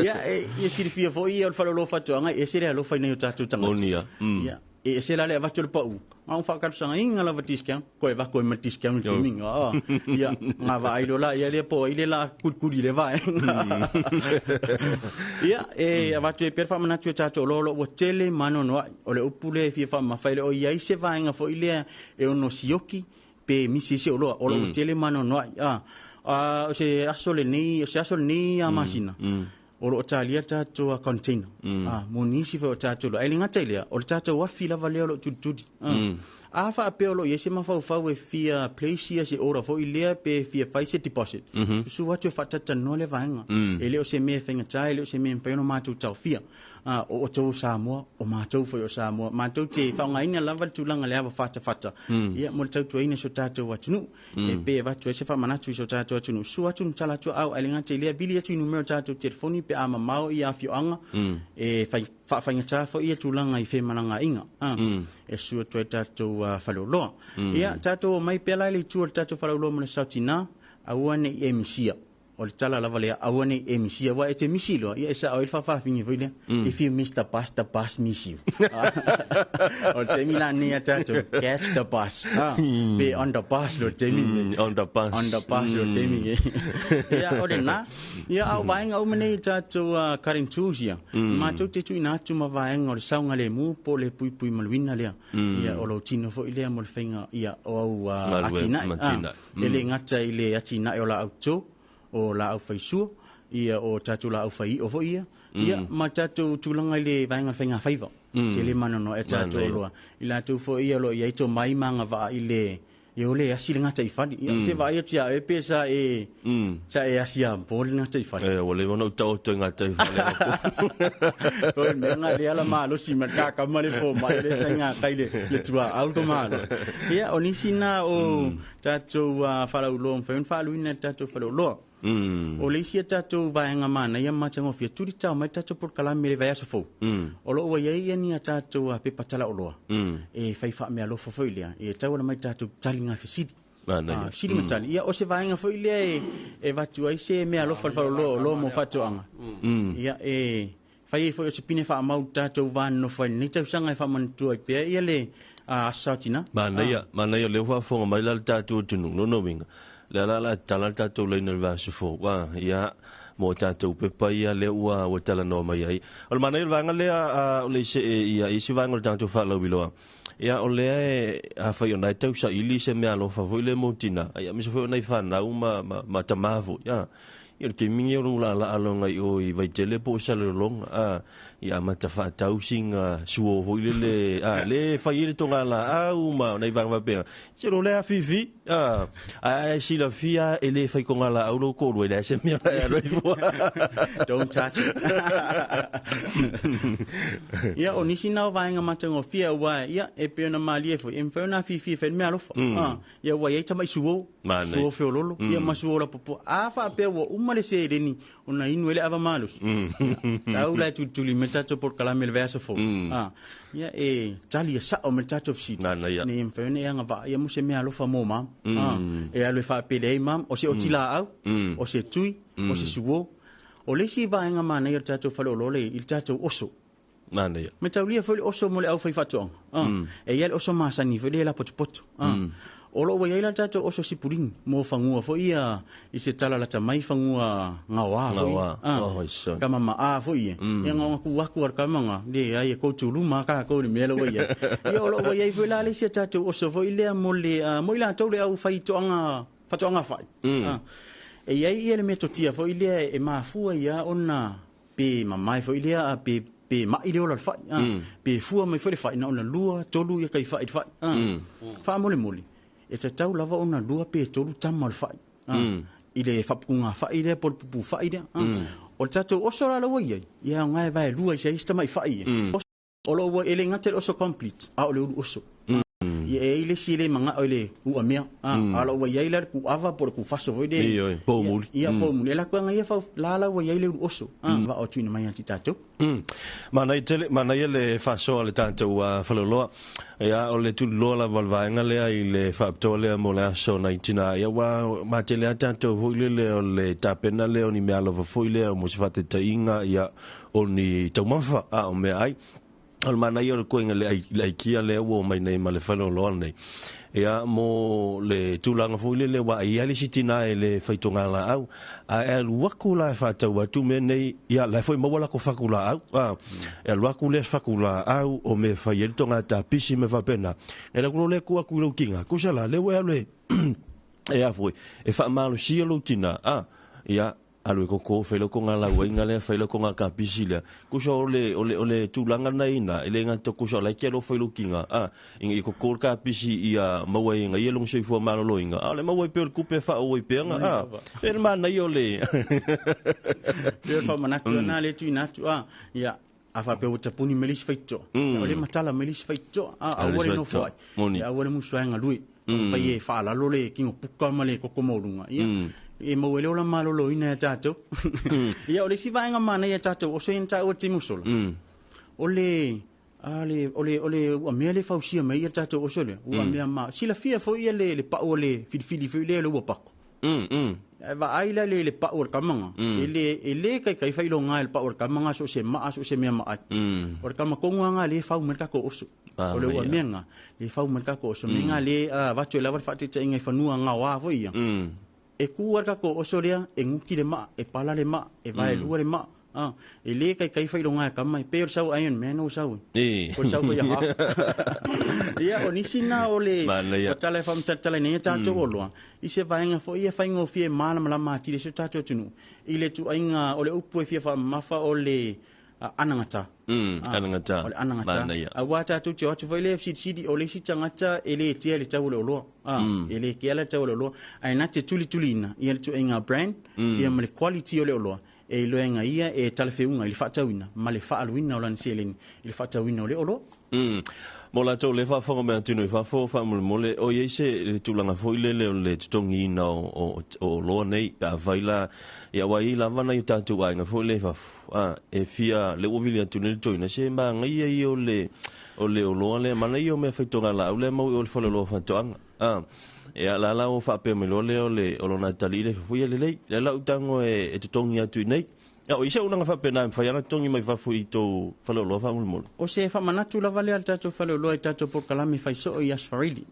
ia e si fia fo ia fa lo fa tonga e se le lo fa nei tatu tanga ia e se la leva tol pa u ma fa ka sanga inga la vatiska ko va ko matiska un domingo ia ma va ai lo la ia le po ile la kuli le va ia e va tu per fa mana tu tatu lo o tele mano no o le upule fia fa ma fa ile o ia se va inga fo ile e ono sioki pe misi se o lo tele mano no o se asole ni a masina o lo talia tato a container monisi fo tato lo ai ngata ile o tato wa fila vale lo tutudi a fa pe lo yese ma fa we fia place se ora fo ile pe fia fa se deposit su wa tu fa tata no le vanga ele o se me fenga tai ele o se me pe no ma tu tau fia o to Samoa o ma to fo Samoa ma to te fa ngai na lava tu langa le fata ia mo tau tu ina so tato wa tunu e pe va tu se fa mana tu so tato wa tunu su wa tu tala tu au alinga te le bili tu numero tato telefoni pe ama mau ia fio anga e fa ngata fo ia tu langa I fe malanga inga e su tu tato fa lo ia tato mai pe la le tu tato fa lo mo sautina awane e misia o le tala lava lea awane e misia wa e te misilo ia sa o il fa fingi vile if you miss the bus miss you o te mila ni atato catch the bus be on the bus lo te mi on the bus lo te mi ia o le na ia au vainga o mene tato karin tusia ma to te tu ina tu ma vainga o le saunga le mu po le pui malwina lea ia o lo tino fo ile mo le finga ia o atina ele ngata ile atina o la auto o la au faisua ia o tatu la au fai o fo ia ma tatu tulanga le vainga fenga faiva te le manono e tatu loa ila tu fo ia lo ia to mai manga va ile yo le asilinga tai fali te vai e tia e pesa e sa e asia bolina tai fali e o le wono tau tunga tai fali o me nga le ala malo si marka ka male fo mai le sanga kai le tua automalo ia onisina o tatu fala ulo fen falu ina tatu fala ulo o le sia tatou vaenga mana ia matango fia turi tau mai tatou por kala mele vai aso fo o lo ia ia ni tatou a pe patala o lo e fai fa me alo fo fo ilia e tau na mai tatou talinga fisidi sidi matali ia o se vaenga fo ilia e vatu ai se me alo fa lo mo fatu anga ia e fai fo se pine fa mau tatou van no fa ni tau sanga fa man tu ai pe ia le a satina mana ia le fa mai la tatou tunu no winga la tala tatou le nerva se fo wa ia mo tatou pe pa ia le ua o tala no mai ai o mana ia vanga le a le se ia isi vanga tatou fa lo bilo ia o le a fa yo nai tau sa ili se me alo fa vo le montina ia me se fo nai fa na ma tamavo ia ia ke mingi ro la alo ngai o I vai tele po sa le long ia mata fa tau singa suo vo le fa ile tonga la au ma nei vanga pe se ro le fifi si la fia ele fa ko la au lo ko le se mi don't touch it ia onisina vainga matango fia wa ia e pe na mali fo infona fifi fe me alo ia wa ia tama suo fe lolo ia masuo la popo fa pe wo umale se reni ona inu ele ava malus tau la tutuli metato por calamel verso fo ia e tali sa o metato fsi ni infona ia ngava ia muse me alo fa mo mam e alo fa pele mam o se o tila au o se tui o se suo o le si vaenga mana ia tato fa lo le il tato oso mana ia metaulia fo oso mo le au fai fato e ia oso masa ni vele la potpoto o lo wai la tato o so sipuling mo fangua fo ia I se tala la tamai fangua ngawa fo kama ma a fo ia ia nga ku waku ar kamanga le ai ko tulu ma ka ko ni melo ia ia o lo wai ai la le se tato o so fo ile mo le mo ila to le au fai to anga fai e ia le metotia fo ile e mafua ia ona pe mamai fo ile a pe ma ile ola fai pe fua mai fo le fai na ona lua tolu ia kai fai fa mole e te tau lava ona lua pe tolu tamal fai ile fapunga fai ile por pu fai ile o tato o so la lo ia ngai vai lua se ista mai fai o lo ele ngate o so complete a o le o so ia ele sile manga ole u amia ala wa yaila ku ava por ku faso voide po muli ia po muli la kwa ngai fa la wa yaila oso va o tuni mai antitato mana ele faso ale tanto wa faloloa ia ole tu lola valvainga le ile fa tole mo la so 19 ia wa matele tanto voile ole tapena le oni me alo voile mo se fate tainga ia oni tomafa o me ai al mana yo ko ngale ai kia le wo mai nei male falo lo nei ia mo le tulanga fuile le wa ia le sitina le faitonga la au a el wakula fa ta watu me nei ia la foi mo wala ko fakula au el wakule fakula au o me fa yel tonga ta pisi me fa pena e la ko le ku ku lo kinga ku sala le we le e a foi e fa malo si lo tina ia alo ko felo ko ngala winga le felo ko ngaka pisile ku so ole tulanga nei na ele nga to ku so la kelo felo kinga ingi ko ka pisi ia mawe nga yelong so fo malo loinga ale mawe pe ku pe fa o pe nga per man na yole pe fa manatu na le tu natu ia afa pe uta puni melis faito ole matala melis faito awore no foi awore muswa nga lui fa ye fa la lole kingo puka male ko ko molunga ia e mo ele ola malo lo ina tato ia ole si vainga mana ia tato o so inta o timusolo ole o mele fausia mai ia tato o so le o me ma si la fia fo ia le pa ole fili le lo pako va aila le pa or kamanga ele kai fai lo nga el pa or kamanga so se me ma or kama konga le fau meta ko oso ole o menga le fau meta ko so menga le va tu la va fa te inga fanua nga wa fo ia e kuara ko osoria e nguki le ma e pala le ma e vai lua le ma e le kai fai longa ka mai pe sau iron man o sau ko sau ko ya ia o nisina ole o tale fam tale ne ta to lo I se vai nga fo ia fai ngo fie mana mala ma ti le su ta to tunu ile tu ainga ole upu fie fa mafa ole anangata ole anangata awata tu tu foi le fcd ole si tangata ele tia le tau lo ele kia le tau lo ai na te tulina ia tu inga brand ia male quality ole lo e lo inga ia e talfeunga il fatawina male fa alwina olan selen il fatawina ole lo mo la to le fa fo me tunu fa fo fa mo le o ye se tu langa fo le tongi na o lo nei pa vaila ia wa ila vana i tatu wa nga fo le fa e fia le o vilia tu le to na se ma ngai ia o lo le mana io me fa tonga la o le mo o fo lo fa to e la o fa pe me lo o na tali le fo le la utango e tongi atu nei o isa una fa pena fa yana tongi mai fa fu ito fa lo fa mo o se fa manatu la vale al tato fa lo tato por kalami fa so o yasfarili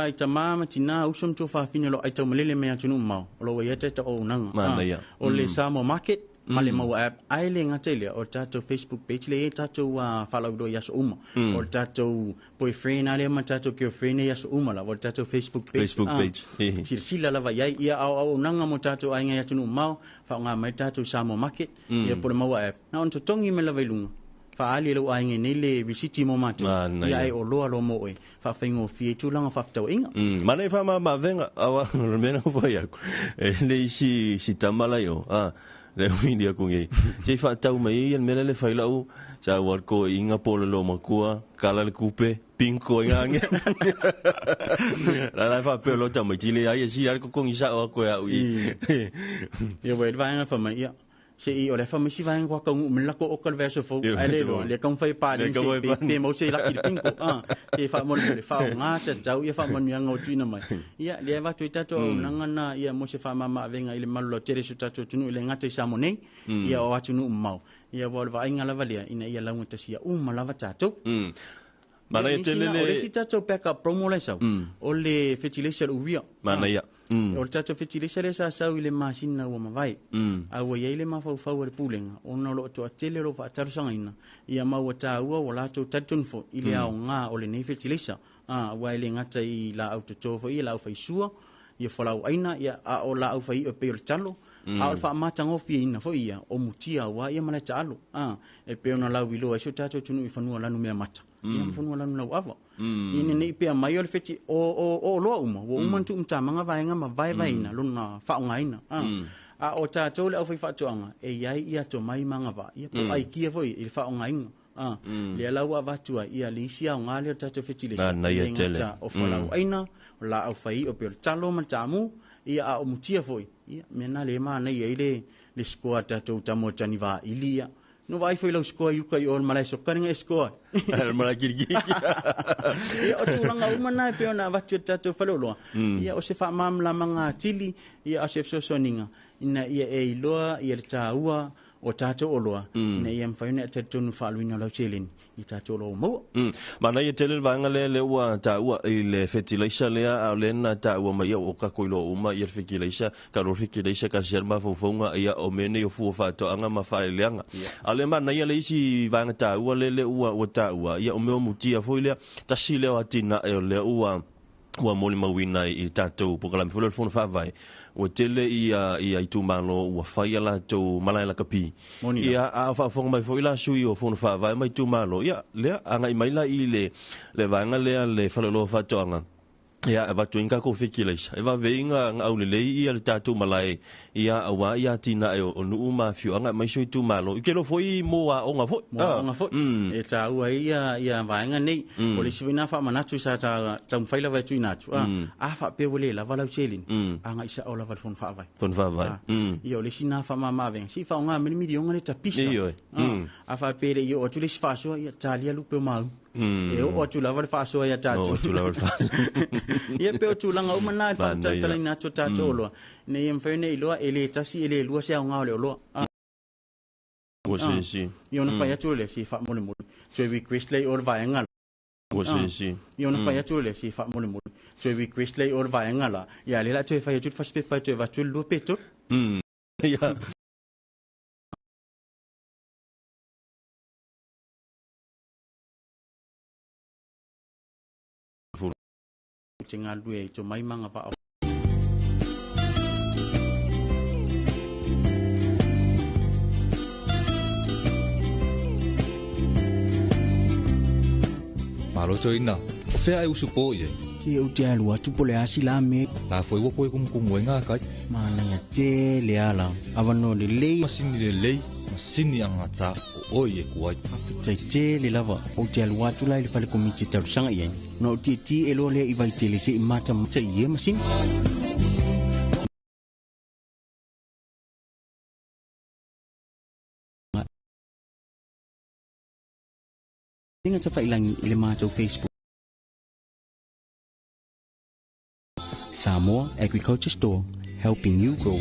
ita mama tina usum to fa fine lo ita melele me atunu mau lo yete to o nanga o le samo market male mau app aile ngatele o tato Facebook page le tato follow do yaso o tato boyfriend ale ma tato girlfriend yaso la o tato Facebook page sila la vai ia au nanga mo tato ainga yatunu mau fa nga mai tato samo market ia por mau app na on to tongi me la vailunga fa ali lo ainga nei le visiti mo mato ia ai o lo mo e fa fengo fie tu langa fa tau inga mana fa ma venga awa mena fo ya le si tamala yo le windia ko ngi se fa tau mai el mele le faila u sa war ko inga polo lo makua kala le kupe pinko ngange la fa pelo ta mai chile ai si ar ko ngi sa ko ya u ia we va nga fa mai ia se I o le fa misi va nga ko ngu mla ko o kal verso fo ale lo le kan fai pa ni se pe mo se la ki pinko se fa mo le fa nga ta jau ia fa mo nga o tuina mai ia le va tu tato nanga na ia mo se fa mama venga ile malo tere su tato tunu le ngata sa mo nei ia o atunu mau ia vol va nga la valia ina ia la ngata sia mala va tato Mana ia tele le... O le si tatou peka promo le sau. O le fetilesa le uvia. Mana ia. O le tatou fetilesa le sa sau i le masina ua mawai. Aua iai le mawhauwhau le pulenga. O na lo ato atele lo whaatarusanga ina. Ia maua tā ua o lato tatunfo i le ao ngā o le nei fetilesa. Wa le ngata i la au totofo i la au whaisua. Ia whalau aina ia a o la au whai o peo le talo. A o le wha matangofi ina fo ia o mutia wa ia mana ta alo. E peo na lau ilo e so tatou tunu i whanua lanu mea mata. Ia whanua lanu lau ava. Ine nei pea mai o le feti o loa uma. Wo uma ntu umta manga vaenga ma vai vaina luna whaonga ina. A o tatou le au whai whatoanga e iai ia to mai manga va. Ia po ai kia foi i le whaonga ina. Le lau a vatua ia le isi au ngā leo tatou feti lesa. Le ngata o whalau aina o la au whai o peo le talo ma tamu. Ia a o mutia foi. Ia mena le mana ia le skoa tatou tamo tani va ilia. No vai foi lau skoa yuka i o malai sokaringa e skoa. Malai kiriki. Ia o tūranga umana e peo na vatu tatou whaloloa. Ia o se wha mamla manga tili, ia o se fsosoninga. Ina ia e iloa, ia le tāua o tatou oloa. Ina ia mwhaiuna e tatou nu whaaluina lau cheleni. I tatou oloa maua. Mana ia tele vanga le ua tāua i le fetileisa lea au lena tāua mai o kako ilo uma i le fetileisa. Ka ro fetileisa ka sierma faufaunga ia o mene o fua whatoanga ma whaeleanga. A le mana ia le isi vanga tāua le ua o tāua. Ia o meo mutia foi lea tasi leo atina e o le ua moli mawina i tātou pokalami fulu funu whawai. O tele i tu malo ua whaia la tau malai la kapi. Ia a whaafonga mai fo ila sui o funu whawai mai tu malo. Ia lea anga i maila i le vanga lea le whalolo whatoanga. Ia e watu inga ko whikileisa. E wa veinga ngā aulelei ia le tātou malai. Ia awa ia tina e o nuu mawhiu anga mai sui tu malo. I kelo foi moa o ngā foi. Moa o ngā foi. E tā ua ia vaenga nei. O le siwina wha manatu sa tā mwhaila vai tui natu. A wha peo le la walau chelin. Anga isa o la wal fon wha vai. Fon wha vai. Ia o le sina wha mamavenga. Si wha o ngā mirimiri o ngane ta pisa. A wha pere i o atu le si whasoa ia tālia lupe o mau. E o atu la wal whasoa ia tātou. O atu la wal whasoa. Ia peo tūlanga umana e whatalai nātua tātou oloa. Nei e mwhaune i loa e le tasi e le lua se au ngā ole oloa. O si. I ona whai atu le si wha mole mole. Tue wi Christley o le vaenga. O si. I ona whai atu le si wha mole mole. Tue wi Christley o le vaenga la. Ia le la tue whai atu whaspepa tue watu lua peto. Ia. Ngā lue i tō mai manga wha au. Maroto ina, o whea e usu pō i e. Te au te alua tupo le asi la me. La foi wapo e kumkumu e ngā kai. Mana ia te le ala. Awano le lei. Masini le lei, masini anga tā o oi e kuai. Tai te le lava o te alua tu lai le whale komiti tau sanga i e. No ti e lo le i vai te le se i mata mata i e masini. Tinga ta whailangi i le mātou Facebook. Samoa Agriculture Store, helping you grow.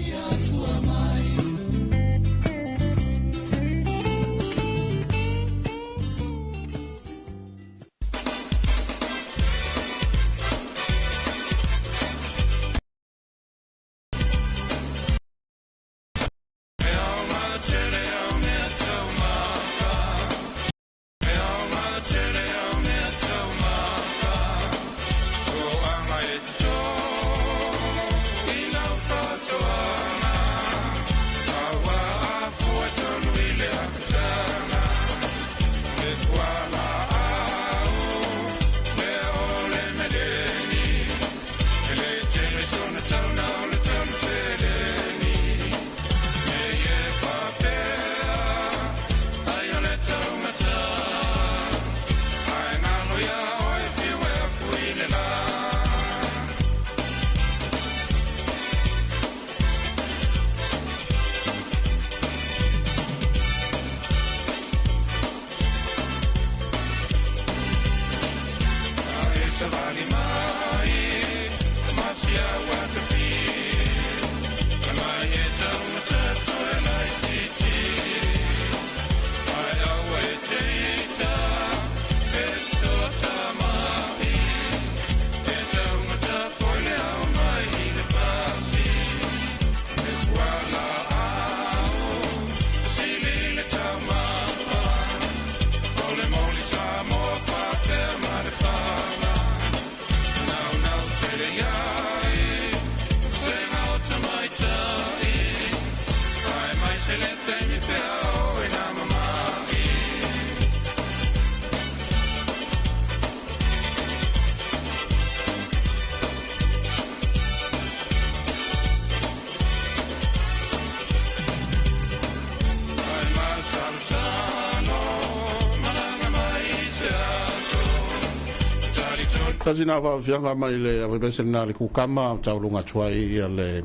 Kasina fa fianga mai le ave besena le kukama taulunga tuai le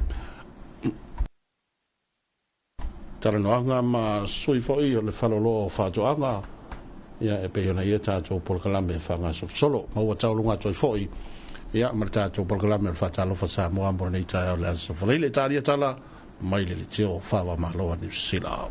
taranoanga ma sui foi le falolo fa joanga ia e pe ona ia tatou polkalame fanga solo ma wa taulunga tuai foi ia ma tatou polkalame fa talo fa sa mo ambo nei ta le so le talia tala mai le tio fa wa malo ni sila